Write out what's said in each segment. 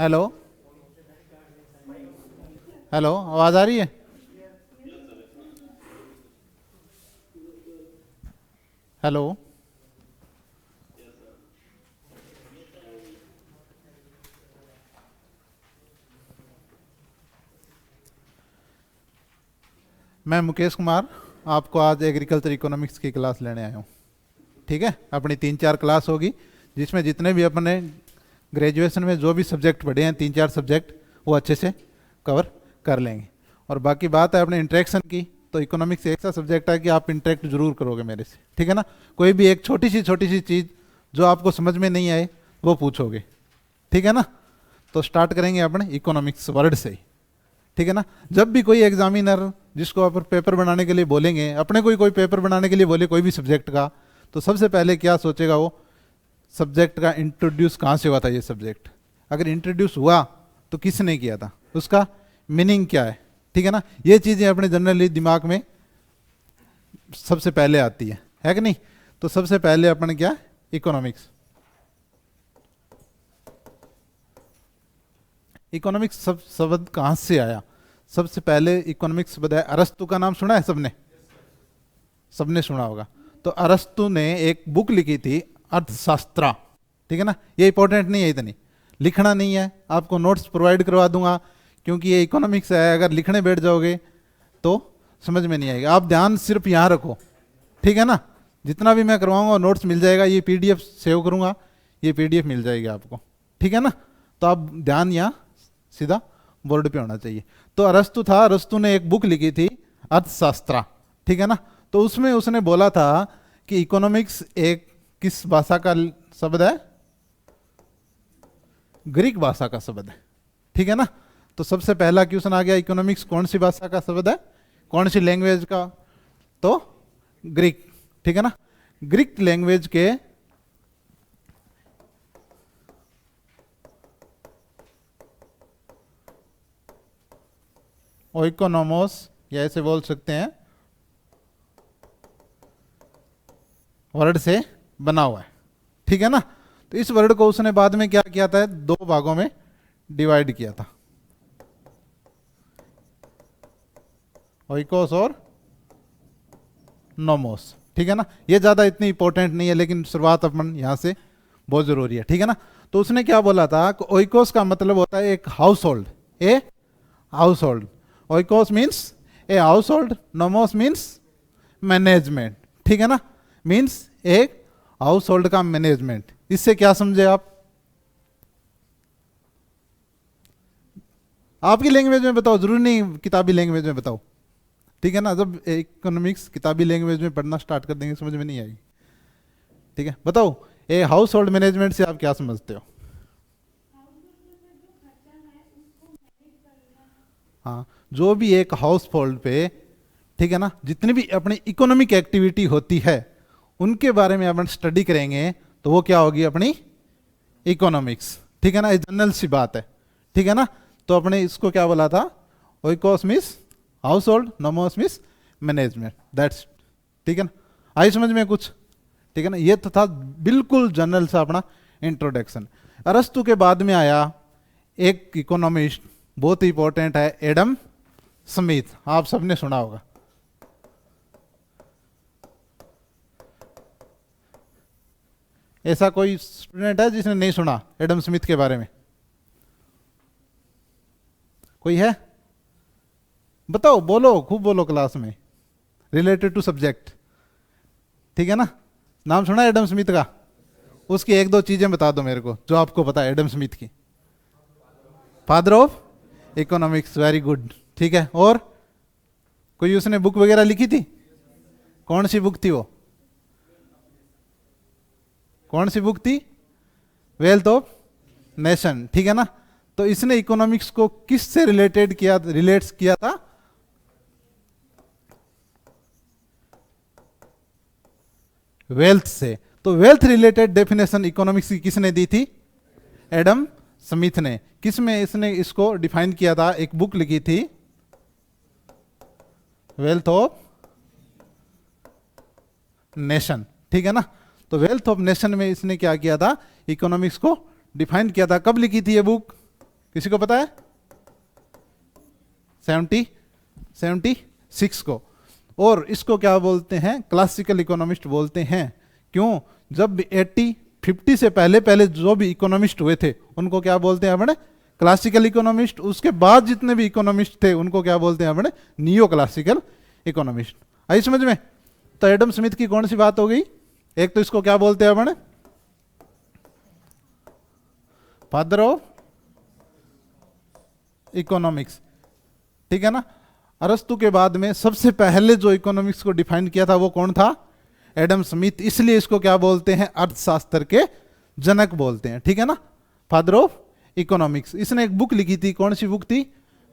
Hello. Hello, आवाज आ रही है? हेलो। मैं मुकेश कुमार आपको आज एग्रीकल्चर इकोनॉमिक्स की क्लास लेने आया हूँ। ठीक है, अपनी 3-4 क्लास होगी जिसमें जितने भी अपने ग्रेजुएशन में जो भी सब्जेक्ट पढ़े हैं 3-4 सब्जेक्ट वो अच्छे से कवर कर लेंगे। और बाकी बात है अपने इंटरेक्शन की, तो इकोनॉमिक्स एक ऐसा सब्जेक्ट है कि आप इंटरेक्ट जरूर करोगे मेरे से। ठीक है ना, कोई भी एक छोटी सी चीज़ जो आपको समझ में नहीं आए वो पूछोगे। ठीक है ना, तो स्टार्ट करेंगे अपने इकोनॉमिक्स वर्ड से ही। ठीक है ना, जब भी कोई एग्जामिनर जिसको आप पेपर बनाने के लिए बोलेंगे, अपने कोई पेपर बनाने के लिए बोले कोई भी सब्जेक्ट का, तो सबसे पहले क्या सोचेगा वो, सब्जेक्ट का इंट्रोड्यूस कहाँ से हुआ था ये सब्जेक्ट। अगर इंट्रोड्यूस हुआ तो किसने किया था, उसका मीनिंग क्या है। ठीक है ना, ये चीज़ें अपने जनरली दिमाग में सबसे पहले आती है कि नहीं। तो सबसे पहले अपन क्या, इकोनॉमिक्स। इकोनॉमिक्स शब्द कहाँ से आया? सबसे पहले इकोनॉमिक्स शब्द है, अरस्तु का नाम सुना है सबने? सबने सुना होगा। तो अरस्तु ने एक बुक लिखी थी, अर्थशास्त्र। ठीक है ना, ये इंपॉर्टेंट नहीं है इतनी, लिखना नहीं है, आपको नोट्स प्रोवाइड करवा दूंगा क्योंकि ये इकोनॉमिक्स है। अगर लिखने बैठ जाओगे तो समझ में नहीं आएगा। आप ध्यान सिर्फ यहाँ रखो। ठीक है ना, जितना भी मैं करवाऊंगा नोट्स मिल जाएगा, ये पीडीएफ सेव करूंगा, ये पीडीएफ मिल जाएगी आपको। ठीक है ना, तो आप ध्यान यहाँ सीधा बोर्ड पे होना चाहिए। तो अरस्तु था, अरस्तु ने एक बुक लिखी थी अर्थशास्त्र। ठीक है ना, तो उसमें उसने बोला था कि इकोनॉमिक्स एक किस भाषा का शब्द है? ग्रीक भाषा का शब्द है। ठीक है ना, तो सबसे पहला क्वेश्चन आ गया, इकोनॉमिक्स कौन सी भाषा का शब्द है, कौन सी लैंग्वेज का? तो ग्रीक। ठीक है ना, ग्रीक लैंग्वेज के ओइकोनोमोस, या ऐसे बोल सकते हैं, वर्ड से बना हुआ है। ठीक है ना, तो इस वर्ड को उसने बाद में क्या किया था, 2 भागों में डिवाइड किया था, ओइकोस और नोमोस। ठीक है ना, ये ज्यादा इतनी इंपॉर्टेंट नहीं है लेकिन शुरुआत अपन यहां से बहुत जरूरी है। ठीक है ना, तो उसने क्या बोला था कि ओइकोस का मतलब होता है एक household, a household. Oikos means a household, nomos means management. ठीक है ना, मीन्स एक हाउस होल्ड का मैनेजमेंट। इससे क्या समझे आप? आपकी लैंग्वेज में बताओ, जरूरी नहीं किताबी लैंग्वेज में बताओ। ठीक है ना, जब इकोनॉमिक्स किताबी लैंग्वेज में पढ़ना स्टार्ट कर देंगे समझ में नहीं आएगी। ठीक है, बताओ ए हाउस होल्ड मैनेजमेंट से आप क्या समझते हो? हाँ, जो भी एक हाउस होल्ड पे, ठीक है ना, जितनी भी अपनी इकोनॉमिक एक्टिविटी होती है उनके बारे में अपन स्टडी करेंगे तो वो क्या होगी, अपनी इकोनॉमिक्स। ठीक है ना, ये जनरल सी बात है। ठीक है ना, तो अपने इसको क्या बोला था, oikos means household, nomos means management, that's. ठीक है ना, आई समझ में कुछ? ठीक है ना, ये तो था बिल्कुल जनरल सा अपना इंट्रोडक्शन। अरस्तु के बाद में आया एक इकोनॉमिस्ट, बहुत ही इंपॉर्टेंट है, एडम स्मिथ। आप सबने सुना होगा। ऐसा कोई स्टूडेंट है जिसने नहीं सुना एडम स्मिथ के बारे में? कोई है? बताओ, बोलो, खूब बोलो क्लास में, रिलेटेड टू सब्जेक्ट। ठीक है ना, नाम सुना एडम स्मिथ का? उसकी 1-2 चीजें बता दो मेरे को जो आपको पता है एडम स्मिथ की। Father of economics, very good. ठीक है, और कोई उसने बुक वगैरह लिखी थी? कौन सी बुक थी वो? कौन सी बुक थी? Wealth of nation. ठीक है ना, तो इसने इकोनॉमिक्स को किस से रिलेटेड किया, रिलेट्स किया था? वेल्थ से। तो वेल्थ रिलेटेड डेफिनेशन इकोनॉमिक्स की किसने दी थी? एडम स्मिथ ने। किस में इसने इसको डिफाइन किया था? एक बुक लिखी थी, वेल्थ ऑफ नेशन। ठीक है ना, तो वेल्थ ऑफ नेशन में इसने क्या किया था, इकोनॉमिक्स को डिफाइन किया था। कब लिखी थी ये बुक? किसी को पता है? 76 को। और इसको क्या बोलते हैं? क्लासिकल इकोनॉमिस्ट बोलते हैं। क्यों? जब 50 से पहले पहले जो भी इकोनॉमिस्ट हुए थे उनको क्या बोलते हैं अपने? Classical economist. उसके बाद जितने भी इकोनॉमिस्ट थे उनको क्या बोलते हैं अपने? Neo classical economist. आई समझ में? तो एडम स्मिथ की कौन सी बात हो गई? एक तो इसको क्या बोलते हैं अपने? फादर ऑफ इकोनॉमिक्स, ठीक है ना। अरस्तु के बाद में सबसे पहले जो इकोनॉमिक्स को डिफाइन किया था वो कौन था? Adam Smith. इसलिए इसको क्या बोलते हैं? अर्थशास्त्र के जनक बोलते हैं, ठीक है ना, फादर ऑफ इकोनॉमिक्स। इसने एक बुक लिखी थी, कौन सी बुक थी?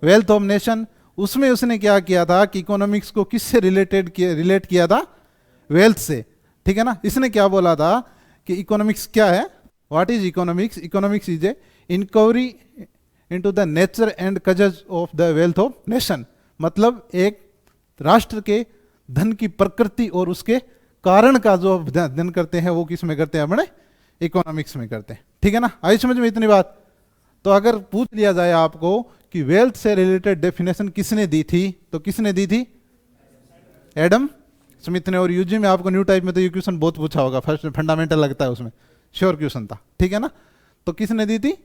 Wealth of nation. उसमें उसने क्या किया था कि इकोनॉमिक्स को किससे रिलेट किया था? वेल्थ से, ठीक है ना। इसने क्या बोला था कि इकोनॉमिक्स क्या है? What is economics? Economics is a inquiry into the nature and causes of the wealth of nation. मतलब एक राष्ट्र के धन की प्रकृति और उसके कारण का जो अध्ययन करते हैं वो किस में करते हैं? अपने इकोनॉमिक्स में करते हैं, ठीक है ना। आई समझ में इतनी बात? तो अगर पूछ लिया जाए आपको कि वेल्थ से रिलेटेड डेफिनेशन किसने दी थी, तो किसने दी थी? एडम स्मिथ ने। और यूजी में आपको न्यू टाइप में तो ये क्वेश्चन बहुत पूछा होगा, फर्स्ट फंडामेंटल लगता है उसमें, श्योर क्वेश्चन था, ठीक है ना। तो किसने दी थी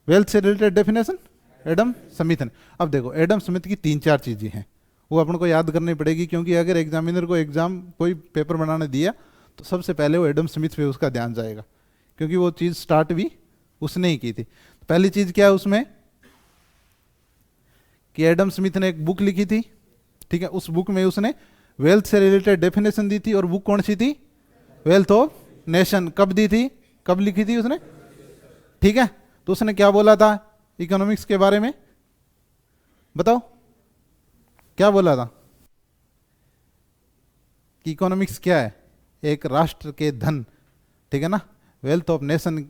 वेल्थ से रिलेटेड डेफिनेशन? एडम स्मिथ ने। अब देखो एडम स्मिथ की 3-4 चीजें हैं, वो अपन को याद करनी पड़ेगी, क्योंकि अगर एग्जामिनर को कोई पेपर बनाने दिया तो सबसे पहले वो एडम स्मिथ पे उसका ध्यान जाएगा, क्योंकि वो चीज स्टार्ट भी उसने ही की थी। तो पहली चीज क्या है उसमें कि एडम स्मिथ ने एक बुक लिखी थी, ठीक है। उस बुक में उसने वेल्थ से रिलेटेड डेफिनेशन दी थी, और बुक कौन सी थी? Wealth of nation. कब दी थी? कब लिखी थी उसने? ठीक है। तो उसने क्या बोला था इकोनॉमिक्स के बारे में? बताओ क्या बोला था? कि इकोनॉमिक्स क्या है? एक राष्ट्र के धन, ठीक है ना, वेल्थ ऑफ नेशन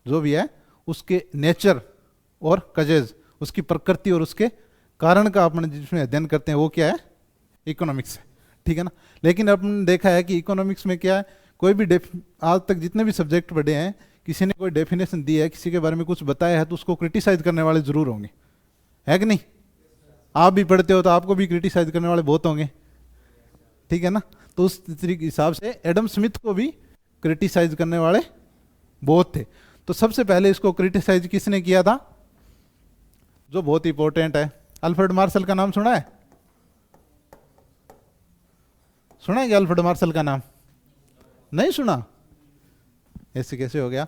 जो भी है उसके नेचर और कजेज, उसकी प्रकृति और उसके कारण का अपन जिसमें अध्ययन करते हैं वो क्या है? इकोनॉमिक्स है, ठीक है ना। लेकिन अपन देखा है कि इकोनॉमिक्स में क्या है, कोई भी आज तक जितने भी सब्जेक्ट पढ़े हैं, किसी ने कोई डेफिनेशन दी है, किसी के बारे में कुछ बताया है, तो उसको क्रिटिसाइज करने वाले जरूर होंगे, है कि नहीं? आप भी पढ़ते हो तो आपको भी क्रिटिसाइज करने वाले बहुत होंगे, ठीक है ना। तो उस तरीके हिसाब से एडम स्मिथ को भी क्रिटिसाइज करने वाले बहुत थे। तो सबसे पहले इसको क्रिटिसाइज किसने किया था? जो बहुत इंपॉर्टेंट है, अल्फ्रेड मार्शल का नाम सुना है? सुना है क्या अल्फ्रेड मार्शल का नाम? नहीं सुना? ऐसे कैसे हो गया?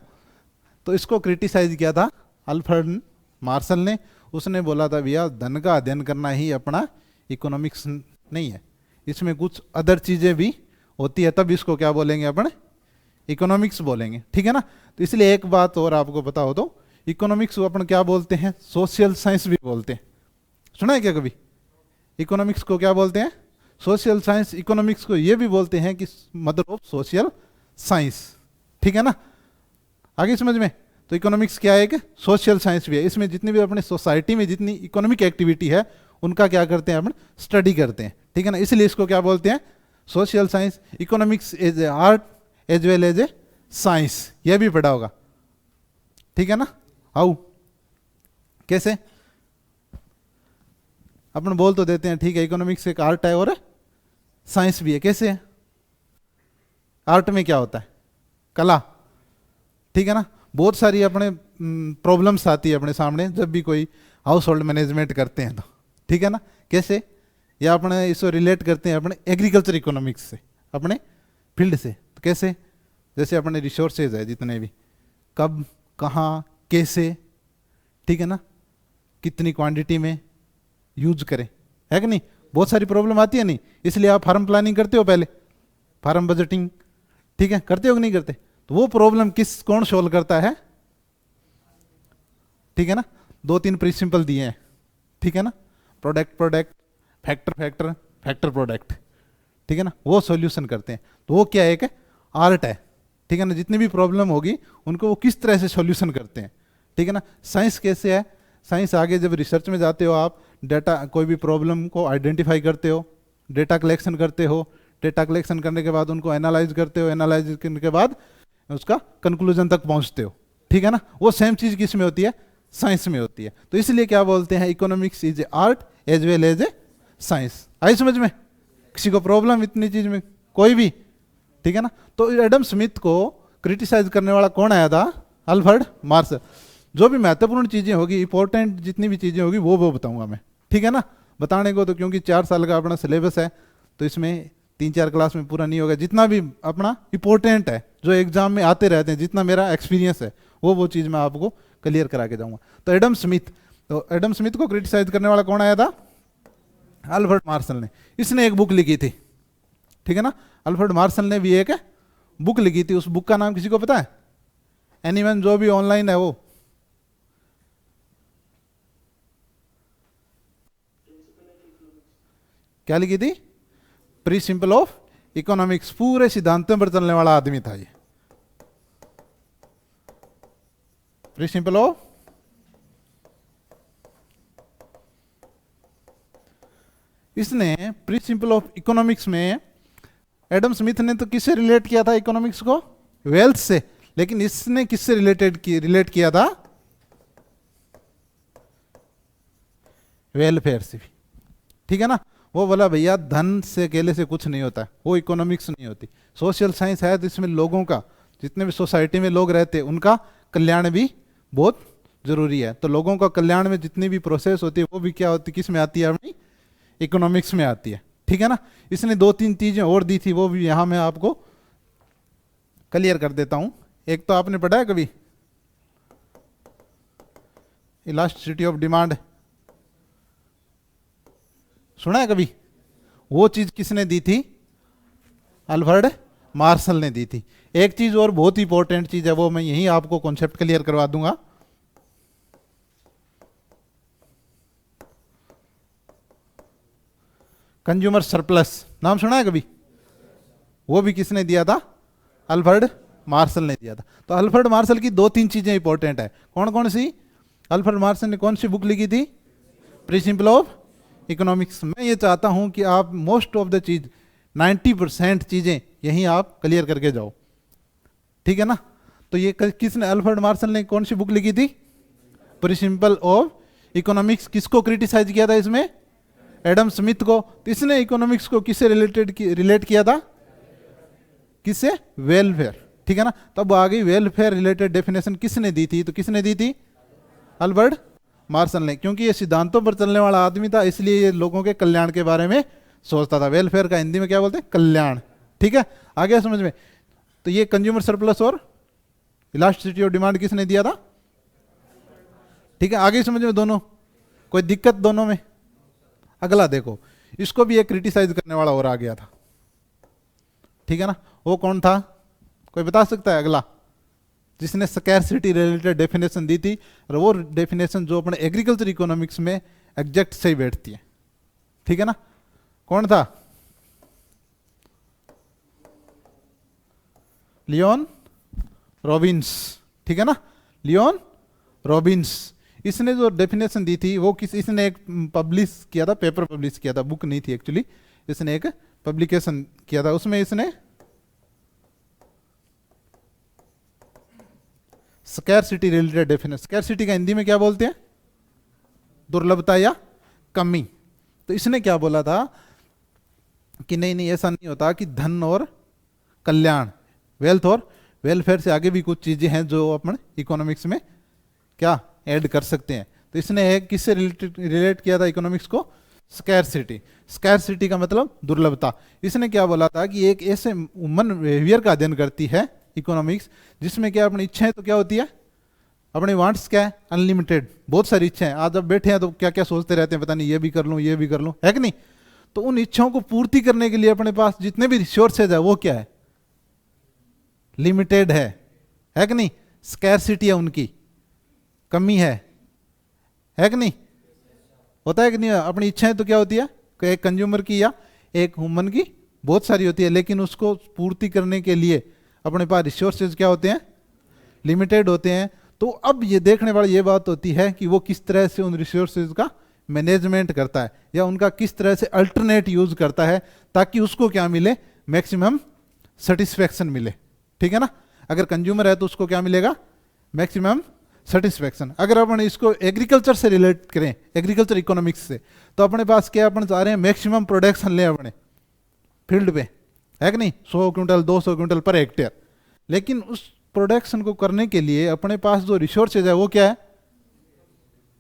तो इसको क्रिटिसाइज किया था अल्फ्रेड मार्शल ने। उसने बोला था भैया धन का अध्ययन करना ही अपना इकोनॉमिक्स नहीं है, इसमें कुछ अदर चीजें भी होती है, तब इसको क्या बोलेंगे? अपने इकोनॉमिक्स बोलेंगे, ठीक है ना। तो इसलिए एक बात और आपको पता हो तो, इकोनॉमिक्स को अपन क्या बोलते हैं? सोशल साइंस भी बोलते हैं। सुना है क्या कभी? इकोनॉमिक्स को क्या बोलते हैं? Social science. इकोनॉमिक्स को ये भी बोलते हैं कि मदर ऑफ सोशल साइंस, ठीक है ना। आगे समझ में? तो इकोनॉमिक्स क्या है? कि सोशल साइंस भी है। इसमें जितनी भी अपने सोसाइटी में जितनी इकोनॉमिक एक्टिविटी है उनका क्या करते हैं? अपन स्टडी करते हैं, ठीक है ना। इसलिए इसको क्या बोलते हैं? Social science. Economics as a art as well as a science, यह भी पढ़ा होगा, ठीक है ना। हाउ? कैसे? अपन बोल तो देते हैं ठीक है इकोनॉमिक्स एक आर्ट है और साइंस भी है। कैसे है? आर्ट में क्या होता है? कला, ठीक है ना। बहुत सारी अपने प्रॉब्लम्स आती है अपने सामने जब भी कोई हाउस होल्ड मैनेजमेंट करते हैं तो, ठीक है ना। कैसे? या अपने इसको रिलेट करते हैं अपने एग्रीकल्चर इकोनॉमिक्स से, अपने फील्ड से। तो कैसे? जैसे अपने रिसोर्सेज है जितने भी, कब, कहाँ, कैसे, ठीक है ना, कितनी क्वांटिटी में यूज करें, है कि नहीं। बहुत सारी प्रॉब्लम आती है नहीं, इसलिए आप फार्म प्लानिंग करते हो पहले, फार्म बजटिंग, ठीक है, करते हो कि नहीं करते? तो वो प्रॉब्लम कौन सोल्व करता है? ठीक है ना। 2-3 प्रिंसिपल दिए हैं, ठीक है ना। प्रोडक्ट फैक्टर प्रोडक्ट, ठीक है ना, वो सॉल्यूशन करते हैं। तो वो क्या है? एक आर्ट है, ठीक है ना। जितनी भी प्रॉब्लम होगी उनको वो किस तरह से सॉल्यूशन करते हैं, ठीक है ना। साइंस कैसे है? साइंस आगे जब रिसर्च में जाते हो आप, डेटा, कोई भी प्रॉब्लम को आइडेंटिफाई करते हो, डेटा कलेक्शन करते हो, डेटा कलेक्शन करने के बाद उनको एनालाइज करते हो, एनालाइज करने के बाद उसका कंक्लूजन तक पहुंचते हो, ठीक है ना। वो सेम चीज किस में होती है? साइंस में होती है। तो इसलिए क्या बोलते हैं, economics is a art as well as a science. आई समझ में? किसी को प्रॉब्लम इतनी चीज में? कोई भी? ठीक है ना। तो एडम स्मिथ को क्रिटिसाइज करने वाला कौन आया था? Alfred Marshall. जो भी महत्वपूर्ण चीजें होगी, इंपॉर्टेंट जितनी भी चीजें होगी वो बताऊंगा मैं, ठीक है ना। बताने को तो क्योंकि 4 साल का अपना सिलेबस है, तो इसमें 3-4 क्लास में पूरा नहीं होगा। जितना भी अपना इंपॉर्टेंट है, जो एग्जाम में आते रहते हैं, जितना मेरा एक्सपीरियंस है, वो चीज़ मैं आपको क्लियर करा के जाऊंगा। तो एडम स्मिथ को क्रिटिसाइज करने वाला कौन आया था? अल्फ्रेड मार्शल ने। इसने एक बुक लिखी थी, ठीक है ना। अल्फ्रेड मार्शल ने भी एक बुक लिखी थी। उस बुक का नाम किसी को पता है? एनीवन, जो भी ऑनलाइन है वो? क्या लिखी थी? Principle of economics. पूरे सिद्धांतों पर चलने वाला आदमी था ये। प्रिंसिपल ऑफ, इसने प्रिंसिपल ऑफ इकोनॉमिक्स में एडम स्मिथ ने तो किससे रिलेट किया था इकोनॉमिक्स को? वेल्थ से। लेकिन इसने किससे रिलेट किया था? वेलफेयर से भी, ठीक है ना। वो बोला भैया धन से अकेले से कुछ नहीं होता, वो इकोनॉमिक्स नहीं होती। सोशल साइंस है तो इसमें लोगों का, जितने भी सोसाइटी में लोग रहते हैं उनका कल्याण भी बहुत जरूरी है। तो लोगों का कल्याण में जितनी भी प्रोसेस होती है वो भी क्या होती है, किस में आती है? अपनी इकोनॉमिक्स में आती है, ठीक है ना। इसने 2-3 चीजें और दी थी, वो भी यहां मैं आपको क्लियर कर देता हूं। एक तो आपने पढ़ा है कभी इलास्टिसिटी ऑफ डिमांड? सुना है कभी? वो चीज किसने दी थी? अल्फ्रेड मार्शल ने दी थी। एक चीज और बहुत इंपॉर्टेंट चीज है, वो मैं यहीं आपको कॉन्सेप्ट क्लियर करवा दूंगा। कंज्यूमर सरप्लस, नाम सुना है कभी? वो भी किसने दिया था? अल्फ्रेड मार्शल ने दिया था। तो अल्फ्रेड मार्शल की 2-3 चीजें इंपॉर्टेंट है। कौन कौन सी? अल्फ्रेड मार्शल ने कौन सी बुक लिखी थी? Principle of economics. मैं ये चाहता हूं कि आप मोस्ट ऑफ द चीज 90% चीजें यहीं आप क्लियर करके जाओ, ठीक है ना। तो ये किसने, अल्फ्रेड मार्शल ने कौन सी बुक लिखी थी? Principle of economics. किसको क्रिटिसाइज किया था इसमें? एडम स्मिथ को। तो इसने इकोनॉमिक्स को किससे रिलेट किया था? किससे? वेलफेयर, ठीक है ना। तब आ गई वेलफेयर रिलेटेड डेफिनेशन किसने दी थी? तो किसने दी थी? अल्फ्रेड मार्शल ने। क्योंकि ये सिद्धांतों पर चलने वाला आदमी था, इसलिए ये लोगों के कल्याण के बारे में सोचता था। वेलफेयर का हिंदी में क्या बोलते हैं? कल्याण, ठीक है। आ गया समझ में? तो ये कंज्यूमर सरप्लस और इलास्टिसिटी ऑफ डिमांड किसने दिया था? ठीक है, आगे समझ में दोनों? कोई दिक्कत दोनों में? अगला देखो, इसको भी एक क्रिटिसाइज करने वाला और आ गया था, ठीक है ना। वो कौन था? कोई बता सकता है? अगला जिसने स्कैरसिटी रिलेटेड डेफिनेशन दी थी, और वो डेफिनेशन जो अपने एग्रीकल्चर इकोनॉमिक्स में एग्जैक्ट सही बैठती है, ठीक है ना। कौन था? लियोन रॉबिन्स, ठीक है ना। लियोन रॉबिन्स, इसने जो डेफिनेशन दी थी वो इसने एक पब्लिश किया था, पेपर पब्लिश किया था, बुक नहीं थी एक्चुअली। इसने एक पब्लिकेशन किया था, उसमें इसने स्कैरसिटी रिलेटेड डेफिनेशन, स्कैरसिटी का हिंदी में क्या बोलते हैं? दुर्लभता या कमी। तो इसने क्या बोला था कि नहीं ऐसा नहीं होता कि धन और कल्याण, वेल्थ और वेलफेयर से आगे भी कुछ चीजें हैं जो अपन इकोनॉमिक्स में क्या ऐड कर सकते हैं। तो इसने एक किससे रिलेट किया था इकोनॉमिक्स को? स्कैरसिटी। स्कैरसिटी का मतलब दुर्लभता। इसने क्या बोला था कि एक ऐसे ह्यूमन बिहेवियर का अध्ययन करती है इकोनॉमिक्स, जिसमें क्या अपनी इच्छाएं तो क्या होती है? अपने वांट्स क्या है? अनलिमिटेड, बहुत सारी इच्छाएं। आज जब बैठे हैं तो क्या क्या सोचते रहते हैं, पता नहीं ये भी कर लूं, ये भी कर लूं, है कि नहीं। तो उन इच्छाओं को पूर्ति करने के लिए अपने पास जितने भी रिसोर्सेज है वो क्या है? लिमिटेड है कि नहीं। स्कैरसिटी है, उनकी कमी है कि नहीं। होता है कि नहीं? अपनी इच्छाएं तो क्या होती है? एक कंज्यूमर की या एक ह्यूमन की बहुत सारी होती है, लेकिन उसको पूर्ति करने के लिए अपने पास रिसोर्सेज क्या होते हैं? लिमिटेड होते हैं। तो अब ये देखने वाली ये बात होती है कि वो किस तरह से उन रिसोर्सेज का मैनेजमेंट करता है, या उनका किस तरह से अल्टरनेट यूज करता है, ताकि उसको क्या मिले? मैक्सिमम सेटिस्फैक्शन मिले, ठीक है ना। अगर कंज्यूमर है तो उसको क्या मिलेगा? Maximum satisfaction. अगर अपन इसको एग्रीकल्चर से रिलेट करें, एग्रीकल्चर इकोनॉमिक्स से, तो अपने पास क्या अपन चाह रहे हैं, मैक्सिमम प्रोडक्शन ले अपने फील्ड पे, है कि नहीं, 100 क्विंटल 200 क्विंटल पर हेक्टेयर। लेकिन उस प्रोडक्शन को करने के लिए अपने पास जो रिसोर्सेज है वो क्या है,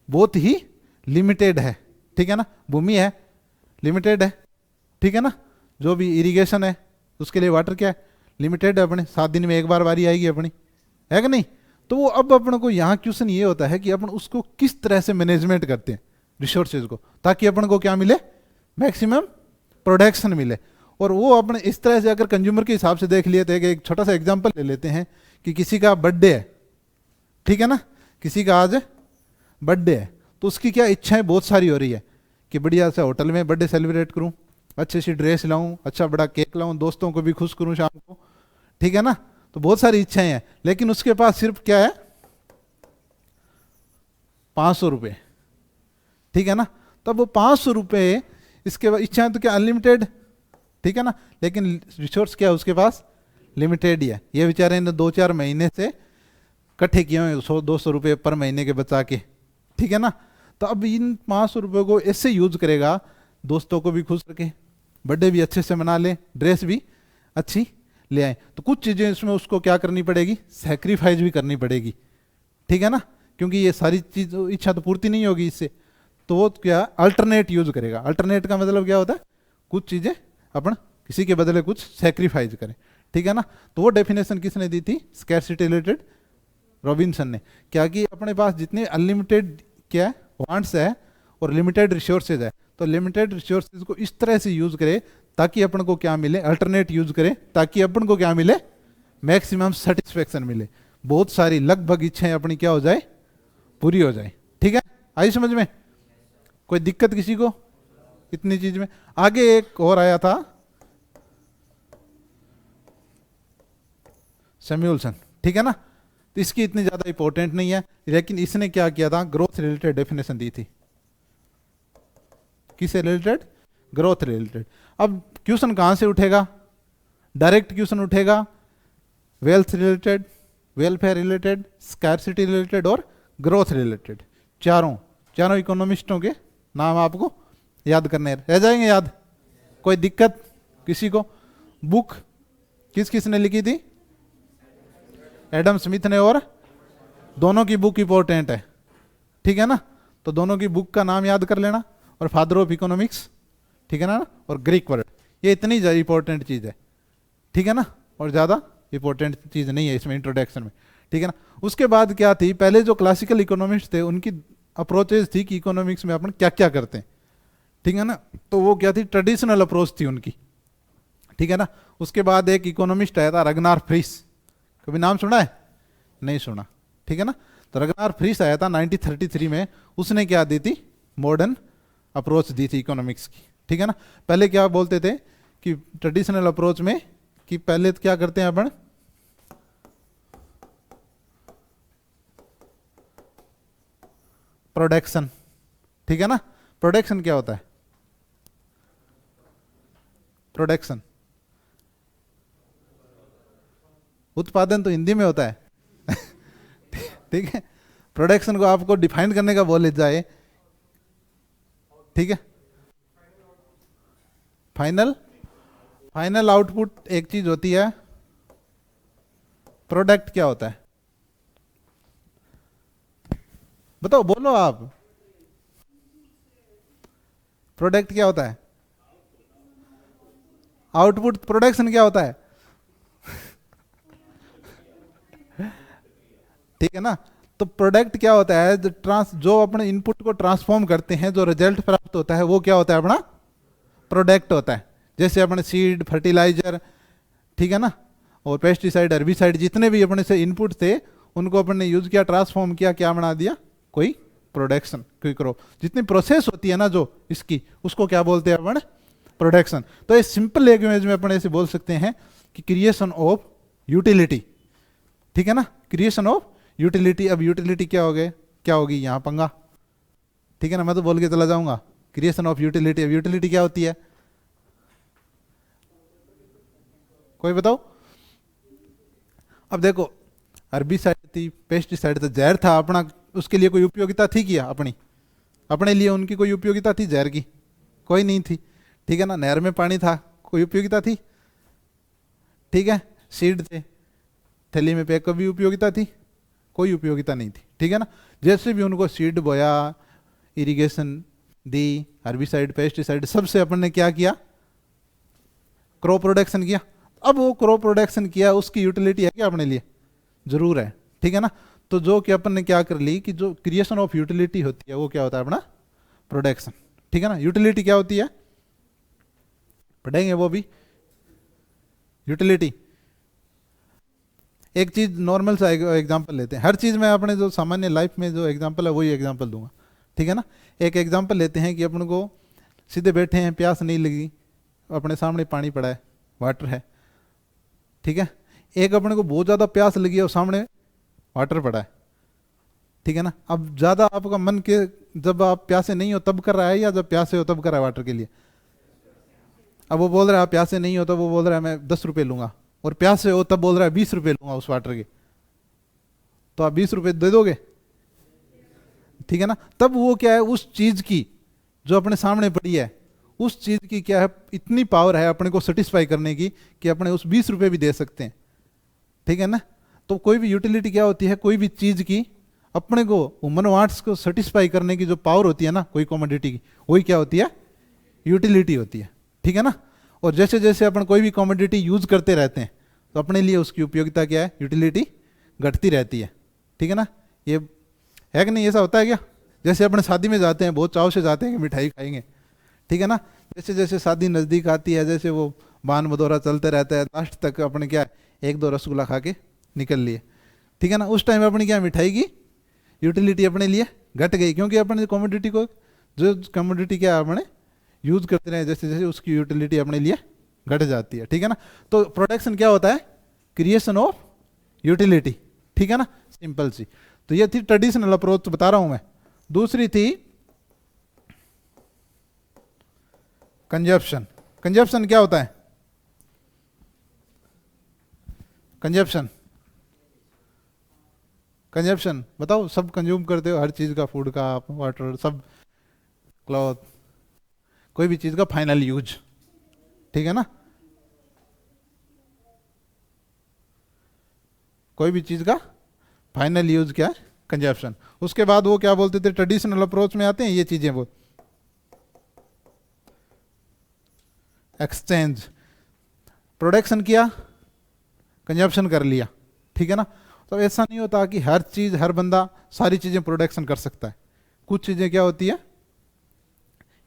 बहुत ही लिमिटेड है, ठीक है ना। भूमि है, लिमिटेड है, ठीक है ना। जो भी इरिगेशन है उसके लिए वाटर क्या है, लिमिटेड है अपने, 7 दिन में एक बार बारी आएगी अपनी, है कि नहीं। तो वो अब अपन को यहाँ क्वेश्चन ये होता है कि अपन उसको किस तरह से मैनेजमेंट करते हैं रिसोर्सेज को, ताकि अपन को क्या मिले, मैक्सिमम प्रोडक्शन मिले। और वो अपने इस तरह से अगर कंज्यूमर के हिसाब से देख लिए तो एक छोटा सा एग्जांपल ले लेते हैं कि किसी का बर्थडे है, ठीक है ना, किसी का आज बर्थडे है, तो उसकी क्या इच्छाएं बहुत सारी हो रही है कि बढ़िया से होटल में बर्थडे सेलिब्रेट करूं, अच्छी सी ड्रेस लाऊं, अच्छा बड़ा केक लाऊं, दोस्तों को भी खुश करूं शाम को, ठीक है ना। तो बहुत सारी इच्छाएं हैं, लेकिन उसके पास सिर्फ क्या है, 500 रुपये, ठीक है ना। तब वो 500 रुपये, इसके बाद इच्छाएं तो क्या अनलिमिटेड, ठीक है ना, लेकिन रिसोर्स क्या है उसके पास, लिमिटेड ही है। ये बेचारे ने 2-4 महीने से इकट्ठे किए हुए 100-200 रुपये पर महीने के बचा के, ठीक है ना। तो अब इन 500 रुपये को ऐसे यूज करेगा, दोस्तों को भी खुश रखे, बर्थडे भी अच्छे से मना ले, ड्रेस भी अच्छी ले आए। तो कुछ चीज़ें इसमें उसको क्या करनी पड़ेगी, सेक्रीफाइस भी करनी पड़ेगी, ठीक है ना, क्योंकि ये सारी चीज इच्छा तो पूर्ति नहीं होगी इससे। तो वो क्या अल्टरनेट यूज करेगा। अल्टरनेट का मतलब क्या होता है, कुछ चीज़ें अपन किसी के बदले कुछ सेक्रीफाइस करें, ठीक है ना। तो वो डेफिनेशन किसने दी थी, स्कैरसिटी रिलेटेड रॉबिन्सन ने। क्या कि अपने पास जितने अनलिमिटेड क्या है वांट्स है और लिमिटेड रिसोर्सेज है, तो लिमिटेड रिसोर्सेज को इस तरह से यूज करे ताकि अपन को क्या मिले, अल्टरनेट यूज करे ताकि अपन को क्या मिले, मैक्सिमम सेटिस्फेक्शन मिले, बहुत सारी लगभग इच्छाएं अपनी क्या हो जाए, पूरी हो जाए, ठीक है। आई समझ में, कोई दिक्कत किसी को इतनी चीज में। आगे एक और आया था सैमुअल्सन, ठीक है ना, तो इसकी इतनी ज्यादा इंपॉर्टेंट नहीं है, लेकिन इसने क्या किया था, ग्रोथ रिलेटेड डेफिनेशन दी थी। किससे रिलेटेड, ग्रोथ रिलेटेड। अब क्वेश्चन कहां से उठेगा, डायरेक्ट क्वेश्चन उठेगा wealth related, welfare related, scarcity related और ग्रोथ रिलेटेड। चारों इकोनॉमिस्टों के नाम आपको याद करने रह जाएंगे याद, कोई दिक्कत किसी को। बुक किस किसने लिखी थी, एडम स्मिथ ने, और दोनों की बुक इंपॉर्टेंट है, ठीक है ना। तो दोनों की बुक का नाम याद कर लेना, और फादर ऑफ इकोनॉमिक्स, ठीक है ना, और ग्रीक वर्ड, ये इतनी इंपॉर्टेंट चीज है, ठीक है ना, और ज्यादा इंपॉर्टेंट चीज नहीं है इसमें इंट्रोडक्शन में, ठीक है ना। उसके बाद क्या थी, पहले जो क्लासिकल इकोनॉमिस्ट थे उनकी अप्रोचेज थी कि इकोनॉमिक्स में अपन क्या क्या करते हैं, ठीक है ना। तो वो क्या थी, ट्रेडिशनल अप्रोच थी उनकी, ठीक है ना। उसके बाद एक इकोनॉमिस्ट आया था रगनार फ्रीस, कभी नाम सुना है, नहीं सुना, ठीक है ना। तो रगनार फ्रीस आया था 1933 में, उसने क्या दी थी, मॉडर्न अप्रोच दी थी इकोनॉमिक्स की, ठीक है ना। पहले क्या बोलते थे कि ट्रेडिशनल अप्रोच में कि पहले तो क्या करते हैं अपन, प्रोडक्शन, ठीक है ना। प्रोडक्शन क्या होता है, प्रोडक्शन उत्पादन तो हिंदी में होता है ठीक है। प्रोडक्शन को आपको डिफाइन करने का बोले जाए, ठीक है, फाइनल आउटपुट एक चीज होती है, प्रोडक्ट क्या होता है, बताओ, बोलो आप, प्रोडक्ट क्या होता है, आउटपुट, प्रोडक्शन क्या होता है ठीक है ना। तो प्रोडक्ट क्या होता है, जो अपने इनपुट को ट्रांसफॉर्म करते हैं, जो रिजल्ट प्राप्त होता है वो क्या होता है, अपना प्रोडक्ट होता है। जैसे अपने सीड, फर्टिलाइजर, ठीक है ना, और पेस्टिसाइड, हर्बिसाइड, जितने भी अपने से इनपुट थे उनको अपन ने यूज किया, ट्रांसफॉर्म किया, क्या बना दिया, कोई प्रोडक्शन, कोई क्रॉप, जितनी प्रोसेस होती है ना जो इसकी, उसको क्या बोलते हैं अपन, प्रोडक्शन। तो इस सिंपल लैंग्वेज में अपन ऐसे बोल सकते हैं कि क्रिएशन ऑफ यूटिलिटी, ठीक है ना, क्रिएशन ऑफ यूटिलिटी। अब यूटिलिटी क्या हो गए, क्या होगी यहाँ पंगा, ठीक है ना, मैं तो बोल के चला जाऊंगा क्रिएशन ऑफ यूटिलिटी। अब यूटिलिटी क्या होती है, कोई बताओ। अब देखो, हर्बिसाइड थी, पेस्टिसाइड था, जहर था अपना, उसके लिए कोई उपयोगिता थी क्या अपनी? अपने लिए उनकी कोई उपयोगिता थी जहर की? कोई नहीं थी, ठीक है ना। नहर में पानी था, कोई उपयोगिता थी? ठीक है। सीड थे, थैली में पैक, कभी उपयोगिता थी? कोई उपयोगिता नहीं थी, ठीक है ना। जैसे भी उनको सीड बोया, इरिगेशन दी, हर्बिसाइड पेस्टिसाइड, सबसे अपन ने क्या किया? क्रॉप प्रोडक्शन किया। अब वो क्रॉप प्रोडक्शन किया, उसकी यूटिलिटी है क्या अपने लिए? जरूर है, ठीक है ना। तो जो कि अपन ने क्या कर ली कि जो क्रिएशन ऑफ यूटिलिटी होती है वो क्या होता है? अपना प्रोडक्शन, ठीक है ना। यूटिलिटी क्या होती है पढ़ेंगे वो भी। यूटिलिटी, एक चीज नॉर्मल सा एग्जांपल लेते हैं, हर चीज में अपने जो सामान्य लाइफ में जो एग्जांपल है वही एग्जांपल दूंगा, ठीक है ना। एक एग्जांपल लेते हैं कि अपन को सीधे बैठे हैं, प्यास नहीं लगी, अपने सामने पानी पड़ा है, वाटर है, ठीक है। एक अपने को बहुत ज़्यादा प्यास लगी है और सामने वाटर पड़ा है, ठीक है ना। अब ज़्यादा आपका मन के, जब आप प्यासे नहीं हो तब कर रहा है या जब प्यासे हो तब कर रहा है वाटर के लिए? अब वो बोल रहा है प्यासे नहीं हो, तो वो बोल रहा है मैं 10 रुपये लूंगा, और प्यासे हो तब बोल रहा है 20 रुपये लूंगा उस वाटर के, तो आप 20 रुपये दे दोगे? ठीक है ना। तब वो क्या है, उस चीज की जो अपने सामने पड़ी है, उस चीज की क्या है, इतनी पावर है अपने को सेटिस्फाई करने की कि अपने उस 20 रुपये भी दे सकते हैं, ठीक है ना। तो कोई भी यूटिलिटी क्या होती है, कोई भी चीज की अपने को मनोवांट्स को सेटिस्फाई करने की जो पावर होती है ना कोई कमोडिटी की, वही क्या होती है? यूटिलिटी होती है, ठीक है ना। और जैसे जैसे अपन कोई भी कमोडिटी यूज करते रहते हैं तो अपने लिए उसकी उपयोगिता क्या है? यूटिलिटी घटती रहती है, ठीक है ना। ये है कि नहीं? ऐसा होता है क्या? जैसे अपने शादी में जाते हैं, बहुत चाव से जाते हैं कि मिठाई खाएंगे, ठीक है ना। जैसे जैसे शादी नज़दीक आती है, जैसे वो बान मदोरा चलते रहता है, लास्ट तक अपने क्या एक दो रसगुल्ला खा के निकल लिए, ठीक है ना। उस टाइम अपनी क्या मिठाई की यूटिलिटी अपने लिए घट गई, क्योंकि अपने कमोडिटी को, जो कमोडिटी क्या अपने यूज करते रहे, जैसे जैसे उसकी यूटिलिटी अपने लिए घट जाती है, ठीक है ना। तो प्रोडक्शन क्या होता है? क्रिएशन ऑफ यूटिलिटी, ठीक है ना, सिंपल सी। तो ये थी ट्रेडिशनल अप्रोच बता रहा हूं मैं। दूसरी थी कंजप्शन। कंजप्शन क्या होता है? कंजप्शन, कंजप्शन बताओ। सब कंज्यूम करते हो, हर चीज का, फूड का, वाटर, सब, क्लॉथ, कोई भी चीज का फाइनल यूज, ठीक है ना। कोई भी चीज का फाइनल यूज क्या है? कंजप्शन। उसके बाद वो क्या बोलते थे, ट्रेडिशनल अप्रोच में आते हैं ये चीजें, वो एक्सचेंज। प्रोडक्शन किया, कंजप्शन कर लिया, ठीक है ना। तो ऐसा नहीं होता कि हर चीज, हर बंदा सारी चीजें प्रोडक्शन कर सकता है। कुछ चीजें क्या होती है,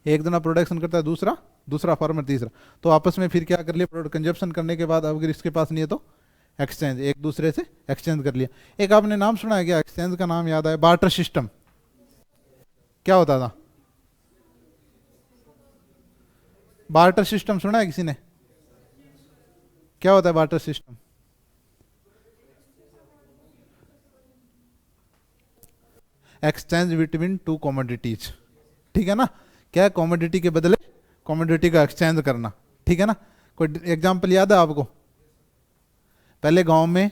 एक जना प्रोडक्शन करता है, दूसरा दूसरा फार्मर, तीसरा, तो आपस में फिर क्या कर लिया, कंजप्शन करने के बाद अगर इसके पास नहीं है तो एक्सचेंज, एक दूसरे से एक्सचेंज कर लिया। एक आपने नाम सुना है क्या? एक्सचेंज का नाम याद आया, बार्टर सिस्टम। क्या होता था? बार्टर सिस्टम सुना है किसी ने? क्या होता है barter system? Exchange between two commodities, ठीक है ना। क्या, कमोडिटी के बदले कमोडिटी का एक्सचेंज करना, ठीक है ना। कोई एग्जांपल याद है आपको? पहले गांव में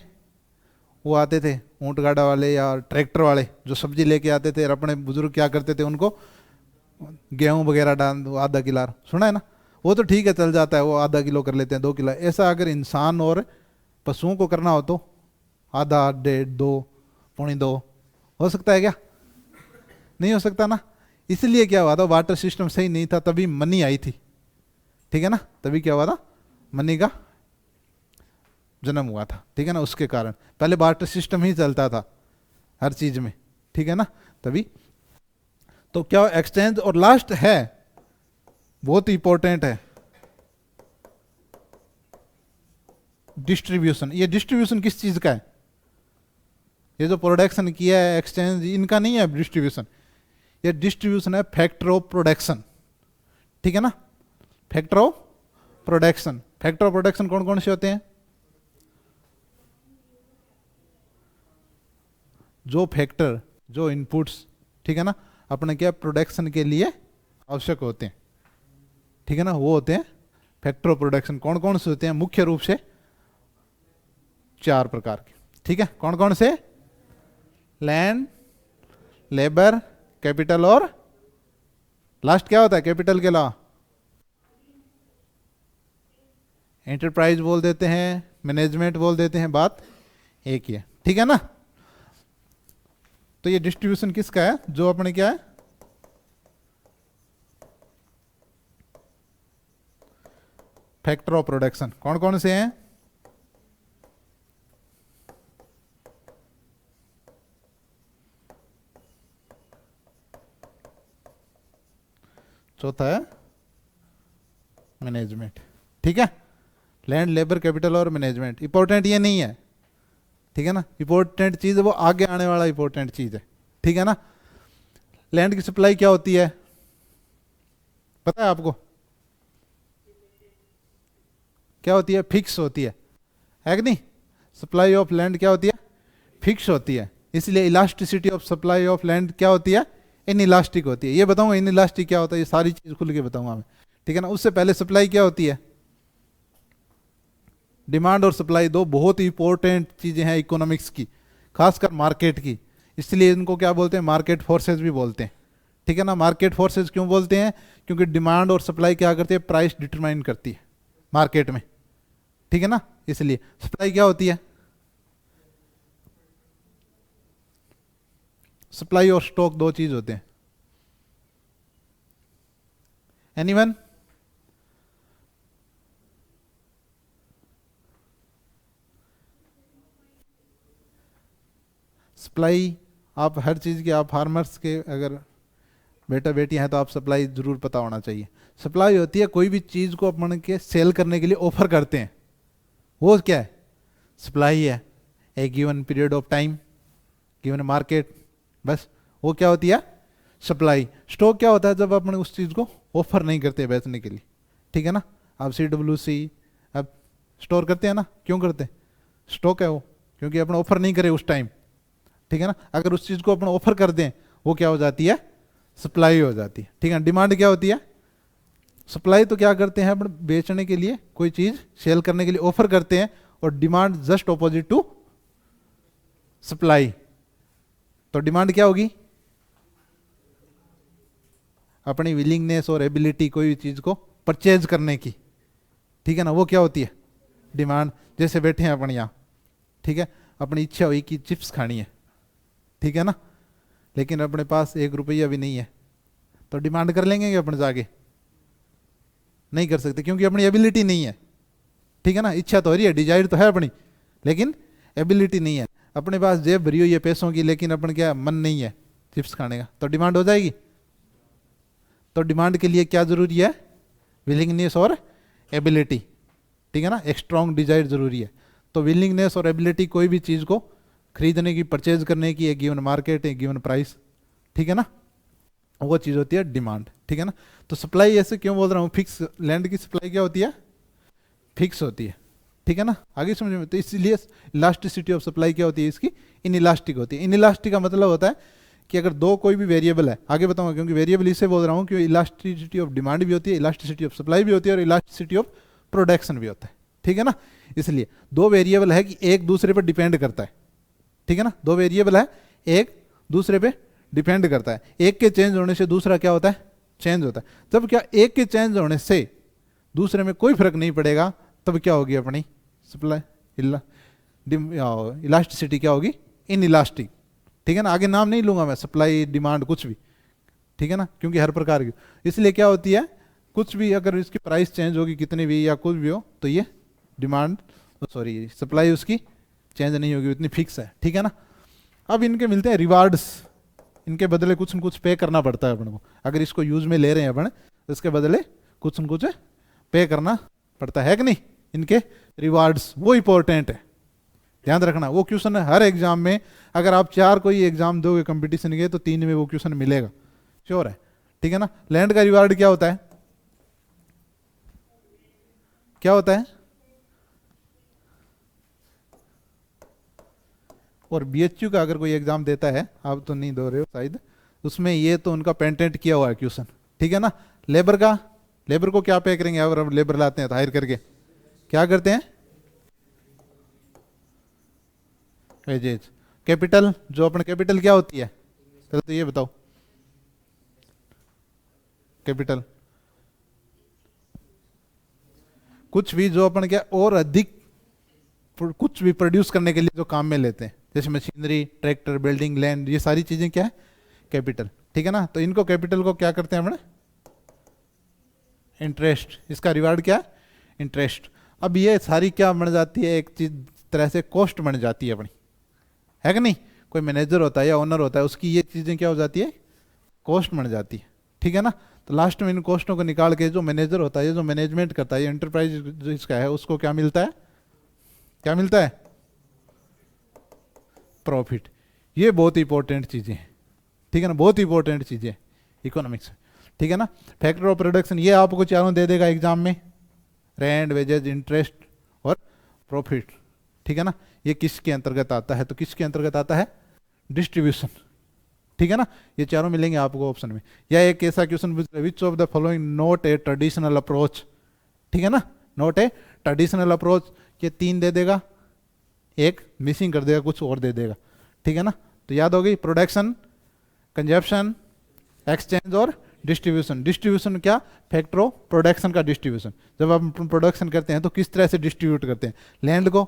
वो आते थे ऊंट गाड़ा वाले या ट्रैक्टर वाले, जो सब्जी लेके आते थे, और अपने बुजुर्ग क्या करते थे, उनको गेहूं वगैरह डाल दो, आधा किलो, सुना है ना। वो तो ठीक है, चल जाता है, वो आधा किलो कर लेते हैं, 2 किलो। ऐसा अगर इंसान और पशुओं को करना हो तो आधा, डेढ़, 2, पौनी 2 हो सकता है क्या? नहीं हो सकता ना। इसलिए क्या हुआ था, वाटर सिस्टम सही नहीं था, तभी मनी आई थी, ठीक है ना। तभी क्या हुआ था, मनी का जन्म हुआ था, ठीक है ना। उसके कारण पहले बार्टर सिस्टम ही चलता था हर चीज में, ठीक है ना, तभी। तो क्या एक्सचेंज, और लास्ट है बहुत इंपॉर्टेंट है, डिस्ट्रीब्यूशन। ये डिस्ट्रीब्यूशन किस चीज का है? ये जो प्रोडक्शन किया है, एक्सचेंज, इनका नहीं है डिस्ट्रीब्यूशन। ये डिस्ट्रीब्यूशन है फैक्टर ऑफ प्रोडक्शन, ठीक है ना। Factor of production, factor of production कौन कौन से होते हैं? जो फैक्टर, जो इनपुट्स, ठीक है ना, अपने क्या प्रोडक्शन के लिए आवश्यक होते हैं, ठीक है ना, वो होते हैं फैक्टर ऑफ प्रोडक्शन। कौन कौन से होते हैं? मुख्य रूप से 4 प्रकार के। ठीक है, कौन कौन से? लैंड, लेबर, कैपिटल और लास्ट क्या होता है कैपिटल के अलावा? एंटरप्राइज बोल देते हैं, मैनेजमेंट बोल देते हैं, बात एक ही है, ठीक है ना। तो ये डिस्ट्रीब्यूशन किसका है? जो अपने क्या है, फैक्टर ऑफ प्रोडक्शन। कौन कौन से हैं? चौथा है मैनेजमेंट, ठीक है। लैंड, लेबर, कैपिटल और मैनेजमेंट। इंपॉर्टेंट ये नहीं है, ठीक है ना। इंपॉर्टेंट चीज है वो आगे आने वाला इंपॉर्टेंट चीज है, ठीक है ना। लैंड की सप्लाई क्या होती है पता है आपको? क्या होती है? फिक्स होती है कि नहीं? सप्लाई ऑफ लैंड क्या होती है? फिक्स होती है। इसलिए elasticity of supply of land क्या होती है? इनइलास्टिक होती है। ये बताऊंगा इनइलास्टिक क्या होता है, ये सारी चीज खुल के बताऊंगा मैं, ठीक है ना। उससे पहले सप्लाई क्या होती है? डिमांड और सप्लाई दो बहुत ही इंपॉर्टेंट चीजें हैं इकोनॉमिक्स की, खासकर मार्केट की। इसलिए इनको क्या बोलते हैं? मार्केट फोर्सेज भी बोलते हैं, ठीक है ना। मार्केट फोर्सेज क्यों बोलते हैं? क्योंकि डिमांड और सप्लाई क्या करती है? प्राइस डिटरमाइन करती है मार्केट में, ठीक है ना। इसलिए सप्लाई क्या होती है? सप्लाई और स्टॉक दो चीज होते हैं। एनीवन? सप्लाई आप हर चीज की, आप फार्मर्स के अगर बेटा बेटी हैं तो आप सप्लाई जरूर पता होना चाहिए। सप्लाई होती है कोई भी चीज को अपन के सेल करने के लिए ऑफर करते हैं, वो क्या है? सप्लाई है। A given period of time, given market, बस वो क्या होती है? सप्लाई। स्टॉक क्या होता है? जब अपन उस चीज को ऑफर नहीं करते बेचने के लिए, ठीक है ना। आप CWC अब स्टोर करते हैं ना, क्यों करते हैं? स्टॉक है वो, क्योंकि अपन ऑफर नहीं करे उस टाइम, ठीक है ना। अगर उस चीज को अपन ऑफर कर दें वो क्या हो जाती है? सप्लाई हो जाती है, ठीक है। डिमांड क्या होती है? सप्लाई तो क्या करते हैं अपन? बेचने के लिए कोई चीज सेल करने के लिए ऑफर करते हैं, और demand just opposite to supply. तो डिमांड क्या होगी? अपनी विलिंगनेस और एबिलिटी कोई भी चीज को परचेज करने की, ठीक है ना, वो क्या होती है? डिमांड। जैसे बैठे हैं अपन यहाँ, ठीक है, अपनी इच्छा हुई कि चिप्स खानी है, ठीक है ना, लेकिन अपने पास 1 रुपया भी नहीं है, तो डिमांड कर लेंगे कि अपन जाके? नहीं कर सकते, क्योंकि अपनी एबिलिटी नहीं है, ठीक है ना। इच्छा तो हो रही है, डिजायर तो है अपनी, लेकिन एबिलिटी नहीं है। अपने पास जेब भरी हुई है पैसों की, लेकिन अपन क्या मन नहीं है चिप्स खाने का, तो डिमांड हो जाएगी। तो डिमांड के लिए क्या जरूरी है? विलिंगनेस और एबिलिटी, ठीक है ना। एक स्ट्रॉन्ग डिजायर जरूरी है। तो विलिंगनेस और एबिलिटी कोई भी चीज को खरीदने की, परचेज करने की, एक गिवन मार्केट, एक गिवन प्राइस, ठीक है ना, वो चीज होती है डिमांड, ठीक है ना। तो सप्लाई ऐसे क्यों बोल रहा हूँ? फिक्स। लैंड की सप्लाई क्या होती है? फिक्स होती है, ठीक है ना। आगे समझ में? तो इसलिए इलास्टिसिटी ऑफ सप्लाई क्या होती है इसकी? इनइलास्टिक होती है। इनइलास्टिक का मतलब होता है कि अगर दो कोई भी वेरिएबल है, आगे बताऊंगा, क्योंकि वेरिएबल इससे बोल रहा हूँ कि इलास्टिसिटी ऑफ डिमांड भी होती है, इलास्टिसिटी ऑफ सप्लाई भी होती है, और इलास्टिसिटी ऑफ प्रोडक्शन भी होता है, ठीक है ना। इसलिए दो वेरिएबल है कि एक दूसरे पर डिपेंड करता है, ठीक है ना। दो वेरिएबल है, एक दूसरे पे डिपेंड करता है। एक के चेंज होने से दूसरा क्या होता है? चेंज होता है। जब क्या एक के चेंज होने से दूसरे में कोई फर्क नहीं पड़ेगा, तब क्या होगी अपनी सप्लाई? इलास्टिसिटी क्या होगी? इनइलास्टिक, ठीक है ना। आगे नाम नहीं लूंगा मैं, सप्लाई, डिमांड, कुछ भी, ठीक है ना, क्योंकि हर प्रकार की। इसलिए क्या होती है? कुछ भी अगर इसकी प्राइस चेंज होगी कितनी भी या कुछ भी हो, तो ये डिमांड, सॉरी सप्लाई उसकी चेंज नहीं होगी, उतनी फिक्स है, ठीक है ना। अब इनके मिलते हैं रिवार्ड्स, इनके बदले कुछ न कुछ पे करना पड़ता है अपन को। अगर इसको यूज में ले रहे हैं अपन, तो इसके बदले कुछ न कुछ पे करना पड़ता है कि नहीं। इनके रिवार्ड्स वो इंपॉर्टेंट है, ध्यान रखना। वो क्वेश्चन है हर एग्जाम में, अगर आप 4 कोई एग्जाम दोगे कंपटीशन के, तो 3 में वो क्वेश्चन मिलेगा, श्योर है, ठीक है ना। लैंड का रिवार्ड क्या होता है? क्या होता है? और BHU का अगर कोई एग्जाम देता है, आप तो नहीं दो रहे हो शायद, उसमें ये तो उनका पेटेंट किया हुआ है क्वेश्चन, ठीक है ना। लेबर का, लेबर को क्या पे करेंगे? अगर लेबर लाते हैं तो हायर करके क्या करते हैं? वेजेज। कैपिटल, जो अपन कैपिटल क्या होती है, चलो तो ये बताओ कैपिटल। कुछ भी जो अपन क्या और अधिक कुछ भी प्रोड्यूस करने के लिए जो काम में लेते हैं, जैसे मशीनरी, ट्रैक्टर, बिल्डिंग, लैंड, ये सारी चीजें क्या है, कैपिटल। ठीक है ना, तो इनको कैपिटल को क्या करते हैं अपने, इंटरेस्ट, इसका रिवार्ड क्या है, इंटरेस्ट। अब ये सारी क्या बन जाती है, एक चीज तरह से कॉस्ट बन जाती है अपनी, है कि नहीं। कोई मैनेजर होता है या ओनर होता है, उसकी ये चीजें क्या हो जाती है, कॉस्ट बन जाती है। ठीक है ना, तो लास्ट में इन कॉस्टों को निकाल के जो मैनेजर होता है, जो मैनेजमेंट करता है, एंटरप्राइज जो इसका है, उसको क्या मिलता है, क्या मिलता है, प्रॉफिट। ये बहुत इंपॉर्टेंट चीजें हैं, ठीक है ना, बहुत इंपॉर्टेंट चीजें इकोनॉमिक्स। ठीक है ना, फैक्टर ऑफ प्रोडक्शन ये आपको चारों दे देगा एग्जाम में, रेंट, वेजेज, इंटरेस्ट और प्रॉफिट। ठीक है ना, ये किसके अंतर्गत आता है, तो किसके अंतर्गत आता है, डिस्ट्रीब्यूशन। ठीक है ना, ये चारों मिलेंगे आपको ऑप्शन में। या एक ऐसा question, which of the following not a traditional approach. ठीक है ना, नॉट ए ट्रेडिशनल अप्रोच, ये 3 दे देगा, एक मिसिंग कर देगा, कुछ और दे देगा। ठीक है ना, तो याद हो गई, प्रोडक्शन, कंजप्शन, एक्सचेंज और डिस्ट्रीब्यूशन। डिस्ट्रीब्यूशन क्या, फैक्टर ऑफ प्रोडक्शन का डिस्ट्रीब्यूशन। जब आप प्रोडक्शन करते हैं तो किस तरह से डिस्ट्रीब्यूट करते हैं, लैंड को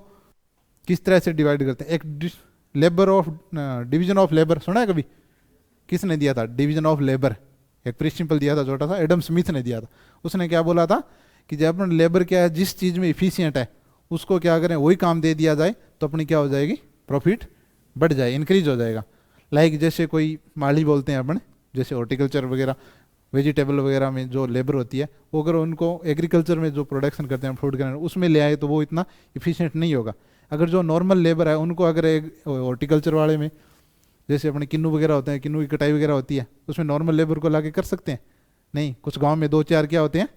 किस तरह से डिवाइड करते हैं। एक labour of, division of labour सुना है कभी, किसने दिया था, डिवीजन ऑफ लेबर, एक प्रिंसिपल दिया था छोटा सा, एडम स्मिथ ने दिया था। उसने क्या बोला था कि जब अपन लेबर क्या है, जिस चीज में इफिशियंट है उसको क्या करें, वही काम दे दिया जाए तो अपनी क्या हो जाएगी, प्रॉफिट बढ़ जाए, इंक्रीज हो जाएगा। लाइक जैसे कोई माली बोलते हैं अपन, जैसे हॉर्टिकल्चर वगैरह, वेजिटेबल वगैरह में जो लेबर होती है, वो अगर उनको एग्रीकल्चर में जो प्रोडक्शन करते हैं फूड का, उसमें ले आए तो वो इतना इफिशियंट नहीं होगा। अगर जो नॉर्मल लेबर है उनको अगर हॉर्टिकल्चर वाले में, जैसे अपने किन्नू वगैरह होते हैं, किन्नू की कटाई वगैरह होती है, उसमें नॉर्मल लेबर को लाके कर सकते हैं, नहीं। कुछ गांव में 2-4 क्या होते हैं,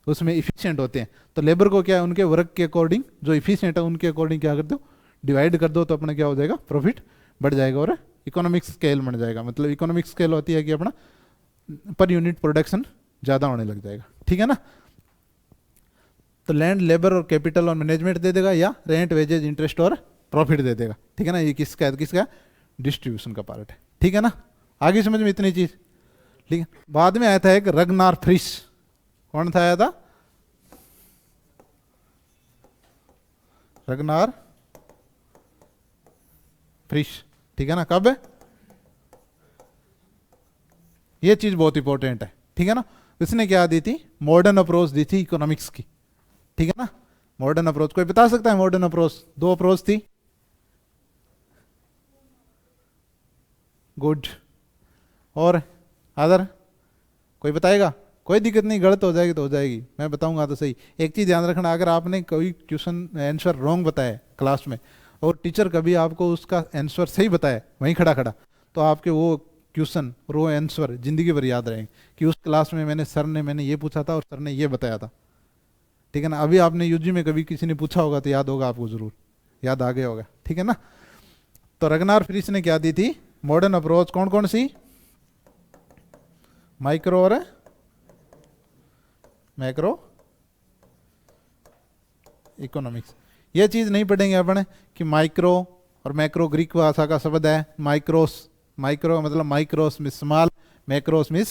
उसमें इफिशियंट होते हैं। तो लेबर को क्या है, उनके वर्क के अकॉर्डिंग, जो इफिशियंट है उनके अकॉर्डिंग क्या कर दो, डिवाइड कर दो, तो अपना क्या हो जाएगा, प्रॉफिट बढ़ जाएगा और इकोनॉमिक स्केल बन जाएगा। मतलब इकोनॉमिक स्केल होती है कि अपना पर यूनिट प्रोडक्शन ज़्यादा होने लग जाएगा। ठीक है ना, तो लैंड, लेबर और कैपिटल और मैनेजमेंट दे देगा, या रेंट, वेजेज, इंटरेस्ट और प्रॉफिट दे देगा। ठीक है ना, ये किसका है, किसका, डिस्ट्रीब्यूशन का पार्ट है। ठीक है ना, आगे समझ में इतनी चीज। ठीक है, बाद में आया था एक रगनार फ्रिश, कौन था, आया था रगनार फ्रिश। ठीक है ना, कब है, ये चीज बहुत इंपॉर्टेंट है। ठीक है ना, इसने क्या दी थी, मॉडर्न अप्रोच दी थी इकोनॉमिक्स की। ठीक है ना, मॉडर्न अप्रोच कोई बता सकता है, मॉडर्न अप्रोच 2 अप्रोच थी, गुड और अदर, कोई बताएगा, कोई दिक्कत नहीं, गलत हो जाएगी तो हो जाएगी, मैं बताऊंगा तो सही। एक चीज ध्यान रखना, अगर आपने कोई क्वेश्चन आंसर रॉन्ग बताया क्लास में और टीचर कभी आपको उसका आंसर सही बताया वहीं खड़ा खड़ा, तो आपके वो क्वेश्चन और वो आंसर जिंदगी भर याद रहेंगे कि उस क्लास में मैंने ये पूछा था और सर ने ये बताया था। ठीक है ना, अभी आपने यूजी में कभी किसी ने पूछा होगा तो याद होगा आपको, जरूर याद आ गया होगा। ठीक है ना, तो रगनार फ्रिश ने क्या दी थी, मॉडर्न अप्रोच, कौन कौन सी, माइक्रो और मैक्रो इकोनॉमिक्स। ये चीज नहीं पढ़ेंगे अपन कि माइक्रो और मैक्रो ग्रीक भाषा का शब्द है, माइक्रोस, माइक्रो मतलब माइक्रोस में स्मॉल, मैक्रोस में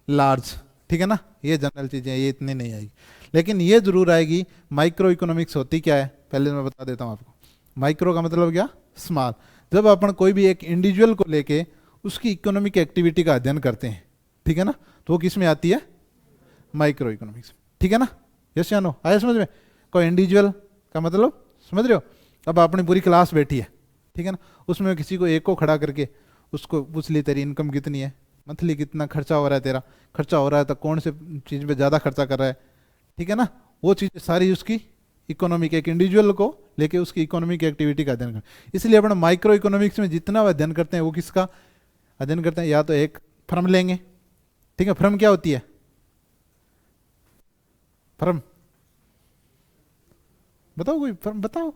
लार्ज। ठीक है ना, ये जनरल चीजें, ये इतनी नहीं आएगी, लेकिन ये जरूर आएगी माइक्रो इकोनॉमिक्स होती क्या है, पहले मैं बता देता हूँ आपको। माइक्रो का मतलब क्या, स्मॉल। जब अपन कोई भी एक इंडिविजुअल को लेके उसकी इकोनॉमिक एक्टिविटी का अध्ययन करते हैं, ठीक है ना, तो वो किस में आती है, माइक्रो इकोनॉमिक्स। ठीक है ना, यस या नो, आया समझ में। कोई इंडिविजुअल का मतलब समझ रहे हो। अब अपनी पूरी क्लास बैठी है, ठीक है ना, उसमें किसी को एक को खड़ा करके उसको पूछ ली तेरी इनकम कितनी है, मंथली कितना खर्चा हो रहा है, तेरा खर्चा हो रहा है तो कौन से चीज़ पे ज़्यादा खर्चा कर रहा है, ठीक है ना, वो चीज़ सारी उसकी इकोनॉमिक, एक इंडिविजुअल को लेके उसकी इकोनॉमिक एक्टिविटी का अध्ययन करें। इसलिए अपन माइक्रो इकोनॉमिक्स में जितना अध्ययन करते हैं वो किसका अध्ययन करते हैं, या तो एक फर्म लेंगे, ठीक है, फर्म क्या होती है, फर्म बताओ, कोई फर्म बताओ,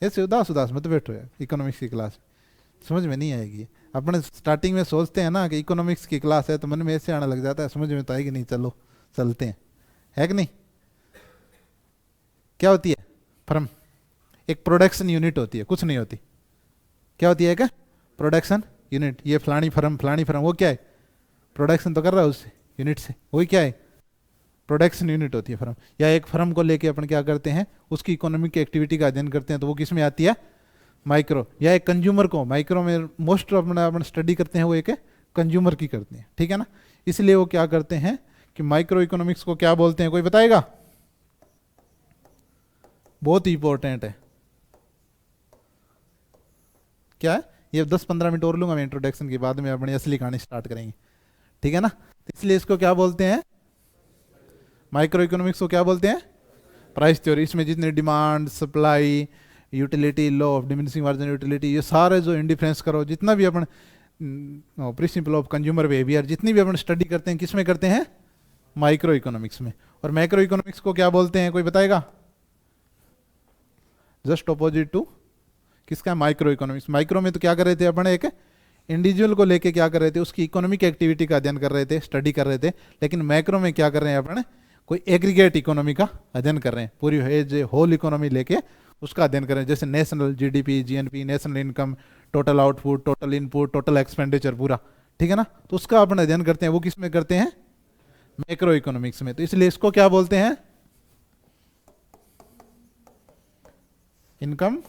ऐसे उदास उदास मत बैठो यार, इकोनॉमिक्स की क्लास समझ में नहीं आएगी। अपन स्टार्टिंग में सोचते हैं ना कि इकोनॉमिक्स की क्लास है तो मन में ऐसे आने लग जाता है, समझ में तो आएगी नहीं, चलो चलते हैं, है कि नहीं। क्या होती है फर्म एक प्रोडक्शन यूनिट होती है, कुछ नहीं होती। क्या होती है? क्या प्रोडक्शन यूनिट। ये फलानी फर्म वो क्या है? प्रोडक्शन तो कर रहा है उस यूनिट से, वही क्या है? प्रोडक्शन यूनिट होती है फर्म। या एक फर्म को लेके अपन क्या करते हैं, उसकी इकोनॉमिक एक्टिविटी का अध्ययन करते हैं, तो वो किस में आती है? माइक्रो। या एक कंज्यूमर को माइक्रो में मोस्ट अपना अपन स्टडी करते हैं, वो एक कंज्यूमर की करते हैं, ठीक है ना। इसलिए वो क्या करते हैं कि माइक्रो इकोनॉमिक्स को क्या बोलते हैं, कोई बताएगा? बहुत ही इंपॉर्टेंट है। क्या है ये? 10-15 मिनट और लूंगा मैं इंट्रोडक्शन के, बाद में अपनी असली कहानी स्टार्ट करेंगे, ठीक है ना। तो इसलिए इसको क्या बोलते हैं? माइक्रो इकोनॉमिक्स को क्या बोलते हैं? Price theory. इसमें जितने demand, supply, utility, law of diminishing margin utility, ये सारे जो इंडिफरेंस करो, जितना भी अपन प्रिंसिपल ऑफ कंज्यूमर बिहेवियर, जितनी भी अपन स्टडी करते हैं, किस में करते हैं? माइक्रो इकोनॉमिक्स में। और मैक्रो इकोनॉमिक्स को क्या बोलते हैं, कोई बताएगा? जस्ट ऑपोजिट टू किसका? Micro economics. माइक्रो में तो क्या कर रहे थे अपन, एक इंडिविजुअल को लेके क्या कर रहे थे, उसकी इकोनॉमिक एक्टिविटी का अध्ययन कर रहे थे, स्टडी कर रहे थे। लेकिन मैक्रो में क्या कर रहे हैं अपन, कोई एग्रीगेट इकोनॉमी का अध्ययन कर रहे हैं, पूरी होल इकोनॉमी लेके उसका अध्ययन कर रहे हैं। जैसे national GDP, GNP, national income, total output, total input, total expenditure, पूरा, ठीक है ना। तो उसका अपन अध्ययन करते हैं, वो किस में करते हैं? मैक्रो इकोनॉमिक्स में। तो इसलिए इसको क्या बोलते हैं? Income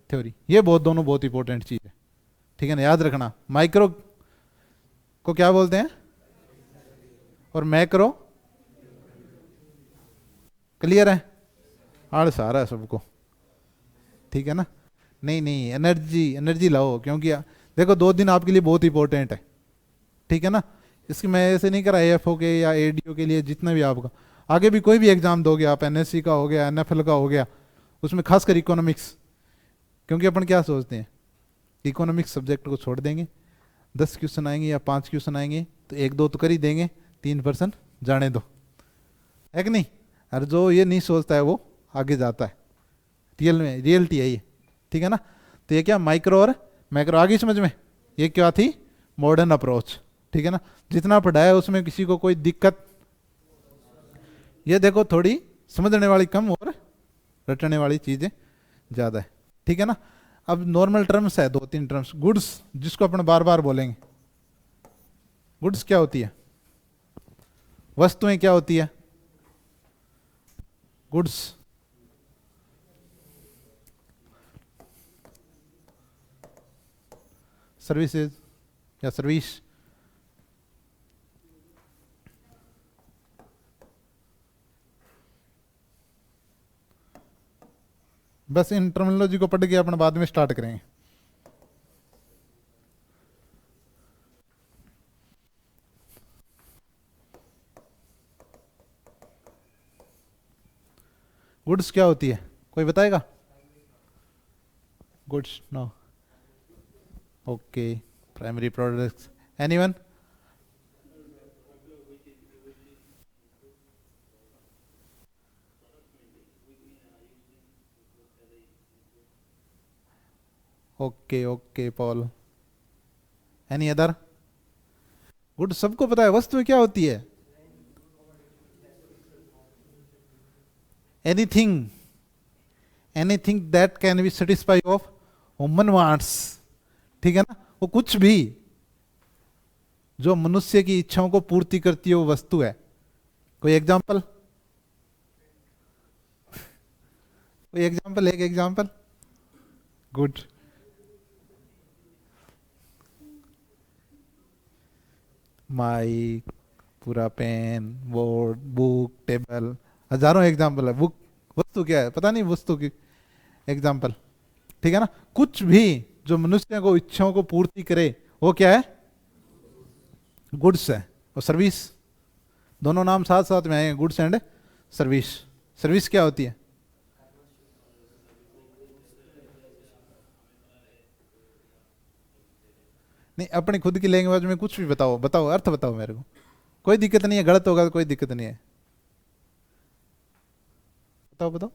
theory. ये दोनों बहुत इंपॉर्टेंट चीज है, ठीक है ना, याद रखना। माइक्रो को क्या बोलते हैं और मैक्रो? क्लियर है? आड़ सारा है सबको, ठीक है ना। नहीं, एनर्जी लाओ, क्योंकि देखो 2 दिन आपके लिए बहुत इंपॉर्टेंट है, ठीक है ना। इसकी मैं ऐसे नहीं करा एएफओ के या एडीओ के लिए, जितना भी आपका आगे भी कोई भी एग्जाम दोगे आप, एनएससी का हो गया, एनएफएल का हो गया, उसमें खासकर इकोनॉमिक्स। क्योंकि अपन क्या सोचते हैं, इकोनॉमिक्स सब्जेक्ट को छोड़ देंगे, 10 क्वेश्चन आएंगे या 5 क्वेश्चन आएंगे, तो 1-2 तो कर ही देंगे, 3% जाने दो, है कि नहीं। और जो ये नहीं सोचता है वो आगे जाता है, रियलिटी है ये, ठीक है ना। तो ये क्या माइक्रो और मैक्रो आगे समझ में। ये क्या थी? मॉडर्न अप्रोच, ठीक है ना। जितना पढ़ाया उसमें किसी को कोई दिक्कत? ये देखो थोड़ी समझने वाली कम और रटने वाली चीजें ज्यादा है, ठीक है ना। अब नॉर्मल टर्म्स है 2-3 टर्म्स। गुड्स, जिसको अपन बार बार बोलेंगे। गुड्स क्या होती है? वस्तुएं क्या होती है? गुड्स। सर्विसेज या सर्विस। बस इन टर्मिनोलॉजी को पढ़ के अपन बाद में स्टार्ट करेंगे। गुड्स क्या होती है, कोई बताएगा? Goods, no, okay, primary products, anyone? Okay Paul, any other? Good सबको पता है। वस्तु क्या होती है? Anything, anything that can be satisfy of human wants, ठीक है ना। वो कुछ भी जो मनुष्य की इच्छाओं को पूर्ति करती है वो वस्तु है। कोई एग्जांपल? कोई एग्जांपल? एक एग्जांपल? गुड। माइक, पूरा पेन, बोर्ड, बुक, टेबल, हजारों एग्जांपल है। बुक वस्तु क्या है पता नहीं, वस्तु की एग्जांपल, ठीक है ना। कुछ भी जो मनुष्य को इच्छाओं को पूर्ति करे वो क्या है? गुड्स है। और सर्विस, दोनों नाम साथ साथ में आए, गुड्स एंड सर्विस। सर्विस क्या होती है? नहीं, अपनी खुद की लैंग्वेज में कुछ भी बताओ, बताओ अर्थ बताओ मेरे को, कोई दिक्कत नहीं है, गलत होगा तो कोई दिक्कत नहीं है, बताओ बताओ।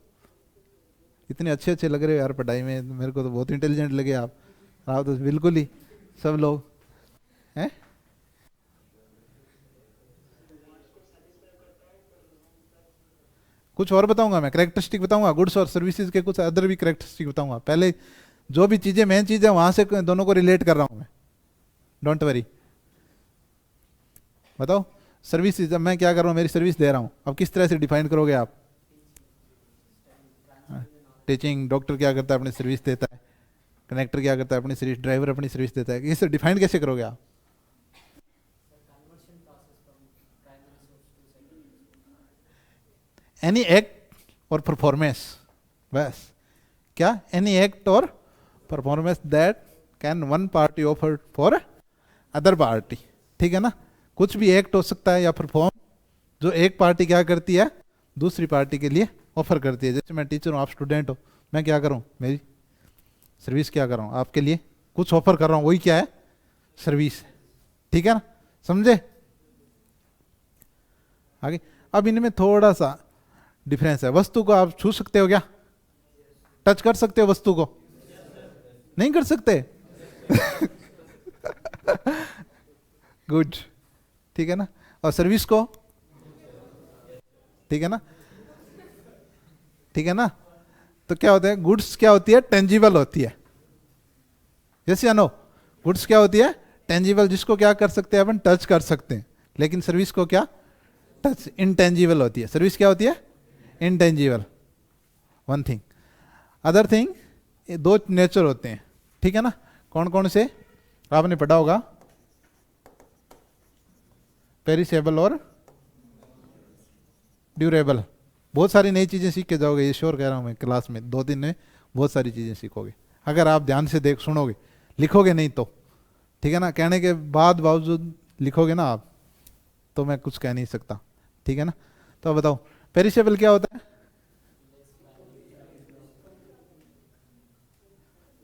इतने अच्छे अच्छे लग रहे हो यार पढ़ाई में, मेरे को तो बहुत इंटेलिजेंट लगे आप तो बिल्कुल ही सब लोग हैं। कुछ और बताऊंगा, मैं करेक्टरिस्टिक बताऊंगा, गुड्स और सर्विसेज के कुछ अदर भी करेक्टरिस्टिक बताऊंगा। पहले जो भी चीजें मेन चीज है वहां से दोनों को रिलेट कर रहा हूं मैं, डोंट वरी। बताओ सर्विसेज, अब मैं क्या कर रहा हूँ, मेरी सर्विस दे रहा हूँ, अब किस तरह से डिफाइन करोगे आप? टीचिंग, डॉक्टर क्या करता है अपनी सर्विस देता है, कनेक्टर क्या करता है अपनी सर्विस, ड्राइवर अपनी सर्विस देता है, इसे डिफाइन कैसे करोगे आप? एनी एक्ट और परफॉर्मेंस, बस। क्या? एनी एक्ट और performance that can one party offer for other party, ठीक है ना। कुछ भी एक्ट हो सकता है या परफॉर्म जो एक पार्टी क्या करती है दूसरी पार्टी के लिए ऑफर करती है। जैसे मैं टीचर हूँ, आप स्टूडेंट हो, मैं क्या करूँ, मेरी सर्विस क्या कर रहा हूँ, आपके लिए कुछ ऑफर कर रहा हूँ, वही क्या है, सर्विस, ठीक है ना, समझे? आगे अब इनमें थोड़ा सा डिफरेंस है। वस्तु को आप छू सकते हो क्या? टच कर सकते हो वस्तु को? नहीं कर सकते? गुड, ठीक है ना। और सर्विस को? ठीक है ना, ठीक है ना। तो क्या होता है, गुड्स क्या होती है, टेंजिबल होती है, यस या नो? गुड्स क्या होती है, टेंजिबल, जिसको क्या कर सकते हैं अपन, टच कर सकते हैं। लेकिन सर्विस को क्या, टच, इनटेंजिबल होती है। सर्विस क्या होती है, intangible, one thing. Other thing, दो नेचर होते हैं, ठीक है ना। कौन कौन से आपने पढ़ा होगा, पेरिसेबल और ड्यूरेबल। बहुत सारी नई चीजें सीख के जाओगे, ये श्योर कह रहा हूं मैं, क्लास में 2 दिन में बहुत सारी चीजें सीखोगे अगर आप ध्यान से देख सुनोगे, लिखोगे नहीं तो, ठीक है ना। कहने के बाद बावजूद लिखोगे ना आप, तो मैं कुछ कह नहीं सकता, ठीक है ना। तो अब बताओ पेरिसेबल क्या होता है?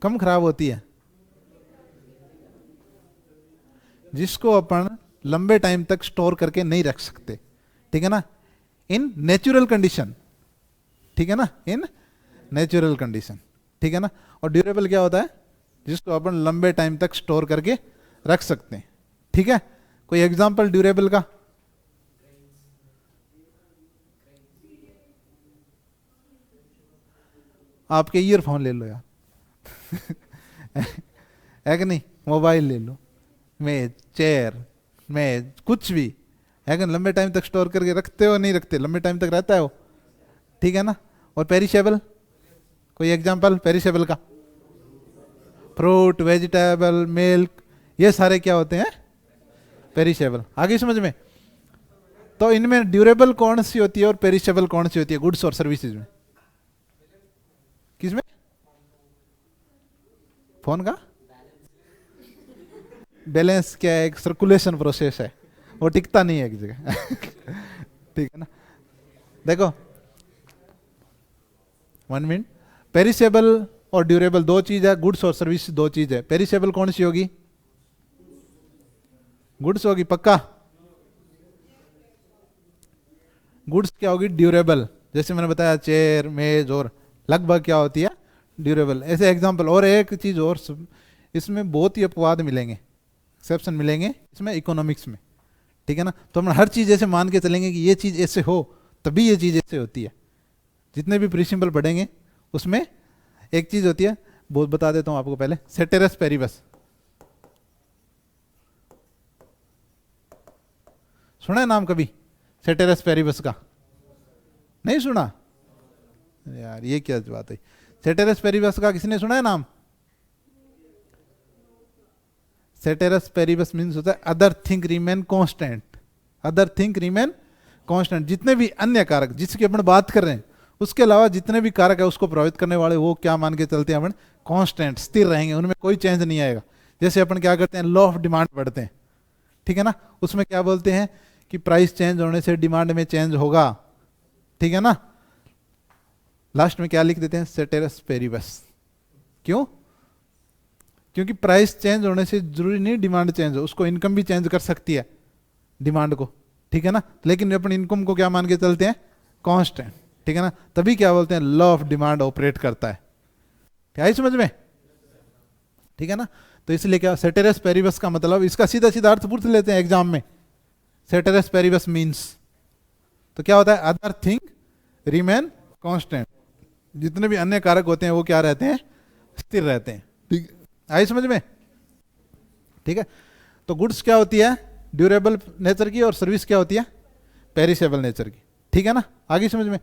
कम खराब होती है, जिसको अपन लंबे टाइम तक स्टोर करके नहीं रख सकते, ठीक है ना, इन नेचुरल कंडीशन, ठीक है ना, इन नेचुरल कंडीशन, ठीक है ना। और ड्यूरेबल क्या होता है, जिसको अपन लंबे टाइम तक स्टोर करके रख सकते हैं, ठीक है। कोई एग्जांपल ड्यूरेबल का? आपके ईयरफोन ले लो यार, है कि नहीं, मोबाइल ले लो, मेज, चेयर, मेज, कुछ भी है कि लंबे टाइम तक स्टोर करके रखते हो, नहीं रखते, लंबे टाइम तक रहता है वो, ठीक है ना। और पेरिशेबल, कोई एग्जांपल पेरिशेबल का? फ्रूट, वेजिटेबल, मिल्क, ये सारे क्या होते हैं, पेरिशेबल। आगे समझ में? तो इनमें ड्यूरेबल कौन सी होती है और पेरिशेबल कौन सी होती है, गुड्स और सर्विसेज में? किसमें? फोन का बैलेंस क्या है, एक सर्कुलेशन प्रोसेस है, वो टिकता नहीं है एक जगह, ठीक है ना। देखो 1 मिनट, पेरिसेबल और ड्यूरेबल दो चीज है, गुड्स और सर्विस दो चीज है। पेरिसेबल कौन सी होगी, गुड्स होगी पक्का। गुड्स क्या होगी, ड्यूरेबल, जैसे मैंने बताया चेयर, मेज, और लगभग क्या होती है, ड्यूरेबल। ऐसे एग्जांपल। और एक चीज और, इसमें बहुत ही अपवाद मिलेंगे, एक्सेप्शन मिलेंगे इसमें, इकोनॉमिक्स में, ठीक है ना। तो हम हर चीज ऐसे मान के चलेंगे कि ये चीज ऐसे हो तभी ये चीज ऐसे होती है। जितने भी प्रिंसिपल पढ़ेंगे उसमें एक चीज होती है, बहुत बता देता हूं आपको पहले, सेटेरस पेरिबस, सुना है नाम कभी, सेटेरस पेरिबस का? नहीं सुना यार, ये क्या बात है। सेटेरस पेरिबस का किसने सुना है नाम? सेटेरस पेरिबस मीन्स होता है other thing remain constant, other thing remain constant. जितने भी अन्य कारक जिसकी अपन बात कर रहे हैं उसके अलावा जितने भी कारक है उसको प्रभावित करने वाले, वो क्या मान के चलते हैं अपन, कांस्टेंट, स्थिर रहेंगे, उनमें कोई चेंज नहीं आएगा। जैसे अपन क्या करते हैं, लॉ ऑफ डिमांड पढ़ते हैं, ठीक है ना, उसमें क्या बोलते हैं कि प्राइस चेंज होने से डिमांड में चेंज होगा, ठीक है ना। लास्ट में क्या लिख देते हैं, सेटेरस पेरिबस। क्यों? क्योंकि प्राइस चेंज होने से जरूरी नहीं डिमांड चेंज हो, उसको इनकम भी चेंज कर सकती है डिमांड को, ठीक है ना। लेकिन अपन इनकम को क्या मान के चलते हैं, कांस्टेंट, ठीक है ना। तभी क्या बोलते हैं, लॉ ऑफ डिमांड ऑपरेट करता है। क्या है समझ में? ठीक है ना। तो इसलिए क्या, सेटेरस पेरिबस का मतलब, इसका सीधा सीधा अर्थ पूछ लेते हैं एग्जाम में। सेटेरस पेरिबस मीन्स, तो क्या होता है, अदर थिंग रिमेन कांस्टेंट। जितने भी अन्य कारक होते हैं वो क्या रहते हैं, स्थिर रहते हैं। ठीक, आई समझ में? ठीक है, तो गुड्स क्या होती है, ड्यूरेबल नेचर की, और सर्विस क्या होती है, पेरिसेबल नेचर की। ठीक है ना, आगे समझ में?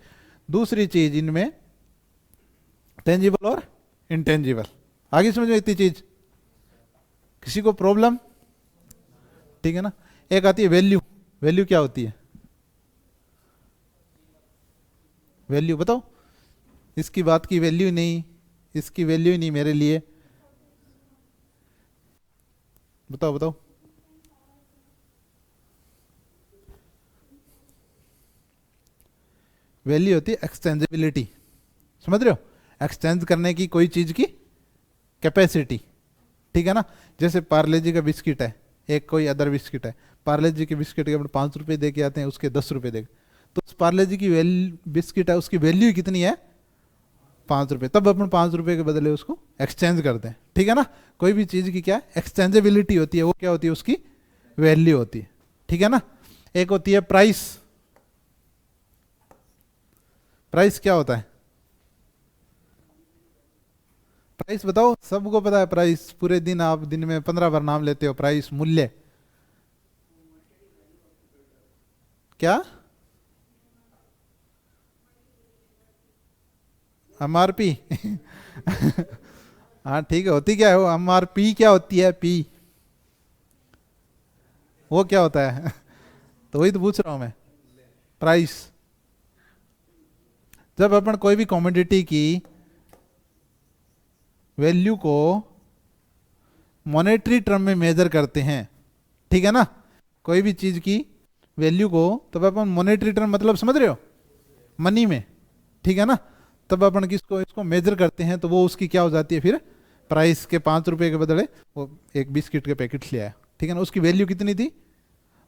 दूसरी चीज इनमें टेंजिबल और इंटेंजिबल। आगे समझ में इतनी चीज? किसी को प्रॉब्लम? ठीक है ना। एक आती है वैल्यू। वैल्यू क्या होती है? वैल्यू बताओ। इसकी बात की वैल्यू नहीं, इसकी वैल्यू ही नहीं मेरे लिए। बताओ बताओ। वैल्यू होती है एक्सचेंजेबिलिटी। समझ रहे हो? एक्सचेंज करने की कोई चीज की कैपेसिटी। ठीक है ना। जैसे पार्ले जी का बिस्किट है, एक कोई अदर बिस्किट है, पार्ले जी के बिस्किट के अपने 5 रुपए दे के आते हैं, उसके 10 रुपए दे, तो उस पार्ले जी की बिस्किट है, उसकी वैल्यू कितनी है, 5 रुपए। तब अपन 5 रुपए के बदले उसको एक्सचेंज करते हैं। ठीक है ना। कोई भी चीज की क्या एक्सचेंजेबिलिटी होती है, वो क्या होती है, उसकी वैल्यू होती है। ठीक है ना। एक होती है प्राइस। प्राइस क्या होता है? प्राइस बताओ, सबको पता है प्राइस। पूरे दिन आप दिन में 15 बार नाम लेते हो प्राइस, मूल्य। क्या? एमआरपी। हाँ ठीक है, होती क्या है वो एमआरपी? क्या होती है पी? वो क्या होता है? तो वही तो पूछ रहा हूं मैं। प्राइस। जब अपन कोई भी कमोडिटी की वैल्यू को मॉनेटरी टर्म में मेजर करते हैं, ठीक है ना, कोई भी चीज की वैल्यू को, तब अपन मॉनेटरी टर्म मतलब समझ रहे हो, मनी में। ठीक है ना। तब अपन किसको, इसको मेजर करते हैं, तो वो उसकी क्या हो जाती है फिर, प्राइस। के 5 रुपए के बदले वो एक बिस्किट के पैकेट ले आया, ठीक है ना, उसकी वैल्यू कितनी थी,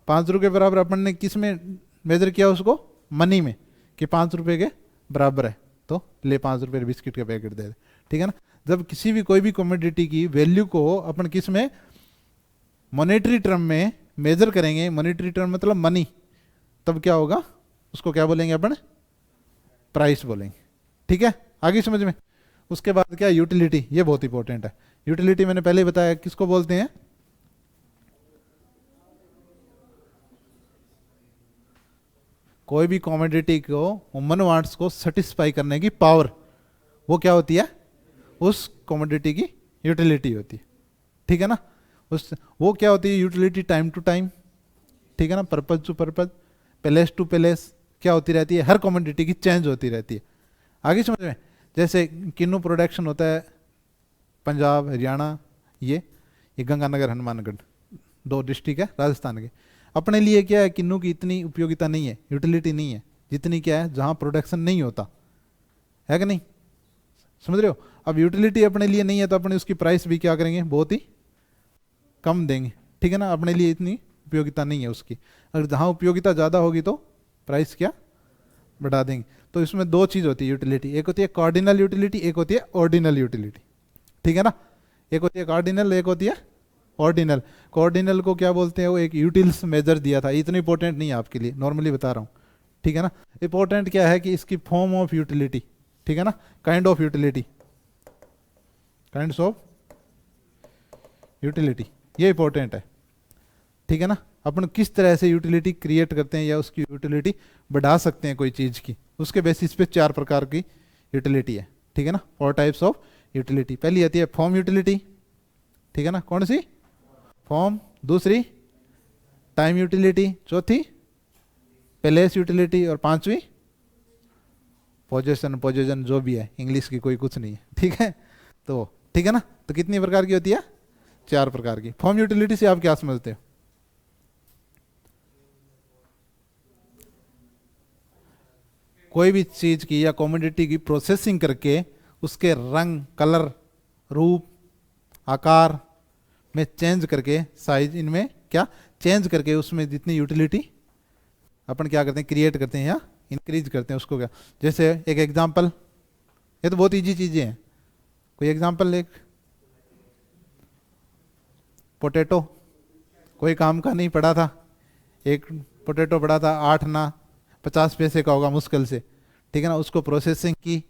5 रुपए बराबर। अपन ने किस में मेजर किया उसको, मनी में, कि 5 रुपए के बराबर है, तो ले 5 रुपए बिस्किट का पैकेट दे दे। ठीक है ना। जब किसी भी कोई भी कमोडिटी की वैल्यू को अपन किस में, मॉनेटरी टर्म में मेजर करेंगे, मॉनेटरी टर्म मतलब मनी, तब क्या होगा, उसको क्या बोलेंगे अपन, प्राइस बोलेंगे। ठीक है, आगे समझ में? उसके बाद क्या, यूटिलिटी। ये बहुत इंपॉर्टेंट है। यूटिलिटी मैंने पहले ही बताया, किसको बोलते हैं, कोई भी कमोडिटी को, ह्यूमन वांट्स को सेटिस्फाई करने की पावर, वो क्या होती है, उस कमोडिटी की यूटिलिटी होती है। ठीक है ना। उस वो क्या होती है, यूटिलिटी टाइम टू टाइम, ठीक है ना, purpose to purpose, place to place, क्या होती रहती है, हर कमोडिटी की चेंज होती रहती है। आगे समझ में? जैसे किन्नू प्रोडक्शन होता है पंजाब हरियाणा, ये गंगानगर हनुमानगढ़ 2 डिस्ट्रिक्ट है राजस्थान के। अपने लिए क्या है, किन्नू की इतनी उपयोगिता नहीं है, यूटिलिटी नहीं है, जितनी क्या है जहाँ प्रोडक्शन नहीं होता है, कि नहीं? समझ रहे हो? अब यूटिलिटी अपने लिए नहीं है, तो अपने उसकी प्राइस भी क्या करेंगे, बहुत ही कम देंगे। ठीक है ना। अपने लिए इतनी उपयोगिता नहीं है उसकी। अगर जहाँ उपयोगिता ज़्यादा होगी तो प्राइस क्या बढ़ा देंगे। तो इसमें 2 चीज़ होती है यूटिलिटी, एक होती है कार्डिनल यूटिलिटी, एक होती है ऑर्डिनल यूटिलिटी। ठीक है ना। एक होती है कार्डिनल, एक होती है ऑर्डिनल। कार्डिनल को क्या बोलते हैं, वो एक यूटिल्स मेजर दिया था, इतना इंपॉर्टेंट नहीं है आपके लिए, नॉर्मली बता रहा हूँ। ठीक है ना। इंपॉर्टेंट क्या है कि इसकी फॉर्म ऑफ यूटिलिटी, ठीक है ना, kind of utility, kinds of utility, ये इंपॉर्टेंट है। ठीक है ना। अपन किस तरह से यूटिलिटी क्रिएट करते हैं या उसकी यूटिलिटी बढ़ा सकते हैं कोई चीज़ की, उसके बेसिस पे 4 प्रकार की यूटिलिटी है। ठीक है ना। 4 टाइप्स ऑफ यूटिलिटी। पहली आती है फॉर्म यूटिलिटी, ठीक है ना, कौन सी, फॉर्म। दूसरी टाइम यूटिलिटी, चौथी प्लेस यूटिलिटी, और 5वीं पोजेशन, पोजेशन जो भी है, इंग्लिश की कोई कुछ नहीं है। ठीक है। तो ठीक है ना। तो कितनी प्रकार की होती है, 4 प्रकार की। फॉर्म यूटिलिटी से आप क्या समझते हो, कोई भी चीज की या कमोडिटी की प्रोसेसिंग करके उसके रंग, कलर, रूप, आकार में चेंज करके, साइज, इनमें क्या चेंज करके, उसमें जितनी यूटिलिटी अपन क्या करते हैं, क्रिएट करते हैं या इंक्रीज करते हैं, उसको क्या। जैसे एक एग्जांपल, ये तो बहुत इजी चीजें हैं, कोई एग्जांपल, एक पोटैटो, कोई काम का नहीं पड़ा था, एक पोटैटो पड़ा था, 8 ना 50 पैसे का होगा मुश्किल से, ठीक है ना, उसको प्रोसेसिंग की,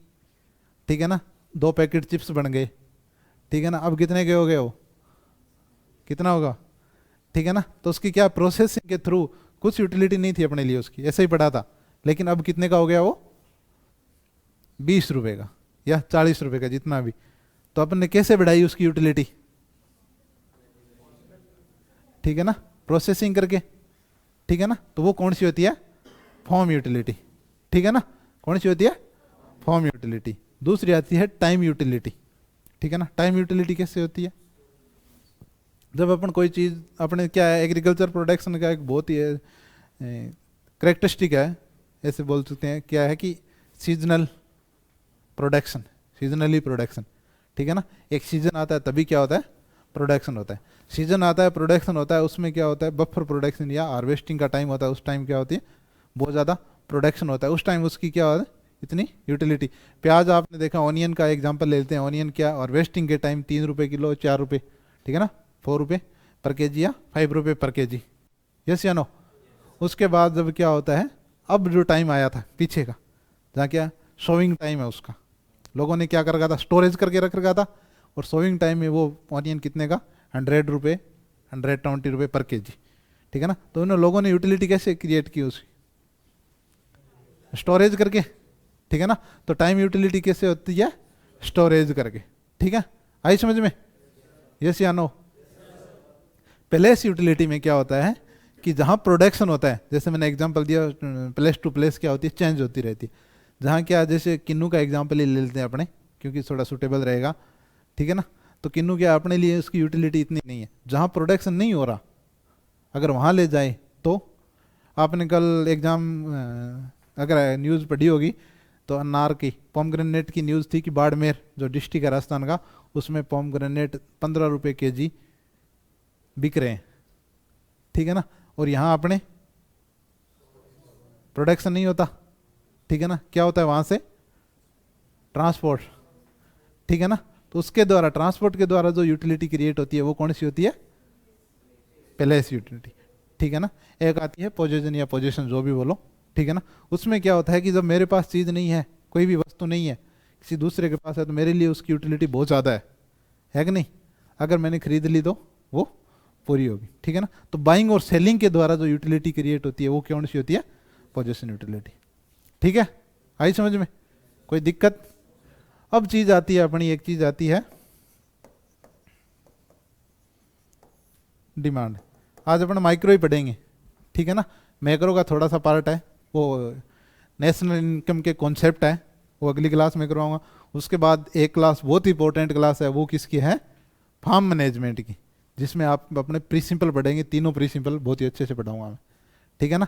ठीक है ना, 2 पैकेट चिप्स बन गए, ठीक है ना, अब कितने के हो गए वो, कितना होगा, ठीक है ना। तो उसकी क्या प्रोसेसिंग के थ्रू कुछ यूटिलिटी नहीं थी अपने लिए उसकी, ऐसे ही पड़ा था, लेकिन अब कितने का हो गया वो, 20 रुपए का या 40 रुपए का, जितना भी। तो अपन ने कैसे बढ़ाई उसकी यूटिलिटी, ठीक है ना, प्रोसेसिंग करके, ठीक है ना। तो वो कौन सी होती है, फॉर्म यूटिलिटी, ठीक है ना, कौन सी होती है, फॉर्म यूटिलिटी। दूसरी आती है टाइम यूटिलिटी, ठीक है ना। टाइम यूटिलिटी कैसे होती है, जब अपन कोई चीज़, अपने क्या है, एग्रीकल्चर प्रोडक्शन का एक बहुत ही करेक्टरिस्टिक है, ऐसे बोल सकते हैं, क्या है कि सीजनल प्रोडक्शन, सीजनली प्रोडक्शन, ठीक है ना। एक सीजन आता है तभी क्या होता है, प्रोडक्शन होता है। सीजन आता है, प्रोडक्शन होता है, उसमें क्या होता है, बफर प्रोडक्शन या हार्वेस्टिंग का टाइम होता है, उस टाइम क्या होती है, बहुत ज़्यादा प्रोडक्शन होता है, उस टाइम उसकी क्या होता है, इतनी यूटिलिटी। प्याज आपने देखा, ऑनियन का एग्जांपल लेते हैं, ऑनियन क्या हार्वेस्टिंग के टाइम 3 रुपये किलो, 4 रुपये, ठीक है ना, 4 रुपये पर केजी या 5 रुपये पर केजी, यस या नो। उसके बाद जब क्या होता है, अब जो टाइम आया था पीछे का, जहाँ क्या सोविंग टाइम है उसका, लोगों ने क्या कर रखा था, स्टोरेज करके रख रखा था, और सोविंग टाइम में वो ऑनियन कितने का, 100 रुपये, 120 रुपये पर केजी, ठीक है ना। तो उन लोगों ने यूटिलिटी कैसे क्रिएट की उसकी, स्टोरेज करके, ठीक है ना। तो टाइम यूटिलिटी कैसे होती है, स्टोरेज करके, ठीक है। आई समझ में, यस या नो। प्लेस यूटिलिटी में क्या होता है कि जहाँ प्रोडक्शन होता है, जैसे मैंने एग्जांपल दिया, प्लेस टू प्लेस क्या होती है, चेंज होती रहती है। जहाँ क्या, जैसे किन्नू का एग्जांपल ही ले लेते हैं अपने, क्योंकि थोड़ा सुटेबल रहेगा, ठीक है ना। तो किन्नू क्या, अपने लिए उसकी यूटिलिटी इतनी नहीं है, जहाँ प्रोडक्शन नहीं हो रहा, अगर वहाँ ले जाए तो, आपने कल एग्जाम अगर न्यूज़ पढ़ी होगी तो अनार की, पोमग्रेनेट की न्यूज़ थी कि बाड़मेर जो डिस्ट्रिक्ट है राजस्थान का, उसमें पोमग्रेनेट 15 रुपये केजी बिक रहे हैं, ठीक है ना। और यहाँ अपने प्रोडक्शन नहीं होता, ठीक है ना, क्या होता है वहाँ से ट्रांसपोर्ट, ठीक है ना। तो उसके द्वारा, ट्रांसपोर्ट के द्वारा जो यूटिलिटी क्रिएट होती है वो कौन सी होती है, प्लेस यूटिलिटी, ठीक है ना। एक आती है पोजीशन या पोजीशन, जो भी बोलो, ठीक है ना। उसमें क्या होता है कि जब मेरे पास चीज़ नहीं है, कोई भी वस्तु नहीं है, किसी दूसरे के पास है, तो मेरे लिए उसकी यूटिलिटी बहुत ज़्यादा है कि नहीं। अगर मैंने खरीद ली तो वो पूरी होगी, ठीक है ना। तो बाइंग और सेलिंग के द्वारा जो यूटिलिटी क्रिएट होती है वो कौन सी होती है, पोजीशन यूटिलिटी, ठीक है। आई समझ में, कोई दिक्कत। अब चीज़ आती है अपनी, एक चीज़ आती है डिमांड। आज अपन माइक्रो ही पढ़ेंगे, ठीक है ना। मैक्रो का थोड़ा सा पार्ट है, वो नेशनल इनकम के कॉन्सेप्ट है, वो अगली क्लास में करवाऊंगा। उसके बाद एक क्लास बहुत ही इंपॉर्टेंट क्लास है, वो किसकी है, फार्म मैनेजमेंट की, जिसमें आप अपने प्रिंसिपल पढ़ेंगे, तीनों प्रिंसिपल बहुत ही अच्छे से पढ़ाऊंगा मैं, ठीक है ना।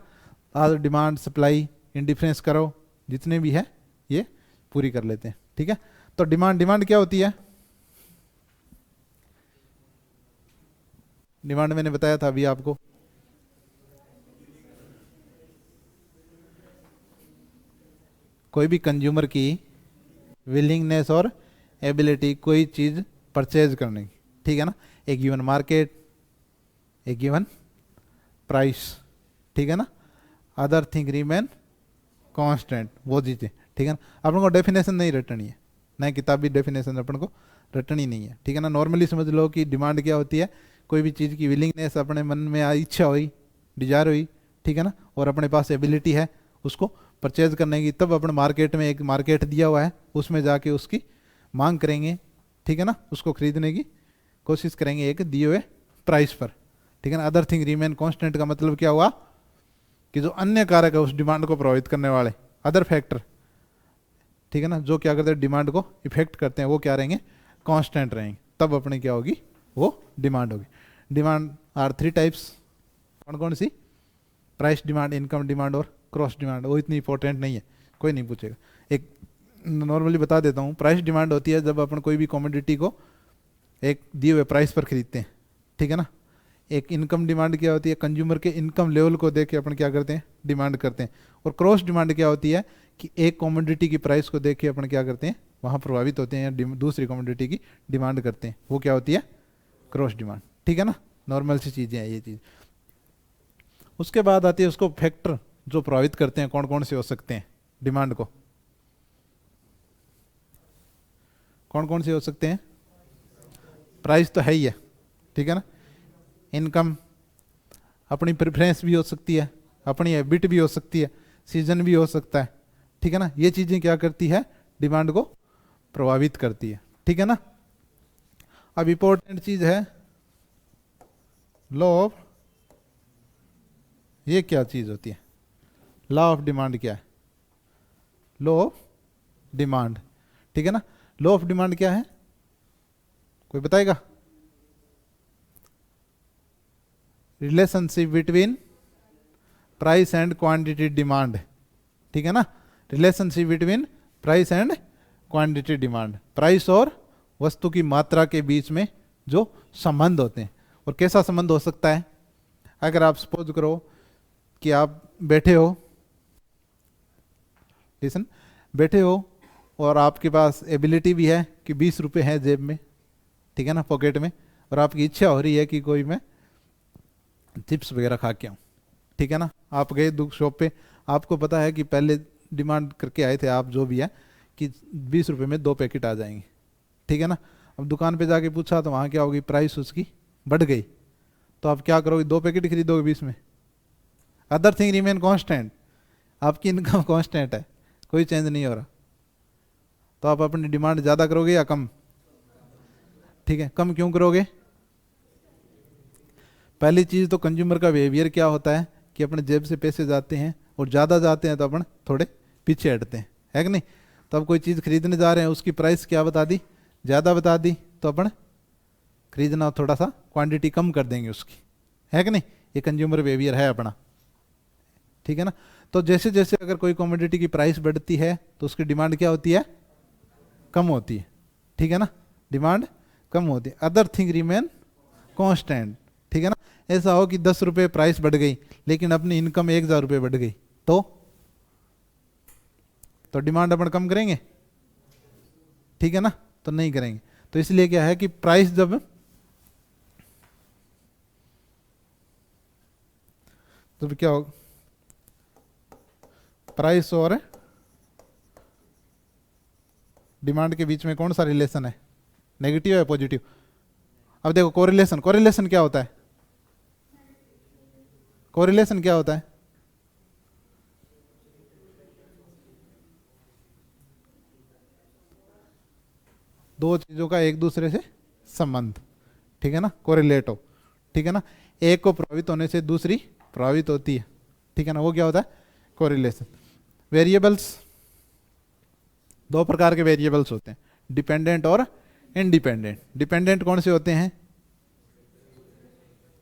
आज डिमांड, सप्लाई, इंडिफरेंस करो, जितने भी है ये पूरी कर लेते हैं, ठीक है। तो डिमांड क्या होती है, डिमांड मैंने बताया था अभी आपको, कोई भी कंज्यूमर की विलिंगनेस और एबिलिटी कोई चीज़ परचेज करने की, ठीक है ना। एक गिवन मार्केट, एक गिवन प्राइस, ठीक है ना, अदर थिंग रिमेन कांस्टेंट, वो चीज़ें, ठीक है ना। अपन को डेफिनेशन नहीं रटनी है, नए किताबी डेफिनेशन अपन को रटनी नहीं है, ठीक है ना। नॉर्मली समझ लो कि डिमांड क्या होती है, कोई भी चीज़ की विलिंगनेस, अपने मन में इच्छा हुई, डिजायर हुई, ठीक है ना, और अपने पास एबिलिटी है उसको परचेज करने की, तब अपने मार्केट में, एक मार्केट दिया हुआ है, उसमें जाके उसकी मांग करेंगे, ठीक है ना, उसको खरीदने की कोशिश करेंगे एक दिए हुए प्राइस पर, ठीक है ना। अदर थिंग रिमेन कांस्टेंट का मतलब क्या हुआ कि जो अन्य कारक है उस डिमांड को प्रभावित करने वाले, अदर फैक्टर, ठीक है ना, जो क्या करते हैं डिमांड को इफेक्ट करते हैं, वो क्या रहेंगे, कांस्टेंट रहेंगे, तब अपने क्या होगी, वो डिमांड होगी। डिमांड आर 3 टाइप्स, कौन कौन सी, प्राइस डिमांड, इनकम डिमांड और क्रॉस डिमांड। वो इतनी इंपॉर्टेंट नहीं है, कोई नहीं पूछेगा, एक नॉर्मली बता देता हूँ। प्राइस डिमांड होती है जब अपन कोई भी कमोडिटी को एक दिए हुए प्राइस पर खरीदते हैं, ठीक है ना। एक इनकम डिमांड क्या होती है, कंज्यूमर के इनकम लेवल को देख के अपन क्या करते हैं, डिमांड करते हैं। और क्रॉस डिमांड क्या होती है कि एक कमोडिटी की प्राइस को देख के अपन क्या करते हैं, वहाँ प्रभावित होते हैं या दूसरी कमोडिटी की डिमांड करते हैं, वो क्या होती है, क्रॉस डिमांड, ठीक है ना। नॉर्मल सी चीज़ें हैं ये चीज़। उसके बाद आती है उसको फैक्टर जो प्रभावित करते हैं, कौन कौन से हो सकते हैं डिमांड को, कौन कौन से हो सकते हैं? प्राइस तो है ही है, ठीक है ना। इनकम, अपनी प्रेफरेंस भी हो सकती है, अपनी हैबिट भी हो सकती है, सीजन भी हो सकता है, ठीक है ना। ये चीजें क्या करती है? डिमांड को प्रभावित करती है, ठीक है ना। अब इंपॉर्टेंट चीज है लॉ ऑफ, ये क्या चीज होती है? लॉ ऑफ डिमांड क्या है? लॉ ऑफ डिमांड, ठीक है ना। लॉ ऑफ डिमांड क्या है, कोई बताएगा? Relationship between price and quantity demand, ठीक है ना। Relationship between price and quantity demand, price और वस्तु की मात्रा के बीच में जो संबंध होते हैं। और कैसा संबंध हो सकता है? अगर आप सपोज करो कि आप बैठे हो, लिसन, बैठे हो और आपके पास एबिलिटी भी है कि 20 रुपये है जेब में, ठीक है ना, पॉकेट में, और आपकी इच्छा हो रही है कि कोई मैं चिप्स वगैरह खा के आऊँ, ठीक है ना। आप गए शॉप पे, आपको पता है कि पहले डिमांड करके आए थे आप जो भी है कि 20 रुपये में 2 पैकेट आ जाएंगे, ठीक है ना। अब दुकान पे जाके पूछा तो वहाँ क्या होगी? प्राइस उसकी बढ़ गई, तो आप क्या करोगे? 2 पैकेट खरीदोगे 20 में। अदर थिंग रिमेन कांस्टेंट, आपकी इनकम कांस्टेंट है, कोई चेंज नहीं हो रहा, तो आप अपनी डिमांड ज़्यादा करोगे या कम? ठीक है, कम क्यों करोगे? पहली चीज़ तो कंज्यूमर का बिहेवियर क्या होता है कि अपने जेब से पैसे जाते हैं और ज़्यादा जाते हैं तो अपन थोड़े पीछे हटते हैं, है कि नहीं। तो अब कोई चीज़ खरीदने जा रहे हैं, उसकी प्राइस क्या बता दी? ज़्यादा बता दी, तो अपन खरीदना थोड़ा सा क्वांटिटी कम कर देंगे उसकी, है कि नहीं। ये कंज्यूमर बिहेवियर है अपना, ठीक है ना। तो जैसे जैसे अगर कोई कमोडिटी की प्राइस बढ़ती है तो उसकी डिमांड क्या होती है? कम होती है, ठीक है ना, डिमांड कम होती है। अदर थिंग रिमेन कांस्टेंट, ठीक है ना। ऐसा हो कि 10 रुपये प्राइस बढ़ गई लेकिन अपनी इनकम 1000 रुपये बढ़ गई, तो डिमांड अपन कम करेंगे? ठीक है ना, तो नहीं करेंगे। तो इसलिए क्या है कि प्राइस जब क्या हो, प्राइस और डिमांड के बीच में कौन सा रिलेशन है? नेगेटिव है पॉजिटिव? अब देखो कोरिलेशन, कोरिलेशन क्या होता है? कोरिलेशन क्या होता है? दो चीजों का एक दूसरे से संबंध, ठीक है ना, कोरिलेट हो, ठीक है ना। एक को प्रभावित होने से दूसरी प्रभावित होती है, ठीक है ना, वो क्या होता है? कोरिलेशन। वेरिएबल्स, 2 प्रकार के वेरिएबल्स होते हैं, डिपेंडेंट और इंडिपेंडेंट। डिपेंडेंट कौन से होते हैं?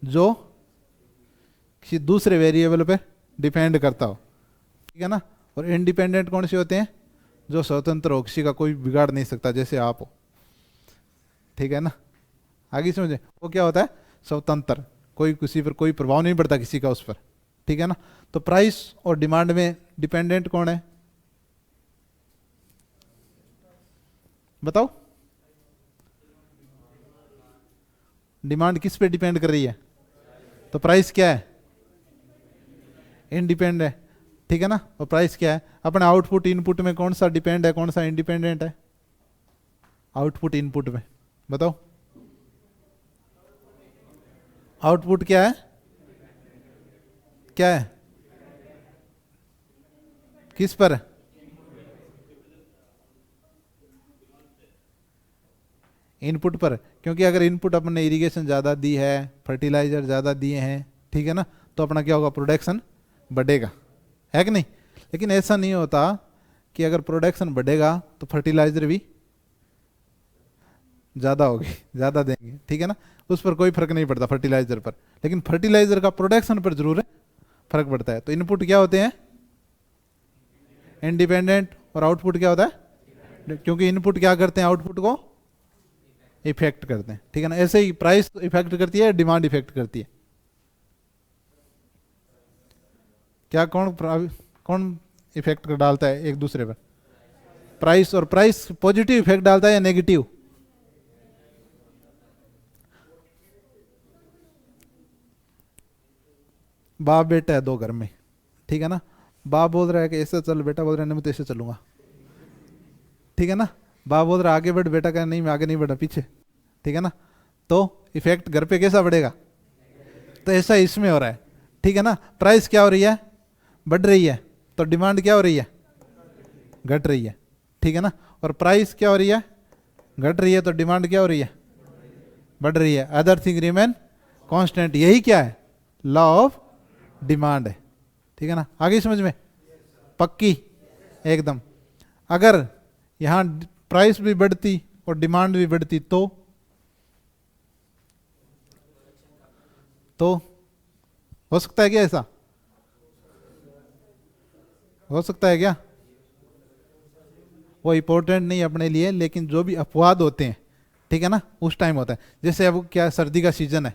जो किसी दूसरे वेरिएबल पे डिपेंड करता हो, ठीक है ना। और इंडिपेंडेंट कौन से होते हैं? जो स्वतंत्र हो, किसी का कोई बिगाड़ नहीं सकता, जैसे आप हो, ठीक है ना। आगे समझे, वो क्या होता है? स्वतंत्र, कोई किसी पर कोई प्रभाव नहीं पड़ता किसी का उस पर, ठीक है ना। तो प्राइस और डिमांड में डिपेंडेंट कौन है? बताओ, डिमांड किस पे डिपेंड कर रही है? तो प्राइस क्या है? इंडिपेंडेंट है, ठीक है ना। और प्राइस क्या है? अपने आउटपुट इनपुट में कौन सा डिपेंड है, कौन सा इंडिपेंडेंट है? आउटपुट इनपुट में, बताओ आउटपुट क्या है? क्या है? किस पर? इनपुट पर। क्योंकि अगर इनपुट अपन ने इरिगेशन ज़्यादा दी है, फर्टिलाइजर ज़्यादा दिए हैं, ठीक है ना, तो अपना क्या होगा? प्रोडक्शन बढ़ेगा, है कि नहीं। लेकिन ऐसा नहीं होता कि अगर प्रोडक्शन बढ़ेगा तो फर्टिलाइजर भी ज़्यादा होगी, ज़्यादा देंगे, ठीक है ना, उस पर कोई फर्क नहीं पड़ता फर्टिलाइजर पर। लेकिन फर्टिलाइजर का प्रोडक्शन पर जरूर है फर्क पड़ता है। तो इनपुट क्या होते हैं? इंडिपेंडेंट। और आउटपुट क्या होता है? क्योंकि इनपुट क्या करते हैं? आउटपुट को इफेक्ट करते हैं, ठीक है ना। ऐसे ही प्राइस इफेक्ट करती है, डिमांड इफेक्ट करती है। क्या कौन इफेक्ट डालता है एक दूसरे पर? प्राइस। और प्राइस पॉजिटिव इफेक्ट डालता है या नेगेटिव? बाप बेटा है 2 घर में, ठीक है ना। बाप बोल रहा है कि ऐसे चल, बेटा बोल रहा है नहीं मैं तो ऐसे चलूंगा, ठीक है ना। बाप बोल रहा आगे बढ़, बेटा कह नहीं मैं आगे नहीं बढ़ा, पीछे, ठीक है ना, तो इफेक्ट घर पे कैसा बढ़ेगा? तो ऐसा इसमें हो रहा है, ठीक है ना। प्राइस क्या हो रही है? बढ़ रही है, तो डिमांड क्या हो रही है? घट रही है, ठीक है ना। और प्राइस क्या हो रही है? घट रही है, तो डिमांड क्या हो रही है? बढ़ रही है। अदर थिंग रिमेन कांस्टेंट, यही क्या है? लॉ ऑफ डिमांड है, ठीक है ना। आगे समझ में? पक्की एकदम। अगर यहां प्राइस भी बढ़ती और डिमांड भी बढ़ती तो हो सकता है क्या ऐसा? हो सकता है क्या? वो इंपॉर्टेंट नहीं अपने लिए, लेकिन जो भी अपवाद होते हैं, ठीक है ना, उस टाइम होता है। जैसे अब क्या, सर्दी का सीजन है,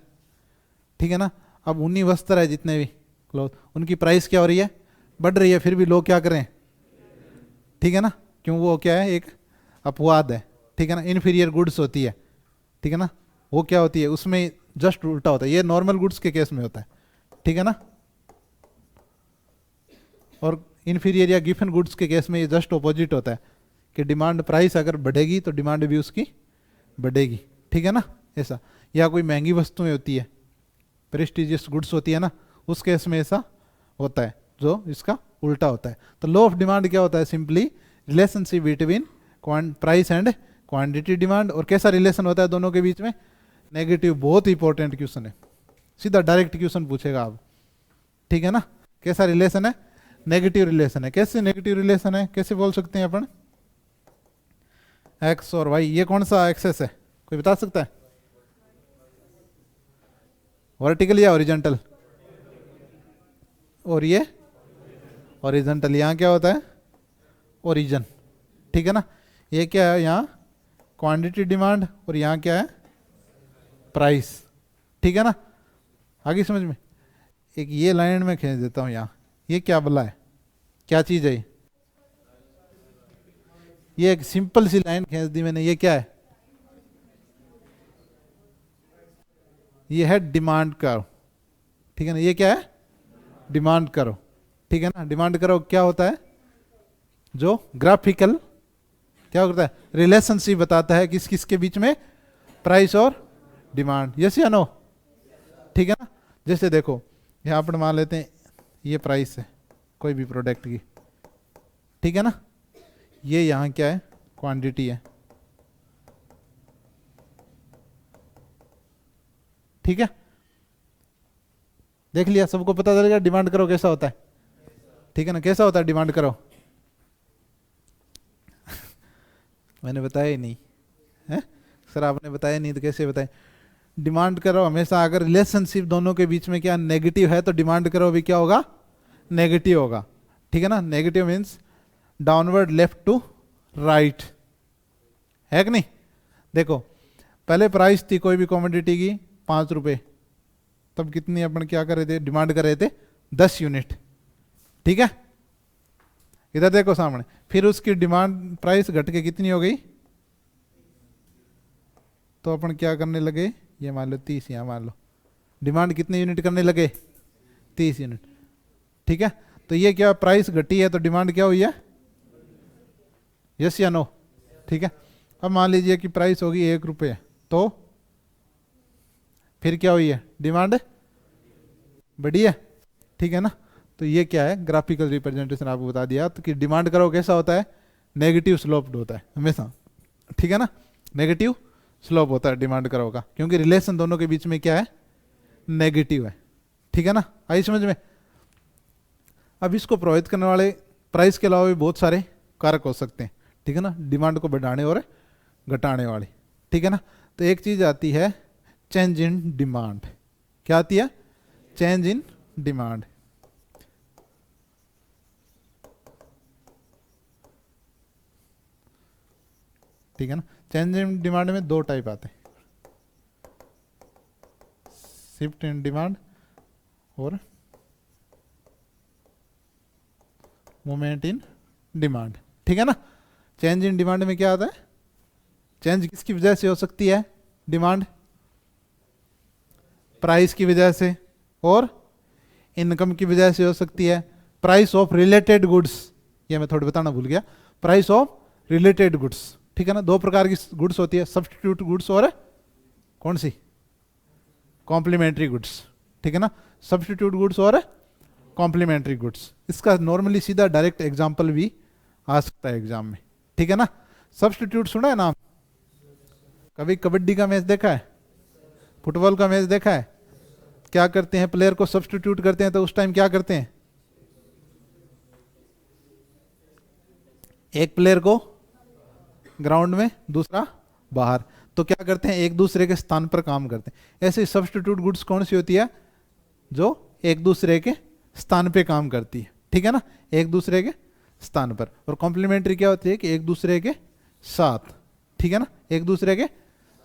ठीक है ना, अब ऊनी वस्त्र है जितने भी क्लोथ, उनकी प्राइस क्या हो रही है? बढ़ रही है, फिर भी लोग क्या करें? ठीक है ना, क्यों? वो क्या है? एक अपवाद है, ठीक है ना, इन्फीरियर गुड्स होती है, ठीक है ना, वो क्या होती है, उसमें जस्ट उल्टा होता है। ये नॉर्मल गुड्स के केस में होता है, ठीक है ना, और इन्फीरियर या गिफन गुड्स के केस में ये जस्ट ऑपोजिट होता है कि डिमांड, प्राइस अगर बढ़ेगी तो डिमांड भी उसकी बढ़ेगी, ठीक है ना, ऐसा। या कोई महंगी वस्तुएं होती है, प्रेस्टिजियस गुड्स होती है ना, उस केस में ऐसा होता है, जो इसका उल्टा होता है। तो लॉ ऑफ डिमांड क्या होता है? Simply relationship between price and quantity demand. और कैसा रिलेशन होता है दोनों के बीच में? नेगेटिव। बहुत इंपॉर्टेंट क्वेश्चन है, सीधा डायरेक्ट क्वेश्चन पूछेगा आप, ठीक है ना। कैसा रिलेशन है? नेगेटिव रिलेशन है। कैसे नेगेटिव रिलेशन है? कैसे बोल सकते हैं अपन? एक्स और वाई, ये कौन सा एक्सेस है, कोई बता सकता है? वर्टिकल या हॉरिजॉन्टल? और ये हॉरिजॉन्टल। यहाँ क्या होता है? ओरिजिन, ठीक है ना। ये क्या है? यहाँ क्वांटिटी डिमांड, और यहाँ क्या है? प्राइस, ठीक है ना। आगे समझ में? एक ये लाइन में खींच देता हूँ यहाँ, ये क्या बोला है? क्या चीज़ है ये? एक सिंपल सी लाइन खींच दी मैंने, ये क्या है? ये है डिमांड करो, ठीक है ना। ये क्या है? डिमांड करो, ठीक है ना। डिमांड करो क्या होता है? जो ग्राफिकल क्या होता है? रिलेशनशिप बताता है किस किस के बीच में? प्राइस और डिमांड। यस या नो? ठीक है ना। जैसे देखो यहाँ पर मान लेते हैं ये प्राइस है कोई भी प्रोडक्ट की, ठीक है ना। ये यहाँ क्या है? क्वांटिटी है, ठीक है। देख लिया, सबको पता चलेगा डिमांड करो कैसा होता है, ठीक है ना। कैसा होता है डिमांड करो? मैंने बताया ही नहीं है सर, आपने बताया नहीं तो कैसे बताएं? डिमांड करो हमेशा अगर रिलेशनशिप दोनों के बीच में क्या नेगेटिव है तो डिमांड करो भी क्या होगा? नेगेटिव होगा, ठीक है ना। Negative means downward, left to right, है कि नहीं। देखो पहले प्राइस थी कोई भी कॉमोडिटी की 5 रुपए, तब कितनी अपन क्या कर रहे थे? डिमांड कर रहे थे 10 यूनिट, ठीक है। इधर देखो सामने, फिर उसकी डिमांड प्राइस घट के कितनी हो गई? तो अपन क्या करने लगे? ये मान लो 30, यहाँ मान लो डिमांड कितने यूनिट करने लगे? 30 यूनिट, ठीक है। तो ये क्या प्राइस घटी है तो डिमांड क्या हुई है? यस या नो? ठीक है। अब मान लीजिए कि प्राइस होगी 1 रुपये, तो फिर क्या हुई है? डिमांड बढ़ी है, ठीक है ना। तो ये क्या है? ग्राफिकल रिप्रेजेंटेशन आपको बता दिया। तो कि डिमांड करो कैसा होता है? नेगेटिव स्लोप्ड होता है हमेशा, ठीक है ना। नेगेटिव स्लोप होता है डिमांड करो का, क्योंकि रिलेशन दोनों के बीच में क्या है? नेगेटिव है, ठीक है ना। आई समझ में? अब इसको प्रभावित करने वाले प्राइस के अलावा भी बहुत सारे कारक हो सकते हैं, ठीक है ना, डिमांड को बढ़ाने और घटाने वाले, ठीक है ना। तो एक चीज आती है चेंज इन डिमांड। क्या आती है? Change in demand. ठीक है ना। चेंज इन डिमांड में 2 टाइप आते हैं, शिफ्ट इन डिमांड और मूवमेंट इन डिमांड, ठीक है ना। चेंज इन डिमांड में क्या आता है? चेंज किसकी वजह से हो सकती है? डिमांड प्राइस की वजह से और इनकम की वजह से हो सकती है। प्राइस ऑफ रिलेटेड गुड्स, ये मैं थोड़ी बताना भूल गया, प्राइस ऑफ रिलेटेड गुड्स, ठीक है ना। दो प्रकार की गुड्स होती है, सब्स्टिट्यूट गुड्स और कौन सी, कॉम्प्लीमेंट्री गुड्स, ठीक है ना। सब्स्टिट्यूट गुड्स और कॉम्प्लीमेंट्री गुड्स, इसका नॉर्मली सीधा डायरेक्ट एग्जाम्पल भी आ सकता है एग्जाम में, ठीक है ना। सब्स्टिट्यूट सुना है नाम, कभी कबड्डी का मैच देखा है, फुटबॉल का मैच देखा है, क्या करते हैं प्लेयर को सब्स्टिट्यूट करते हैं तो उस टाइम क्या करते हैं, एक प्लेयर को ग्राउंड में दूसरा बाहर, तो क्या करते हैं एक दूसरे के स्थान पर काम करते हैं। ऐसे सब्स्टिट्यूट गुड्स कौन सी होती है, जो एक दूसरे के स्थान पे काम करती है, ठीक है ना, एक दूसरे के स्थान पर। और कॉम्प्लीमेंट्री क्या होती है कि एक दूसरे के साथ, ठीक है ना, एक दूसरे के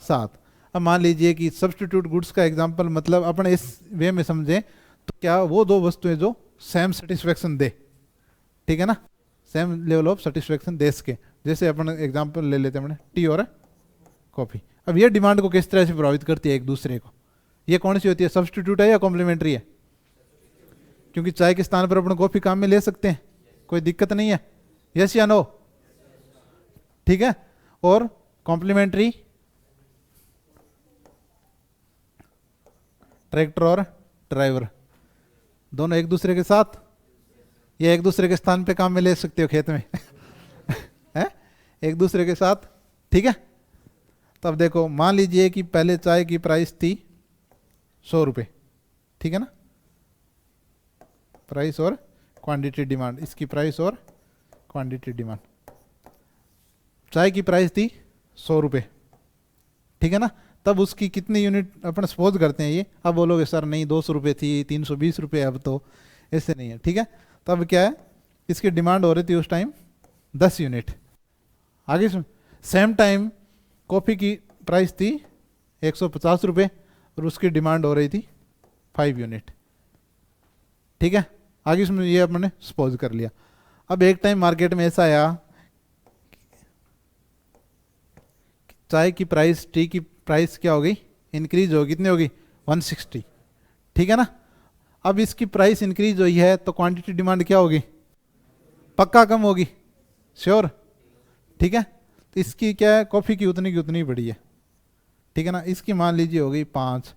साथ। अब मान लीजिए कि सब्स्टिट्यूट गुड्स का एग्जांपल मतलब अपन इस वे में समझें तो क्या वो दो वस्तुएं जो सेम सेटिस्फेक्शन दे, ठीक है ना, सेम लेवल ऑफ सेटिस्फेक्शन दे सके। जैसे अपन एग्जांपल ले लेते हैं टी और कॉफी। अब ये डिमांड को किस तरह से प्रभावित करती है एक दूसरे को, ये कौन सी होती है, सब्स्टिट्यूट है या कॉम्प्लीमेंट्री है, क्योंकि चाय के स्थान पर अपन कॉफी काम में ले सकते हैं, कोई दिक्कत नहीं है, यस या नो, ठीक है। और कॉम्प्लीमेंट्री ट्रैक्टर और ड्राइवर दोनों एक दूसरे के साथ या एक दूसरे के स्थान पे काम में ले सकते हो खेत में है, एक दूसरे के साथ, ठीक है। तब देखो मान लीजिए कि पहले चाय की प्राइस थी 100 रुपये, ठीक है ना, प्राइस और क्वांटिटी डिमांड, इसकी प्राइस और क्वांटिटी डिमांड। चाय की प्राइस थी 100 रुपये, ठीक है ना, तब उसकी कितनी यूनिट अपन सपोज करते हैं ये, अब बोलोगे सर नहीं 200 रुपये थी, 320 रुपये, अब तो ऐसे नहीं है, ठीक है। तब क्या है, इसकी डिमांड हो रही थी उस टाइम 10 यूनिट। आगे सेम टाइम कॉफ़ी की प्राइस थी 150 रुपये और उसकी डिमांड हो रही थी 5 यूनिट, ठीक है। आगे इसमें ये अपने सपोज कर लिया। अब एक टाइम मार्केट में ऐसा आया, चाय की प्राइस, टी की प्राइस क्या हो गई, इंक्रीज हो, कितनी होगी 160, ठीक है ना। अब इसकी प्राइस इंक्रीज हुई है तो क्वांटिटी डिमांड क्या होगी, पक्का कम होगी, श्योर, ठीक है। तो इसकी क्या है, कॉफ़ी की उतनी बड़ी है, ठीक है ना। इसकी मान लीजिए हो गई 5,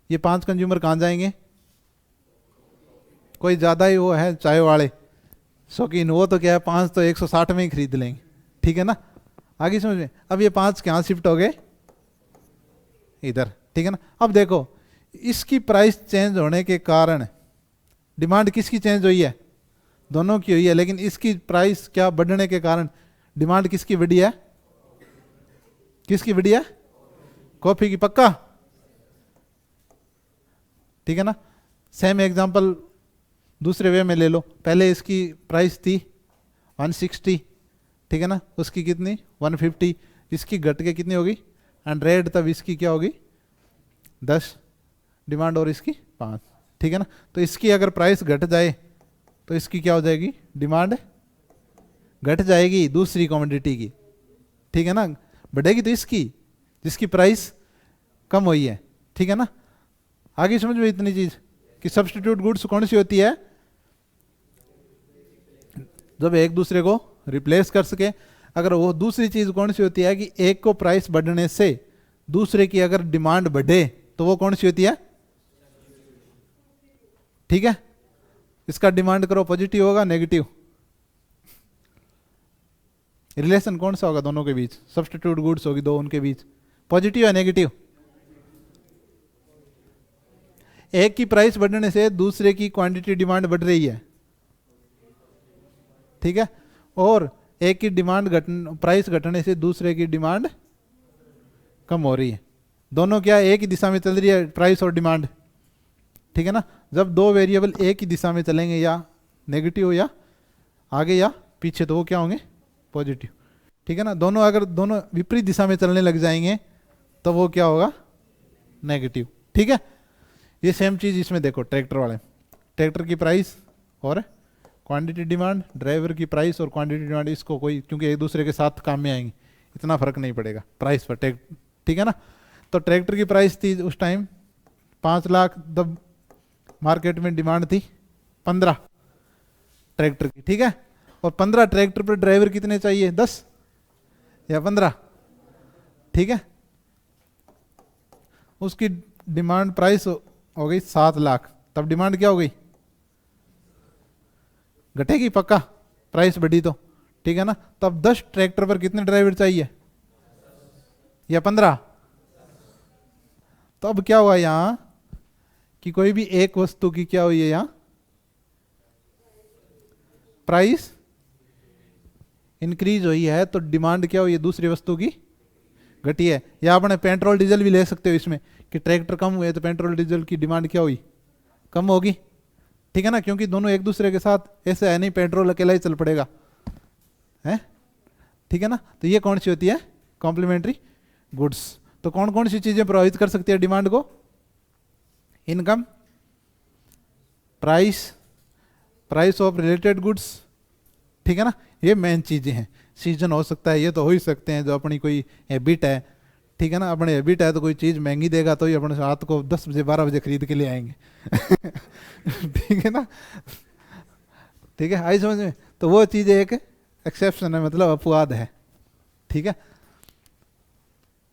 ये 5 कंज्यूमर कहाँ जाएंगे, कोई ज़्यादा ही वो है चाय वाले शौकीन, वो तो क्या है 5 तो 160 में ही खरीद लेंगे, ठीक है ना। आगे समझ में, अब ये 5 कहाँ शिफ्ट हो गए, इधर, ठीक है ना। अब देखो इसकी प्राइस चेंज होने के कारण डिमांड किसकी चेंज हुई है, दोनों की हुई है, लेकिन इसकी प्राइस क्या बढ़ने के कारण डिमांड किसकी बढ़ी है, किसकी बढ़ी है, कॉफी की, पक्का, ठीक है ना। सेम एग्जांपल दूसरे वे में ले लो, पहले इसकी प्राइस थी 160, ठीक है ना, उसकी कितनी 150, इसकी घट के कितनी होगी 100, तब इसकी क्या होगी 10 डिमांड और इसकी 5, ठीक है ना। तो इसकी अगर प्राइस घट जाए तो इसकी क्या हो जाएगी, डिमांड घट जाएगी दूसरी कमोडिटी की, ठीक है ना, बढ़ेगी तो इसकी जिसकी प्राइस कम हुई है, ठीक है ना। आगे समझ में इतनी चीज कि सब्स्टिट्यूट गुड्स कौन सी होती है, जब एक दूसरे को रिप्लेस कर सके। अगर वो दूसरी चीज कौन सी होती है कि एक को प्राइस बढ़ने से दूसरे की अगर डिमांड बढ़े तो वो कौन सी होती है, ठीक है। इसका डिमांड करो पॉजिटिव होगा नेगेटिव, रिलेशन कौन सा होगा दोनों के बीच, सब्स्टिट्यूट गुड्स होगी दो, उनके बीच पॉजिटिव या नेगेटिव, एक की प्राइस बढ़ने से दूसरे की क्वांटिटी डिमांड बढ़ रही है, ठीक है, और एक की डिमांड प्राइस घटने से दूसरे की डिमांड कम हो रही है, दोनों क्या एक ही दिशा में चल रही है प्राइस और डिमांड, ठीक है ना। जब दो वेरिएबल एक ही दिशा में चलेंगे, या नेगेटिव या आगे या पीछे, तो वो क्या होंगे पॉजिटिव, ठीक है ना। दोनों अगर दोनों विपरीत दिशा में चलने लग जाएंगे तो वो क्या होगा नेगेटिव, ठीक है। ये सेम चीज इसमें देखो, ट्रैक्टर वाले, ट्रैक्टर की प्राइस और क्वांटिटी डिमांड, ड्राइवर की प्राइस और क्वांटिटी डिमांड, इसको कोई क्योंकि एक दूसरे के साथ काम में आएंगे इतना फर्क नहीं पड़ेगा प्राइस पर, ठीक है ना। तो ट्रैक्टर की प्राइस थी उस टाइम 5 लाख, तब मार्केट में डिमांड थी 15 ट्रैक्टर की, ठीक है। और 15 ट्रैक्टर पर ड्राइवर कितने चाहिए 10, या 15, ठीक है। उसकी डिमांड प्राइस हो गई 7 लाख, तब डिमांड क्या हो गई, घटेगी पक्का, प्राइस बढ़ी तो, ठीक है ना। तब 10 ट्रैक्टर पर कितने ड्राइवर चाहिए, या 15। तो अब क्या हुआ यहां कि कोई भी एक वस्तु की क्या हुई है यहां प्राइस इंक्रीज हुई है, तो डिमांड क्या हुई है दूसरी वस्तु की घटी है। या आपने पेट्रोल डीजल भी ले सकते हो इसमें कि ट्रैक्टर कम हुए तो पेट्रोल डीजल की डिमांड क्या हुई, कम होगी, ठीक है ना, क्योंकि दोनों एक दूसरे के साथ ऐसे है नहीं, पेट्रोल अकेला ही चल पड़ेगा, है, ठीक है ना। तो ये कौन सी होती है, कॉम्प्लीमेंट्री गुड्स। तो कौन कौन सी चीजें प्रभावित कर सकती है डिमांड को, income, price, price of related goods, ठीक है ना, ये मेन चीजें हैं। सीजन हो सकता है, ये तो हो ही सकते हैं, जो अपनी कोई हैबिट है, ठीक है ना, अपनी हैबिट है तो कोई चीज महंगी देगा तो ही अपने रात को 10 बजे 12 बजे खरीद के ले आएंगे ठीक है ना, ठीक है, आई समझ में। तो वो चीज एक एक्सेप्शन है, मतलब अपवाद है, ठीक है।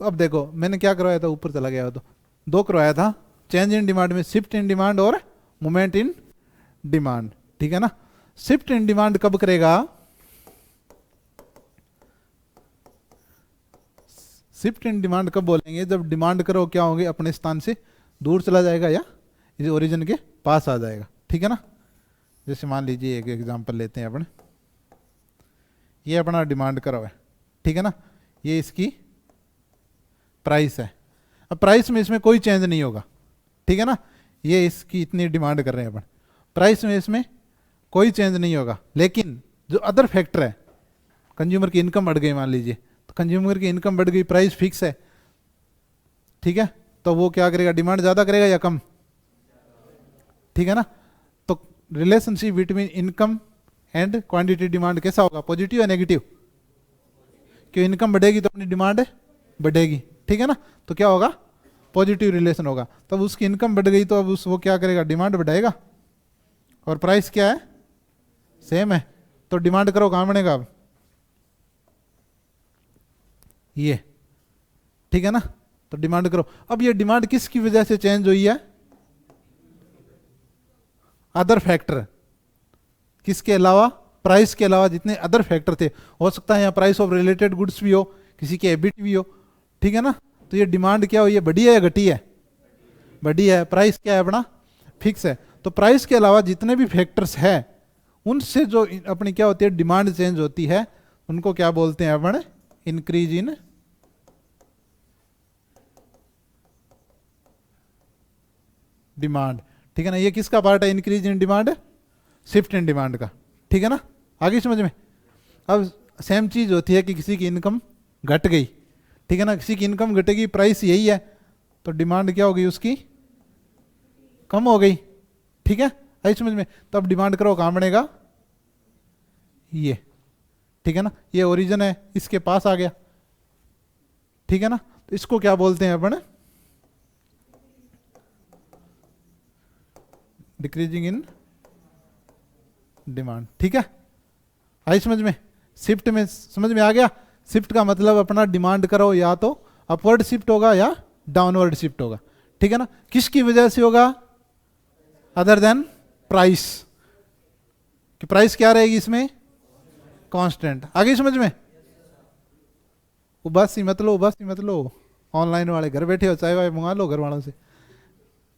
तो अब देखो मैंने क्या करवाया था, ऊपर चला गया, तो 2 करवाया था, चेंज इन डिमांड में शिफ्ट इन डिमांड और मूवमेंट इन डिमांड, ठीक है ना। शिफ्ट इन डिमांड कब करेगा, शिफ्ट इन डिमांड कब बोलेंगे, जब डिमांड करो क्या होंगे अपने स्थान से दूर चला जाएगा या इस ओरिजिन के पास आ जाएगा, ठीक है ना। जैसे मान लीजिए एक एग्जांपल लेते हैं अपने, ये अपना डिमांड करो है, ठीक है ना, ये इसकी प्राइस है। अब प्राइस में इसमें कोई चेंज नहीं होगा, ठीक है ना, ये इसकी इतनी डिमांड कर रहे हैं अपन, प्राइस में इसमें कोई चेंज नहीं होगा। लेकिन जो अदर फैक्टर है, कंज्यूमर की इनकम बढ़ गई मान लीजिए, तो कंज्यूमर की इनकम बढ़ गई, प्राइस फिक्स है, ठीक है, तो वो क्या करेगा, डिमांड ज्यादा करेगा या कम, ठीक है ना। तो relationship between income and quantity demand कैसा होगा, पॉजिटिव या नेगेटिव, क्यों इनकम बढ़ेगी तो अपनी डिमांड बढ़ेगी, ठीक है ना, तो क्या होगा, पॉजिटिव रिलेशन होगा। तब उसकी इनकम बढ़ गई तो अब वो क्या करेगा, डिमांड बढ़ाएगा, और प्राइस क्या है, सेम है, तो डिमांड करो कहां बनेगा अब, ये, ठीक है ना। तो डिमांड करो, अब ये डिमांड किसकी वजह से चेंज हुई है, अदर फैक्टर, किसके अलावा, प्राइस के अलावा जितने अदर फैक्टर थे, हो सकता है यहाँ प्राइस ऑफ रिलेटेड गुड्स भी हो, किसी की हैबिट भी हो, ठीक है ना। तो ये डिमांड क्या हुई है, बढ़ी है या घटी है, बढ़ी है, प्राइस क्या है अपना फिक्स है। तो प्राइस के अलावा जितने भी फैक्टर्स हैं उनसे जो अपनी क्या होती है डिमांड चेंज होती है, उनको क्या बोलते हैं अपन, इंक्रीज इन डिमांड, ठीक है ना। ये किसका पार्ट है, increase in demand, shift in demand का, ठीक है ना, आगे समझ में। अब सेम चीज होती है कि किसी की इनकम घट गई, ठीक है ना, किसी की इनकम घटेगी, प्राइस यही है, तो डिमांड क्या हो गई उसकी, कम हो गई, ठीक है, आई समझ में। तब डिमांड करो कहां बनेगा, ये, ठीक है ना, ये ओरिजिन है, इसके पास आ गया, ठीक है ना। तो इसको क्या बोलते हैं अपन, डिक्रीजिंग इन डिमांड, ठीक है, आई समझ में। शिफ्ट में समझ में आ गया, शिफ्ट का मतलब अपना डिमांड करो या तो अपवर्ड शिफ्ट होगा या डाउनवर्ड शिफ्ट होगा, ठीक है ना। किसकी वजह से होगा, अदर देन प्राइस, कि प्राइस क्या रहेगी इसमें, कांस्टेंट, आगे समझ में। उबासी मत लो, उबासी मत लो, ऑनलाइन वाले घर बैठे हो, चाय वाय मंगा लो घर वालों से,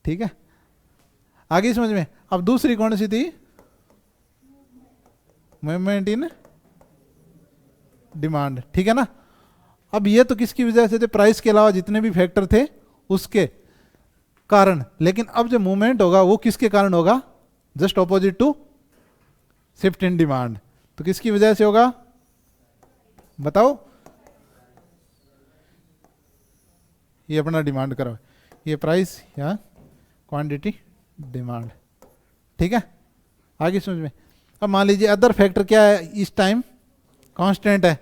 ठीक है, आगे समझ में। अब दूसरी कौन सी थी, मूवमेंट इन डिमांड, ठीक है ना। अब ये तो किसकी वजह से थे, प्राइस के अलावा जितने भी फैक्टर थे उसके कारण, लेकिन अब जो मूवमेंट होगा वो किसके कारण होगा, just opposite to shift in demand, तो किसकी वजह से होगा बताओ, ये अपना डिमांड करो, ये प्राइस या क्वांटिटी डिमांड, ठीक है, आगे समझ में। अब मान लीजिए अदर फैक्टर क्या है, इस टाइम कांस्टेंट है,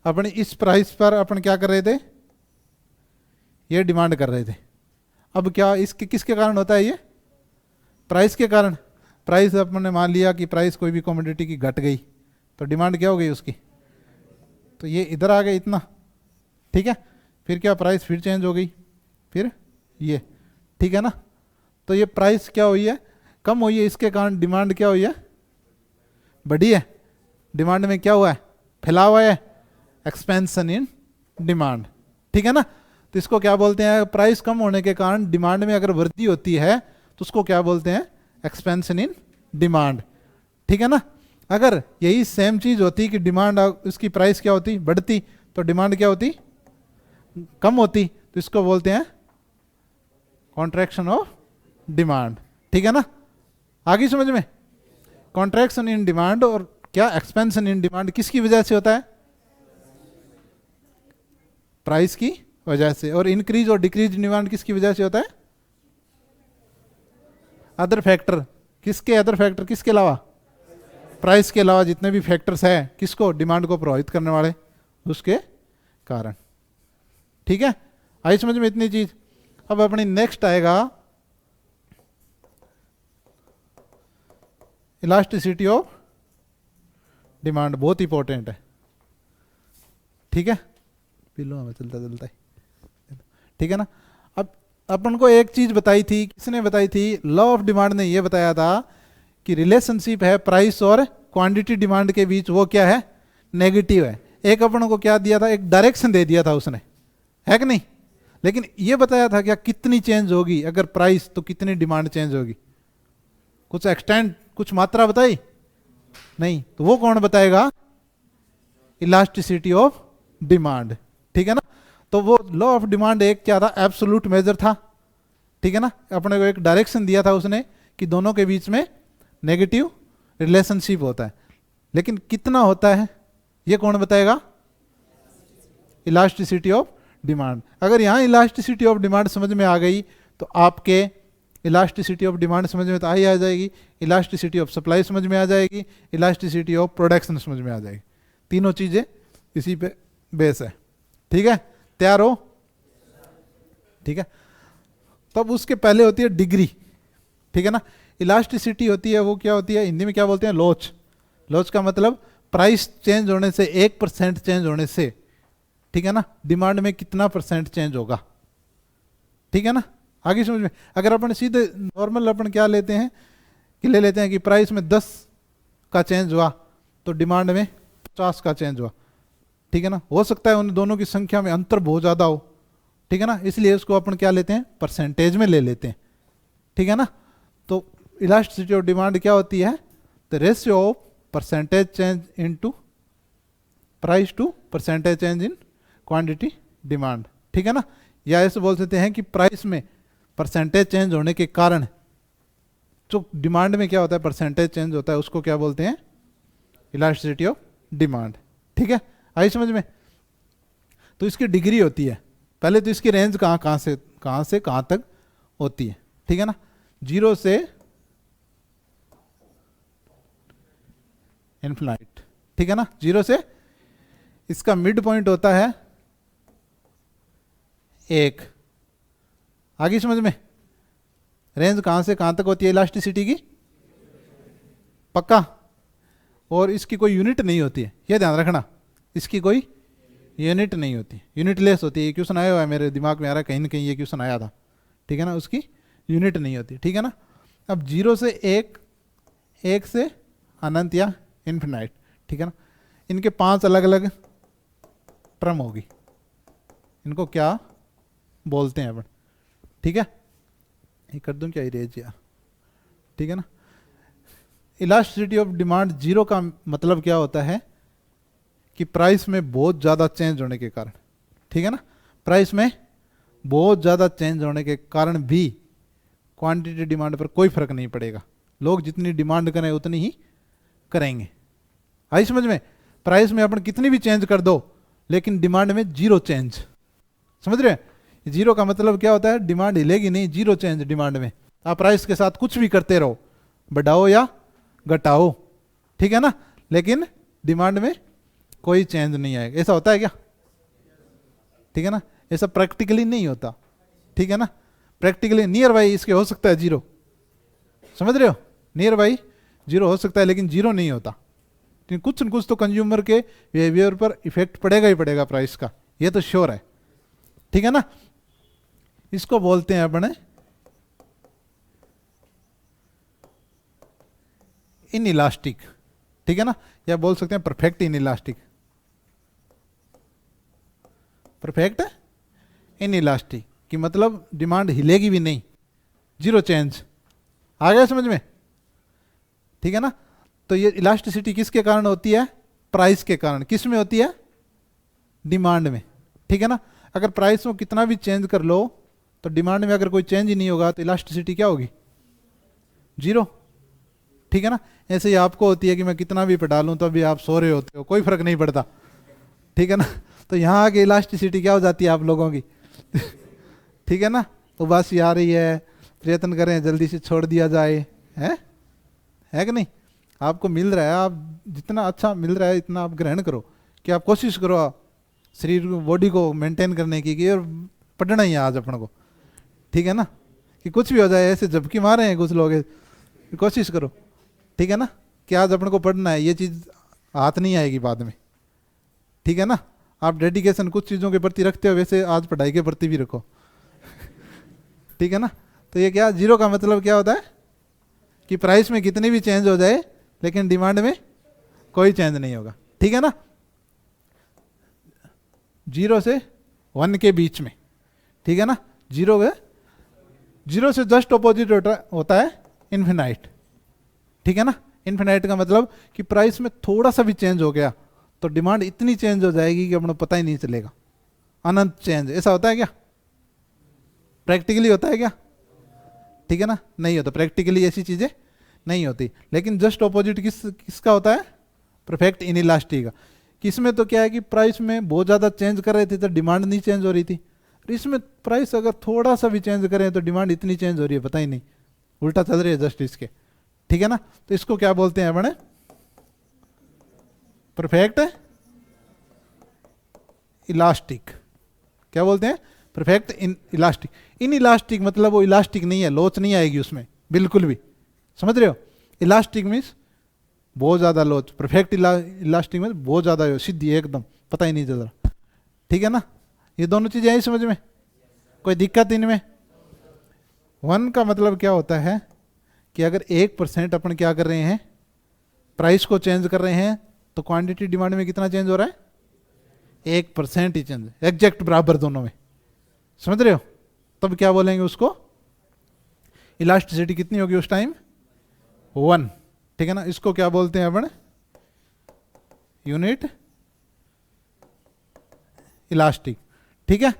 अपने इस प्राइस पर अपन क्या कर रहे थे, ये डिमांड कर रहे थे। अब क्या इसके किसके कारण होता है, ये प्राइस के कारण। प्राइस अपन ने मान लिया कि प्राइस कोई भी कमोडिटी की घट गई तो डिमांड क्या हो गई उसकी, तो ये इधर आ गया इतना, ठीक है। फिर क्या, प्राइस फिर चेंज हो गई, फिर ये, ठीक है ना। तो ये प्राइस क्या हुई है, कम हुई है, इसके कारण डिमांड क्या हुई है, बढ़ी है। डिमांड में क्या हुआ है, फैलाव है, एक्सपेंशन इन डिमांड, ठीक है ना। तो इसको क्या बोलते हैं, प्राइस कम होने के कारण डिमांड में अगर वृद्धि होती है तो उसको क्या बोलते हैं, एक्सपेंशन इन डिमांड, ठीक है ना। अगर यही सेम चीज होती कि डिमांड, इसकी प्राइस क्या होती, बढ़ती, तो डिमांड क्या होती, कम होती, तो इसको बोलते हैं कॉन्ट्रैक्शन ऑफ डिमांड, ठीक है ना। आगे समझ में, कॉन्ट्रैक्शन इन डिमांड और क्या एक्सपेंशन इन डिमांड किसकी वजह से होता है, प्राइस की वजह से। और इंक्रीज और डिक्रीज डिमांड किसकी वजह से होता है, अदर फैक्टर, किसके अदर फैक्टर, किसके अलावा, प्राइस के अलावा जितने भी फैक्टर्स हैं किसको, डिमांड को प्रभावित करने वाले, उसके कारण, ठीक है। आई समझ में इतनी चीज। अब अपनी नेक्स्ट आएगा इलास्टिसिटी ऑफ डिमांड, बहुत इंपॉर्टेंट है, ठीक है। पिलो हमें चलता चलता है, ठीक है ना। अब अपन को एक चीज बताई थी, किसने बताई थी, लॉ ऑफ डिमांड ने ये बताया था कि रिलेशनशिप है प्राइस और क्वांटिटी डिमांड के बीच, वो क्या है, नेगेटिव है। एक अपन को क्या दिया था, एक डायरेक्शन दे दिया था उसने, है कि नहीं। लेकिन ये बताया था क्या, कितनी चेंज होगी अगर प्राइस, तो कितनी डिमांड चेंज होगी, कुछ एक्सटेंड, कुछ मात्रा बताई नहीं। तो वो कौन बताएगा, इलास्टिसिटी ऑफ डिमांड, ठीक है ना। तो वो लॉ ऑफ डिमांड एक क्या था, एब्सोल्यूट मेजर था, ठीक है ना। अपने को एक डायरेक्शन दिया था उसने कि दोनों के बीच में नेगेटिव रिलेशनशिप होता है, लेकिन कितना होता है ये कौन बताएगा, इलास्टिसिटी ऑफ डिमांड। अगर यहां इलास्टिसिटी ऑफ डिमांड समझ में आ गई तो आपके इलास्टिसिटी ऑफ डिमांड समझ में तो आ जाएगी, इलास्टिसिटी ऑफ सप्लाई समझ में आ जाएगी, इलास्टिसिटी ऑफ प्रोडक्शन समझ में आ जाएगी। तीनों चीजें इसी पे बेस है, ठीक है। तैयार हो, ठीक है। तब उसके पहले होती है डिग्री, ठीक है ना। इलास्टिसिटी होती है, वो क्या होती है, हिंदी में क्या बोलते हैं, लोच। लोच का मतलब प्राइस चेंज होने से 1% चेंज होने से, ठीक है ना, डिमांड में कितना परसेंट चेंज होगा, ठीक है ना। आगे समझ में। अगर अपन सीधे नॉर्मल अपन क्या लेते हैं कि ले लेते हैं कि प्राइस में 10 का चेंज हुआ तो डिमांड में 50 का चेंज हुआ, ठीक है ना। हो सकता है उन दोनों की संख्या में अंतर बहुत ज्यादा हो, ठीक है ना, इसलिए उसको अपन क्या लेते हैं, परसेंटेज में ले लेते हैं, ठीक है ना। तो इलास्टिसिटी ऑफ डिमांड क्या होती है, the ratio of percentage change into price to percentage change in quantity demand, ठीक है ना। या ऐसे बोल सकते हैं कि प्राइस में परसेंटेज चेंज होने के कारण जो डिमांड में क्या होता है, परसेंटेज चेंज होता है, उसको क्या बोलते हैं, इलास्टिसिटी ऑफ डिमांड, ठीक है। आई समझ में। तो इसकी डिग्री होती है, पहले तो इसकी रेंज कहाँ से कहाँ तक होती है, ठीक है ना। 0 से इन्फिनाइट, ठीक है ना। 0 से इसका मिड पॉइंट होता है 1। आगे समझ में। रेंज कहां से कहां तक होती है इलास्टिसिटी की, पक्का। और इसकी कोई यूनिट नहीं होती है, यह ध्यान रखना, इसकी कोई यूनिट नहीं होती, यूनिटलेस होती है। ये क्वेश्चन आया हुआ है मेरे दिमाग में आ रहा है, कहीं ना कहीं ये क्वेश्चन आया था, ठीक है ना। उसकी यूनिट नहीं होती, ठीक है ना। अब 0 से 1, 1 से अनंत या इन्फिनाइट, ठीक है ना। इनके 5 अलग अलग टर्म होगी, इनको क्या बोलते हैं अपन, ठीक है। ये कर दूं क्या इरेज यार, ठीक है ना। इलास्टिसिटी ऑफ डिमांड 0 का मतलब क्या होता है कि प्राइस में बहुत ज़्यादा चेंज होने के कारण, ठीक है ना, प्राइस में बहुत ज़्यादा चेंज होने के कारण भी क्वांटिटी डिमांड पर कोई फर्क नहीं पड़ेगा। लोग जितनी डिमांड करें उतनी ही करेंगे। आई समझ में। प्राइस में अपन कितनी भी चेंज कर दो लेकिन डिमांड में 0 चेंज, समझ रहे हैं। 0 का मतलब क्या होता है, डिमांड हिलेगी नहीं, 0 चेंज डिमांड में। आप प्राइस के साथ कुछ भी करते रहो, बढ़ाओ या घटाओ, ठीक है ना, लेकिन डिमांड में कोई चेंज नहीं आएगा। ऐसा होता है क्या, ठीक है ना। ऐसा प्रैक्टिकली नहीं होता, ठीक है ना। प्रैक्टिकली नियर बाई इसके हो सकता है 0, समझ रहे हो, नियर बाई 0 हो सकता है लेकिन 0 नहीं होता, लेकिन कुछ न कुछ तो कंज्यूमर के बिहेवियर पर इफेक्ट पड़ेगा ही पड़ेगा प्राइस का, ये तो श्योर है, ठीक है ना। इसको बोलते हैं अपने इन इलास्टिक, ठीक है ना, या बोल सकते हैं perfect in elastic, perfect in elastic कि मतलब डिमांड हिलेगी भी नहीं, जीरो चेंज। आ गया समझ में, ठीक है ना। तो ये इलास्टिसिटी किसके कारण होती है? प्राइस के कारण। किस में होती है? डिमांड में, ठीक है ना। अगर प्राइस में कितना भी चेंज कर लो तो डिमांड में अगर कोई चेंज ही नहीं होगा तो इलास्टिसिटी क्या होगी? जीरो, ठीक है ना। ऐसे ही आपको होती है कि मैं कितना भी पढ़ा लूँ तो अभी आप सो रहे होते हो, कोई फर्क नहीं पड़ता, ठीक है ना। तो यहाँ आके इलास्टिसिटी क्या हो जाती है आप लोगों की ठीक है ना। उबासी आ रही है, प्रयत्न करें जल्दी से छोड़ दिया जाए, है कि नहीं। आपको मिल रहा है, आप जितना अच्छा मिल रहा है इतना आप ग्रहण करो, कि आप कोशिश करो शरीर को, बॉडी को मेंटेन करने की, कि और पढ़ना ही है आज अपन को, ठीक है ना। कि कुछ भी हो जाए, ऐसे झपकी मारे हैं कुछ लोग, कोशिश करो, ठीक है ना, कि आज अपन को पढ़ना है, ये चीज़ हाथ नहीं आएगी बाद में, ठीक है ना। आप डेडिकेशन कुछ चीज़ों के प्रति रखते हो, वैसे आज पढ़ाई के प्रति भी रखो ठीक है ना। तो ये क्या, जीरो का मतलब क्या होता है कि प्राइस में कितनी भी चेंज हो जाए लेकिन डिमांड में कोई चेंज नहीं होगा, ठीक है ना। 0 से 1 के बीच में, ठीक है ना। जीरो से जस्ट अपोजिट होता है इन्फिनाइट, ठीक है ना। इन्फिनाइट का मतलब कि प्राइस में थोड़ा सा भी चेंज हो गया तो डिमांड इतनी चेंज हो जाएगी कि अपना पता ही नहीं चलेगा, अनंत चेंज। ऐसा होता है क्या? प्रैक्टिकली होता है क्या? ठीक है ना, नहीं होता प्रैक्टिकली, ऐसी चीजें नहीं होती। लेकिन जस्ट ऑपोजिट किसका होता है? परफेक्ट इनइलास्टिक का। किसमें तो क्या है कि प्राइस में बहुत ज़्यादा चेंज कर रहे थे तो डिमांड नहीं चेंज हो रही थी, और इसमें प्राइस अगर थोड़ा सा भी चेंज करें तो डिमांड इतनी चेंज हो रही है, पता ही नहीं, उल्टा चल रही है जस्ट इसके, ठीक है ना। तो इसको क्या बोलते हैं अपने? Perfect elastic. क्या बोलते हैं? Perfect in elastic. In elastic मतलब वो इलास्टिक नहीं है, लोच नहीं आएगी उसमें बिल्कुल भी, समझ रहे हो। इलास्टिक मीन्स बहुत ज़्यादा लोच, परफेक्ट इलास्टिक में बहुत ज़्यादा सीधी एकदम, पता ही नहीं चल रहा, ठीक है ना। ये दोनों चीज़ें आई समझ में, कोई दिक्कत इनमें? 1 का मतलब क्या होता है कि अगर 1% अपन क्या कर रहे हैं, प्राइस को चेंज कर रहे हैं, तो क्वांटिटी डिमांड में कितना चेंज हो रहा है? 1% ही चेंज, एग्जैक्ट बराबर दोनों में, समझ रहे हो। तब क्या बोलेंगे उसको? इलास्टिसिटी कितनी होगी उस टाइम? 1, ठीक है ना। इसको क्या बोलते हैं अपन? यूनिट इलास्टिक, ठीक है।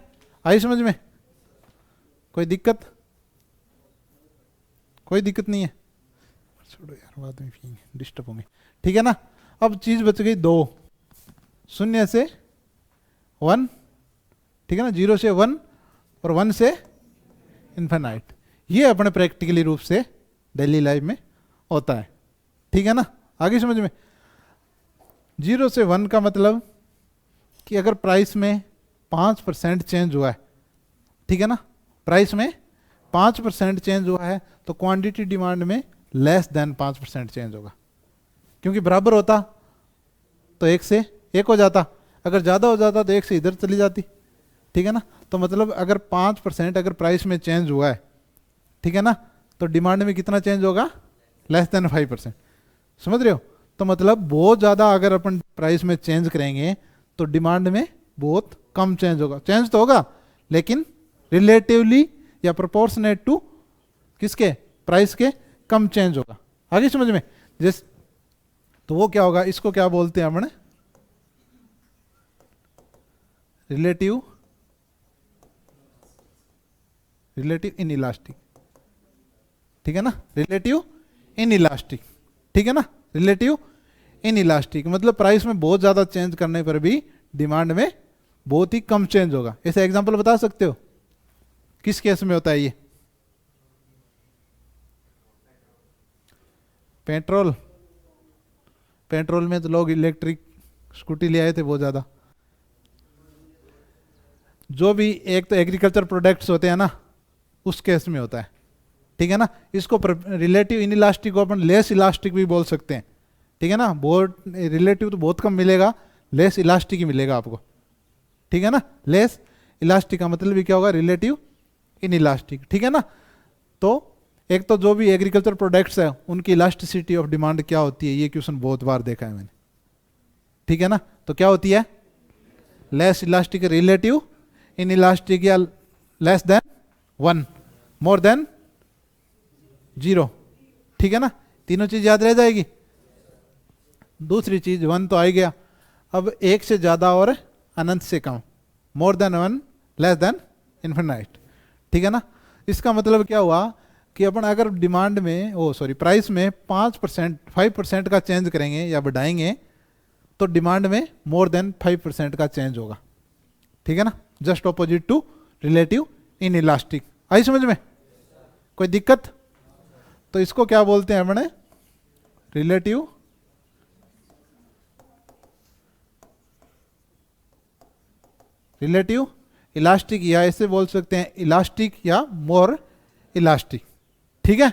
आई समझ में? कोई दिक्कत? कोई दिक्कत नहीं है, छोड़ो यार बाद में डिस्टर्ब होंगे, ठीक है ना। अब चीज बच गई 2, 0 से 1, ठीक है ना, 0 से 1 और 1 से इन्फिनाइट। ये अपने प्रैक्टिकली रूप से डेली लाइफ में होता है, ठीक है ना। आगे समझ में? 0 से 1 का मतलब कि अगर प्राइस में 5% चेंज हुआ है, ठीक है ना, प्राइस में 5% चेंज हुआ है तो क्वांटिटी डिमांड में लेस देन 5% चेंज होगा, क्योंकि बराबर होता तो 1 से 1 हो जाता, अगर ज़्यादा हो जाता तो 1 से इधर चली जाती, ठीक है ना। तो मतलब अगर 5% अगर प्राइस में चेंज हुआ है, ठीक है ना, तो डिमांड में कितना चेंज होगा? लेस देन 5%, समझ रहे हो। तो मतलब बहुत ज़्यादा अगर अपन प्राइस में चेंज करेंगे तो डिमांड में बहुत कम चेंज होगा, चेंज तो होगा लेकिन रिलेटिवली या प्रोपोर्शनेट टू किसके? प्राइस के कम चेंज होगा। आगे समझ में? जिस तो वो क्या होगा, इसको क्या बोलते हैं अपन? रिलेटिव इन इलास्टिक, ठीक है ना, रिलेटिव इन इलास्टिक, ठीक है ना। रिलेटिव इन इलास्टिक मतलब प्राइस में बहुत ज्यादा चेंज करने पर भी डिमांड में बहुत ही कम चेंज होगा। ऐसा एग्जांपल बता सकते हो? किस केस में होता है ये? पेट्रोल में तो लोग इलेक्ट्रिक स्कूटी ले आए थे बहुत ज़्यादा। जो भी एक तो एग्रीकल्चर प्रोडक्ट्स होते हैं ना, उस केस में होता है, ठीक है ना। इसको रिलेटिव इन इलास्टिक को अपन लेस इलास्टिक भी बोल सकते हैं, ठीक है ना, बहुत रिलेटिव तो बहुत कम मिलेगा, लेस इलास्टिक ही मिलेगा आपको, ठीक है ना। लेस इलास्टिक का मतलब भी क्या होगा, रिलेटिव इन इलास्टिक, ठीक है ना। तो एक तो जो भी एग्रीकल्चर प्रोडक्ट्स है उनकी इलास्टिसिटी ऑफ डिमांड क्या होती है, ये क्वेश्चन बहुत बार देखा है मैंने, ठीक है ना। तो क्या होती है, less elastic relative in elastic, या लेस देन 1, मोर देन 0, ठीक है ना। तीनों चीज याद रह जाएगी। दूसरी चीज 1 तो आ ही गया, अब एक से ज्यादा और अनंत से कम, more than 1 less than infinite, ठीक है ना। इसका मतलब क्या हुआ कि अपन अगर डिमांड में प्राइस में 5% 5% का चेंज करेंगे या बढ़ाएंगे तो डिमांड में मोर देन 5% का चेंज होगा, ठीक है ना। Just opposite to relative inelastic. आई समझ में, कोई दिक्कत? तो इसको क्या बोलते हैं अपने, रिलेटिव इलास्टिक, या ऐसे बोल सकते हैं इलास्टिक या मोर इलास्टिक, ठीक है।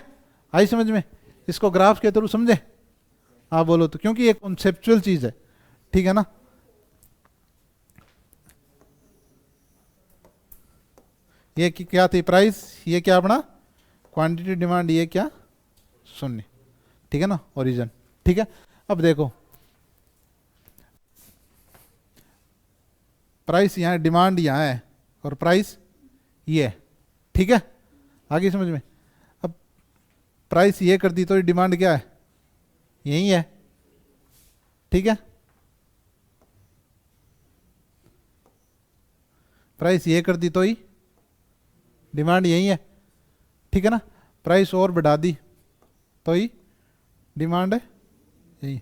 आई समझ में, इसको ग्राफ के थ्रू समझे आप बोलो तो, क्योंकि ये कॉन्सेप्चुअल चीज है, ठीक है ना। ये क्या थी प्राइस, ये क्या अपना क्वांटिटी डिमांड, ये क्या 0, ठीक है ना, ओरिजिन, ठीक है। अब देखो प्राइस यहाँ, डिमांड यहाँ है और प्राइस ये है, ठीक है। आगे समझ में, अब प्राइस ये कर दी तो डिमांड क्या है, यही है, ठीक है। प्राइस ये कर दी तो ही डिमांड यही है, ठीक है ना। प्राइस और बढ़ा दी तो ही डिमांड है यही।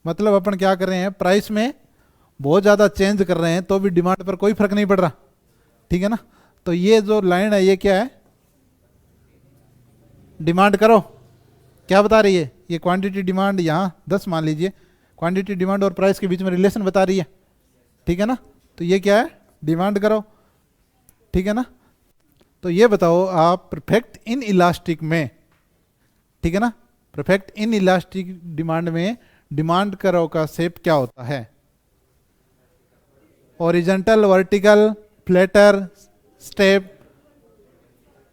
मतलब अपन क्या कर रहे हैं, प्राइस में बहुत ज़्यादा चेंज कर रहे हैं तो भी डिमांड पर कोई फर्क नहीं पड़ रहा, ठीक है ना। तो ये जो लाइन है ये क्या है, डिमांड करो, क्या बता रही है, ये क्वांटिटी डिमांड, यहाँ 10 मान लीजिए, क्वांटिटी डिमांड और प्राइस के बीच में रिलेशन बता रही है, ठीक है ना। तो ये क्या है, डिमांड करो, ठीक है ना। तो ये बताओ आप परफेक्ट इन इलास्टिक में, ठीक है ना, परफेक्ट इन इलास्टिक डिमांड में डिमांड करो का शेप क्या होता है, ओरिजेंटल, वर्टिकल, फ्लैटर, स्टेप,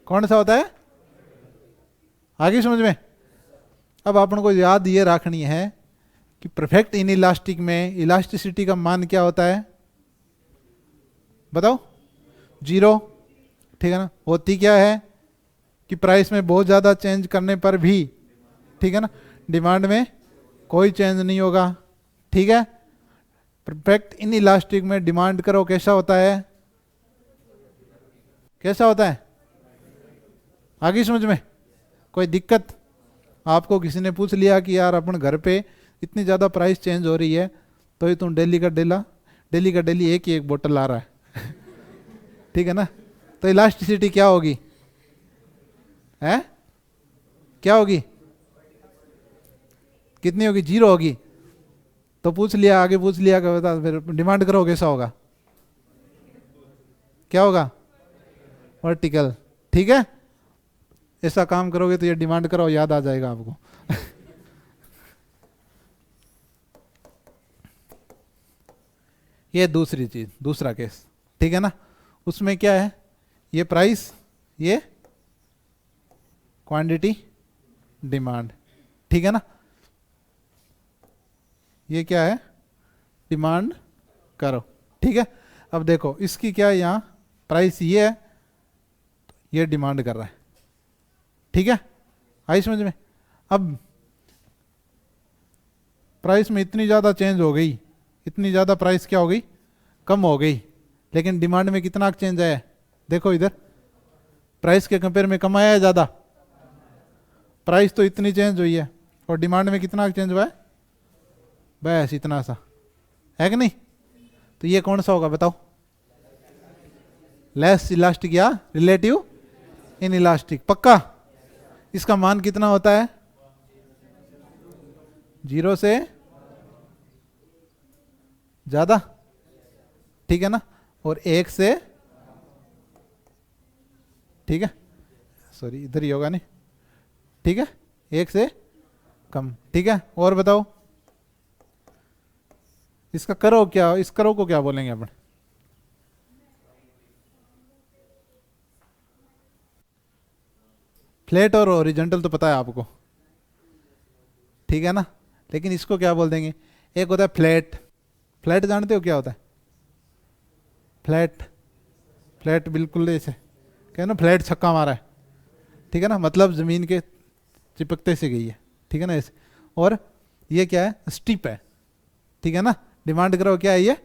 कौन सा होता है, आगे समझ में। अब अपन को याद ये रखनी है कि परफेक्ट इन इलास्टिक में इलास्टिसिटी का मान क्या होता है, बताओ, 0, ठीक है ना। होती क्या है कि प्राइस में बहुत ज़्यादा चेंज करने पर भी, ठीक है ना, डिमांड में कोई चेंज नहीं होगा, ठीक है। परफेक्ट इन इलास्टिक में डिमांड करो कैसा होता है, कैसा होता है, आगे समझ में, कोई दिक्कत? आपको किसी ने पूछ लिया कि यार अपन घर पे इतनी ज़्यादा प्राइस चेंज हो रही है तो ये तुम डेली का डेली एक ही एक बोतल ला रहा है ठीक है ना। तो इलास्टिसिटी क्या होगी, है क्या होगी, कितनी होगी, 0 होगी। तो पूछ लिया, आगे पूछ लिया कि बता फिर डिमांड करो कैसा होगा, क्या होगा, वर्टिकल, ठीक है। ऐसा काम करोगे तो ये डिमांड करो याद आ जाएगा आपको ये दूसरी चीज, दूसरा केस, ठीक है ना। उसमें क्या है, ये प्राइस, ये क्वांटिटी डिमांड, ठीक है ना। ये क्या है, डिमांड करो, ठीक है। अब देखो इसकी क्या है, यहाँ प्राइस ये है, ये डिमांड कर रहा है, ठीक है। आई समझ में। अब प्राइस में इतनी ज़्यादा चेंज हो गई, इतनी ज़्यादा प्राइस क्या हो गई, कम हो गई, लेकिन डिमांड में कितना चेंज आया है, देखो इधर, प्राइस के कंपेयर में कम आया है ज़्यादा, प्राइस तो इतनी चेंज हुई है और डिमांड में कितना चेंज हुआ है, बस इतना सा, है कि नहीं। तो ये कौन सा होगा बताओ, लेस इलास्टिक या रिलेटिव इन इलास्टिक, पक्का। इसका मान कितना होता है, 0 से ज्यादा, ठीक है ना, और 1 से, ठीक है, सॉरी इधर ही होगा नहीं, ठीक है, 1 से कम, ठीक है। और बताओ इसका करो क्या, इस करो को क्या बोलेंगे अपन? फ्लैट और ओरिजेंटल तो पता है आपको, ठीक है ना, लेकिन इसको क्या बोल देंगे? एक होता है फ्लैट। फ्लैट जानते हो क्या होता है? फ्लैट, फ्लैट बिल्कुल ऐसे क्या ना, फ्लैट छक्का मारा है, ठीक है ना, मतलब जमीन के चिपकते से गई है, ठीक है ना ऐसे। और ये क्या है? स्टीप है, ठीक है ना। डिमांड करो क्या है? ये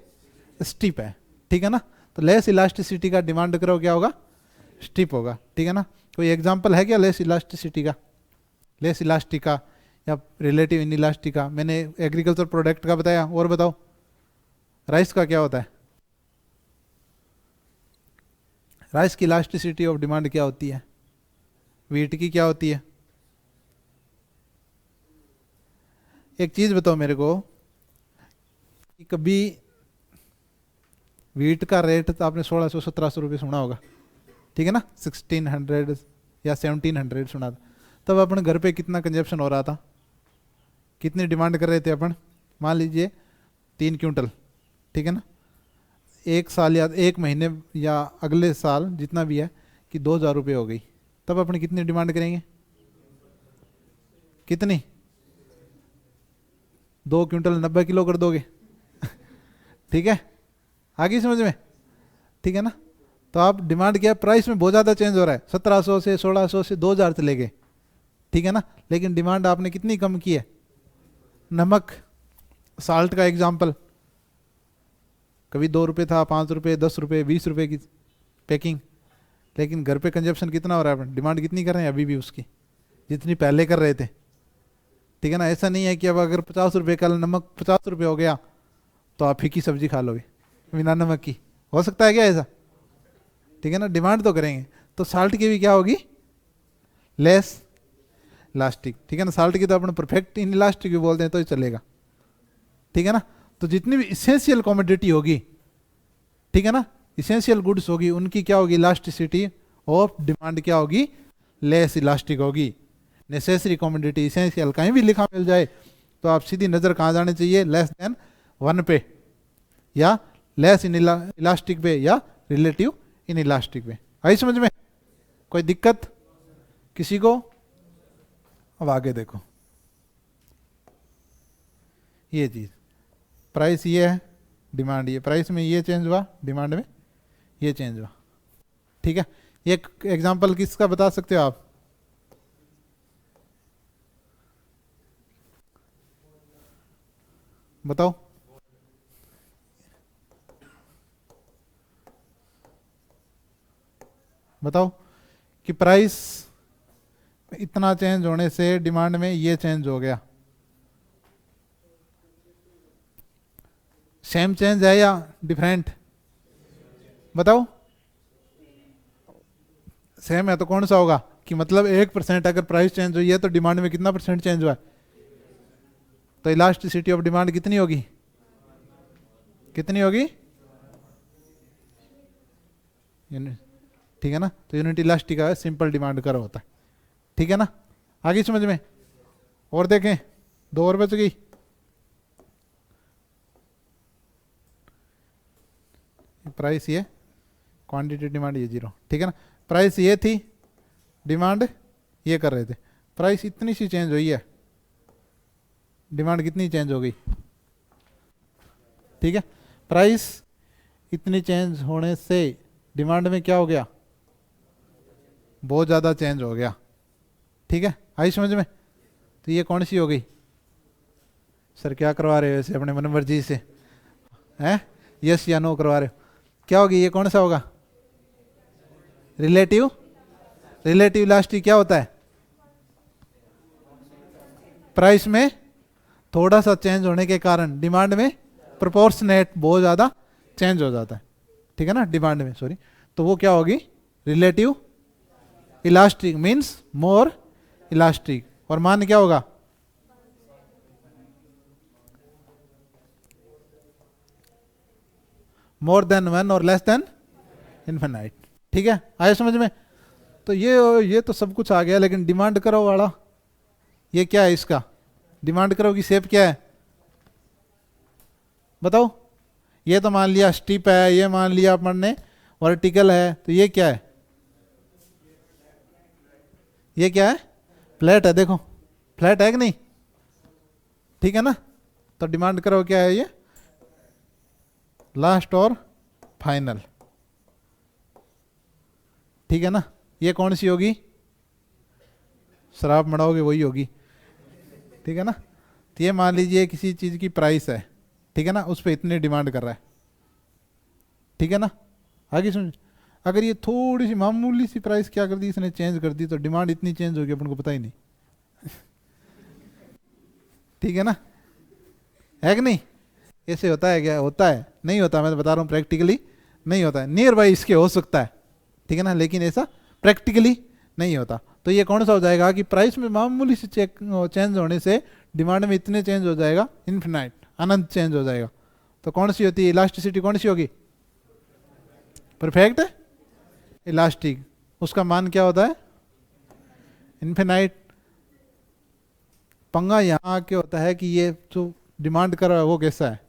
स्टीप है, ठीक है ना। तो लेस इलास्टिसिटी का डिमांड करो क्या होगा? स्टीप होगा, ठीक है ना। कोई एग्जांपल है क्या लेस इलास्टिसिटी का? लेस इलास्टिका या रिलेटिव इन इलास्टिका? मैंने एग्रीकल्चर प्रोडक्ट का बताया, और बताओ राइस का क्या होता है? राइस की इलास्टिसिटी ऑफ डिमांड क्या होती है? वीट की क्या होती है? एक चीज बताओ मेरे को कि कभी वीट का रेट तो आपने 1600-1700 रुपये सुना होगा, ठीक है ना, 1600 या 1700 सुना था। तब अपन घर पे कितना कंजप्शन हो रहा था, कितनी डिमांड कर रहे थे अपन? मान लीजिए 3 क्विंटल, ठीक है ना। एक साल या एक महीने या अगले साल जितना भी है कि 2000 रुपये हो गई, तब अपन कितनी डिमांड करेंगे? कितनी? 2 क्विंटल 90 किलो कर दोगे ठीक है, आगे समझ में, ठीक है ना। तो आप डिमांड क्या, प्राइस में बहुत ज़्यादा चेंज हो रहा है, 1700 से 1600 से 2000 चले गए, ठीक है ना, लेकिन डिमांड आपने कितनी कम की है? नमक, साल्ट का एग्जाम्पल, कभी 2 रुपये था, 5 रुपये, 10 रुपये, 20 रुपये की पैकिंग, लेकिन घर पे कंजप्शन कितना हो रहा है? डिमांड कितनी कर रहे हैं अभी भी उसकी, जितनी पहले कर रहे थे, ठीक है ना। ऐसा नहीं है कि अब अगर 50 रुपये का नमक 50 रुपये हो गया तो आप फीकी सब्जी खा लोगे बिना नमक की, हो सकता है क्या ऐसा? ठीक है ना, डिमांड तो करेंगे। तो साल्ट की भी क्या होगी? लेस इलास्टिक, ठीक है ना। साल्ट की तो अपन परफेक्ट इन इलास्टिक भी बोलते हैं तो ही चलेगा, ठीक है ना। तो जितनी भी इसेंशियल कॉमोडिटी होगी, ठीक है ना, इसेंशियल गुड्स होगी, उनकी क्या होगी? इलास्टिसिटी ऑफ डिमांड क्या होगी? लेस इलास्टिक होगी। नेसेसरी कॉमोडिटी, इसेंशियल कहीं भी लिखा मिल जाए तो आप सीधी नजर कहाँ जानी चाहिए? लेस देन 1 पे, या लेस इन इलास्टिक पे, या रिलेटिव इन इलास्टिक पे। आई समझ में? कोई दिक्कत किसी को? अब आगे देखो, ये चीज प्राइस ये है, डिमांड ये, प्राइस में ये चेंज हुआ, डिमांड में ये चेंज हुआ, ठीक है। एक एग्जांपल किसका बता सकते हो आप? बताओ। बताओ कि प्राइस इतना चेंज होने से डिमांड में ये चेंज हो गया, सेम चेंज है या डिफरेंट? बताओ। सेम है तो कौन सा होगा? कि मतलब 1% अगर प्राइस चेंज हुई है तो डिमांड में कितना परसेंट चेंज हुआ है? तो इलास्टिसिटी ऑफ डिमांड कितनी होगी? कितनी होगी? ठीक है ना। तो यूनिट इलास्टिक का सिंपल डिमांड कर्व होता है, ठीक है ना। आगे समझ में? और देखें, 2 और बच गई। प्राइस ये, क्वांटिटी डिमांड ये 0, ठीक है ना। प्राइस ये थी, डिमांड ये कर रहे थे, प्राइस इतनी सी चेंज हुई है, डिमांड कितनी चेंज हो गई? ठीक है, प्राइस इतनी चेंज होने से डिमांड में क्या हो गया? बहुत ज़्यादा चेंज हो गया, ठीक है। आई समझ में? तो ये कौन सी हो गई? सर क्या करवा रहे हो ऐसे अपने मन मर्जी से? हैं? यस या नो करवा रहे हो? क्या होगी ये? कौन सा होगा? रिलेटिव, रिलेटिव इलास्टिक क्या होता है? प्राइस में थोड़ा सा चेंज होने के कारण डिमांड में प्रोपोर्शनेट बहुत ज़्यादा चेंज हो जाता है, ठीक है ना, डिमांड में, सॉरी। तो वो क्या होगी? Relative elastic, means more elastic. और मान क्या होगा? मोर देन 1 और लेस देन इन्फिनाइट, ठीक है। आया समझ में? तो ये तो सब कुछ आ गया, लेकिन डिमांड करो वाला ये क्या है? इसका डिमांड करो की शेप क्या है? बताओ, ये तो मान लिया स्टीप है, ये मान लिया अपन ने वर्टिकल है, तो ये क्या है? ये क्या है? फ्लैट है। देखो फ्लैट है कि नहीं? ठीक है ना? तो डिमांड करो क्या है ये? लास्ट और फाइनल। ठीक है ना? ये कौन सी होगी? शराब मड़ाओगे वही होगी। ठीक है ना? तो ये मान लीजिए किसी चीज़ की प्राइस है, ठीक है ना, उस पर इतनी डिमांड कर रहा है। ठीक है ना? आगे सुन, अगर ये थोड़ी सी मामूली सी प्राइस क्या कर दी इसने, चेंज कर दी, तो डिमांड इतनी चेंज होगी अपन को पता ही नहीं। ठीक है ना? है कि नहीं? ऐसे होता है क्या? होता है? नहीं होता। मैं तो बता रहा हूँ प्रैक्टिकली नहीं होता है। नियर बाई इसके हो सकता है, ठीक है ना, लेकिन ऐसा प्रैक्टिकली नहीं होता। तो ये कौन सा हो जाएगा कि प्राइस में मामूली से चेंज होने से डिमांड में इतने चेंज हो जाएगा, इन्फिनाइट, अनंत चेंज हो जाएगा। तो कौन सी होती है इलास्टिसिटी? कौन सी होगी? Perfect elastic. उसका मान क्या होता है? इन्फिनाइट। पंगा यहाँ क्या होता है कि ये जो डिमांड कर रहा है वो कैसा है?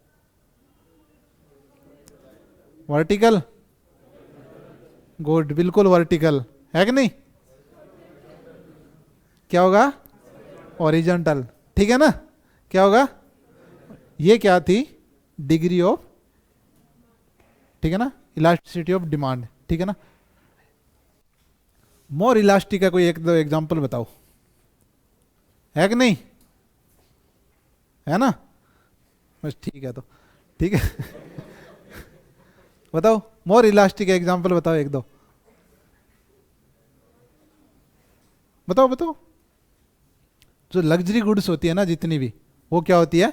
वर्टिकल। गुड, बिल्कुल वर्टिकल है कि नहीं? क्या होगा? हॉरिजॉन्टल। ठीक है ना? क्या होगा? ये क्या थी? डिग्री ऑफ, ठीक है ना, इलास्टिसिटी ऑफ डिमांड। ठीक है ना? मोर इलास्टिक का कोई एक दो एग्जांपल बताओ, है कि नहीं? है ना? बस ठीक है। तो ठीक है। बताओ मोर इलास्टिक एग्जांपल बताओ, एक दो बताओ। बताओ। जो लग्जरी गुड्स होती है ना जितनी भी, वो क्या होती है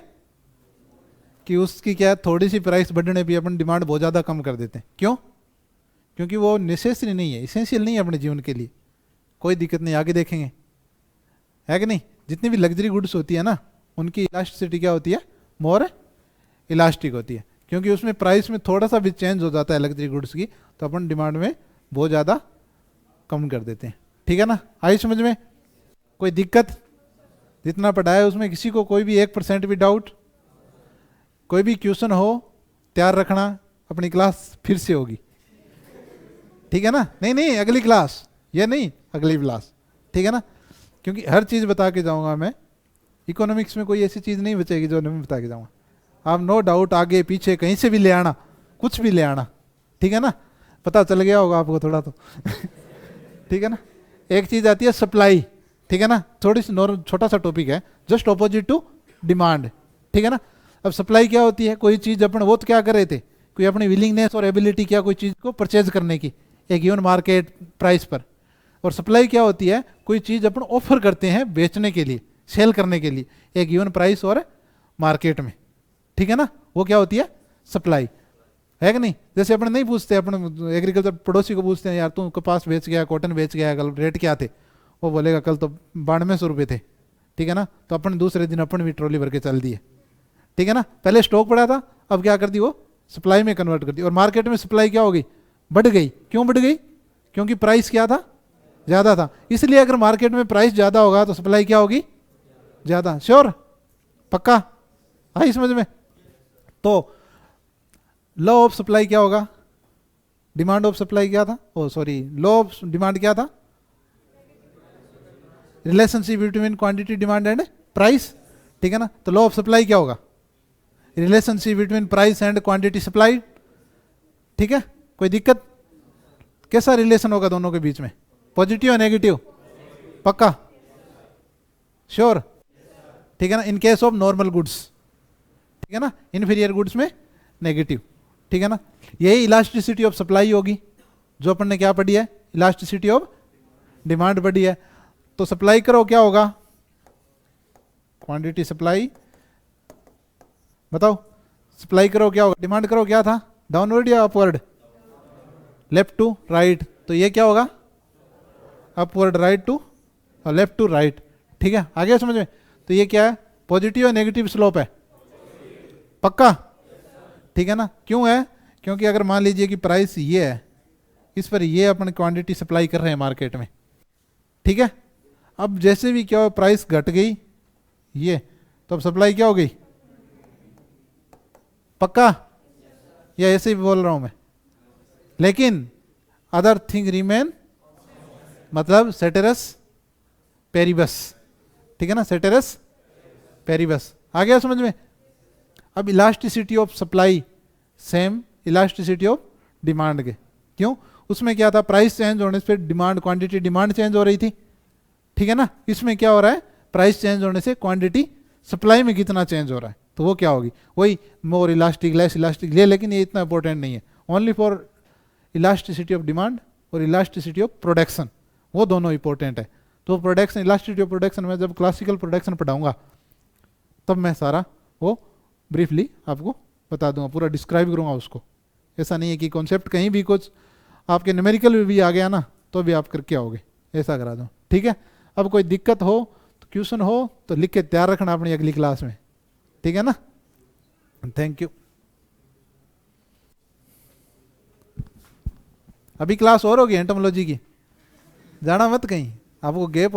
कि उसकी क्या थोड़ी सी प्राइस बढ़ने पे अपन डिमांड बहुत ज़्यादा कम कर देते हैं। क्यों? क्योंकि वो नेसेसरी नहीं है, इसेंशियल नहीं है अपने जीवन के लिए। कोई दिक्कत नहीं, आगे देखेंगे। है कि नहीं? जितनी भी लग्जरी गुड्स होती है ना, उनकी इलास्टिसिटी क्या होती है? मोर इलास्टिक होती है, क्योंकि उसमें प्राइस में थोड़ा सा भी चेंज हो जाता है लग्जरी गुड्स की, तो अपन डिमांड में बहुत ज़्यादा कम कर देते हैं। ठीक है ना? आई समझ में? कोई दिक्कत? जितना पढ़ाया उसमें किसी को कोई भी 1% भी डाउट? कोई भी क्वेश्चन हो तैयार रखना, अपनी क्लास फिर से होगी। ठीक है ना? नहीं नहीं, अगली क्लास, ये नहीं, अगली क्लास। ठीक है ना? क्योंकि हर चीज़ बता के जाऊंगा मैं। इकोनॉमिक्स में कोई ऐसी चीज़ नहीं बचेगी जो मैं बता के जाऊंगा। आप नो डाउट आगे पीछे कहीं से भी ले आना, कुछ भी ले आना। ठीक है ना? पता चल गया होगा आपको थोड़ा तो। ठीक है ना? एक चीज़ आती है सप्लाई। ठीक है ना? थोड़ी सी छोटा सा टॉपिक है, जस्ट ऑपोजिट टू डिमांड। ठीक है ना? अब सप्लाई क्या होती है? कोई चीज़ अपन, वो तो क्या कर रहे थे, कोई अपनी विलिंगनेस और एबिलिटी क्या कोई चीज़ को परचेज करने की एक गिवन मार्केट प्राइस पर। और सप्लाई क्या होती है? कोई चीज़ अपन ऑफर करते हैं बेचने के लिए, सेल करने के लिए एक गिवन प्राइस और मार्केट में। ठीक है ना? वो क्या होती है? सप्लाई। है कि नहीं? जैसे अपन नहीं पूछते, अपन एग्रीकल्चर पड़ोसी को पूछते हैं, यार तू कपास बेच गया, कॉटन बेच गया, कल रेट क्या थे? वो बोलेगा कल तो 9200 रुपये थे। ठीक है ना? तो अपन दूसरे दिन अपन भी ट्रॉली भर के चल दिए। ठीक है ना? पहले स्टॉक पड़ा था, अब क्या कर दी, वो सप्लाई में कन्वर्ट कर दी। और मार्केट में सप्लाई क्या हो गई? बढ़ गई। क्यों बढ़ गई? क्योंकि प्राइस क्या था? ज़्यादा था। इसलिए अगर मार्केट में प्राइस ज़्यादा होगा तो सप्लाई क्या होगी? ज़्यादा। श्योर? पक्का? आई समझ में? तो लॉ ऑफ सप्लाई क्या होगा? डिमांड ऑफ सप्लाई क्या था? ओ सॉरी, लॉ ऑफ डिमांड क्या था? Relationship between quantity, demand and price. ठीक है ना? तो लॉ ऑफ सप्लाई क्या होगा? Relationship between price and quantity supply. ठीक है? कोई दिक्कत? कैसा रिलेशन होगा दोनों के बीच में? पॉजिटिव या नेगेटिव? पक्का? श्योर? ठीक है ना? In case of normal goods, ठीक है ना, इन्फीरियर गुड्स में नेगेटिव। ठीक है ना? यही इलास्टिसिटी ऑफ सप्लाई होगी, जो अपन ने क्या पढ़ी है? इलास्टिसिटी ऑफ डिमांड पढ़ी है। तो सप्लाई करो क्या होगा? Quantity supply. बताओ, सप्लाई करो क्या होगा? डिमांड करो क्या था? डाउनवर्ड या अपवर्ड? Left to right. तो ये क्या होगा? अपवर्ड राइट टू, और लेफ्ट टू राइट। ठीक है? आ गया समझ में? तो ये क्या है? पॉजिटिव या नेगेटिव स्लोप है? पक्का? ठीक है ना? क्यों है? क्योंकि अगर मान लीजिए कि प्राइस ये है, इस पर ये अपन क्वांटिटी सप्लाई कर रहे हैं मार्केट में। ठीक है? अब जैसे भी क्या हो, प्राइस घट गई ये, तो अब सप्लाई क्या हो गई? पक्का, या ऐसे ही बोल रहा हूं मैं? लेकिन अदर थिंग रिमेन, मतलब सेटेरस पेरिबस, ठीक है ना, सेटेरस पेरिबस। आ गया समझ में? अब elasticity of supply same elasticity of demand के। क्यों? उसमें क्या था, प्राइस चेंज होने से डिमांड, क्वांटिटी डिमांड चेंज हो रही थी, ठीक है ना। इसमें क्या हो रहा है, प्राइस चेंज होने से क्वांटिटी सप्लाई में कितना चेंज हो रहा है, तो वो क्या होगी, वही मोर इलास्टिक लेस इलास्टिक ले। लेकिन ये इतना इंपॉर्टेंट नहीं है, only for elasticity of demand और इलास्टिसिटी ऑफ प्रोडक्शन, वो दोनों इंपॉर्टेंट है। तो प्रोडक्शन, इलास्टिसिटी ऑफ प्रोडक्शन में जब क्लासिकल प्रोडक्शन पढ़ाऊंगा तब मैं सारा वो ब्रीफली आपको बता दूंगा, पूरा डिस्क्राइब करूंगा उसको। ऐसा नहीं है कि कॉन्सेप्ट कहीं भी कुछ आपके न्यूमेरिकल में भी आ गया ना तो भी आप करके आओगे, ऐसा करा दूँ, ठीक है। अब कोई दिक्कत हो तो क्वेश्चन हो तो लिख के तैयार रखना अपनी अगली क्लास में, ठीक है ना। Thank you. अभी क्लास और होगी एंटोमोलॉजी की, जाना मत कहीं, आपको गैप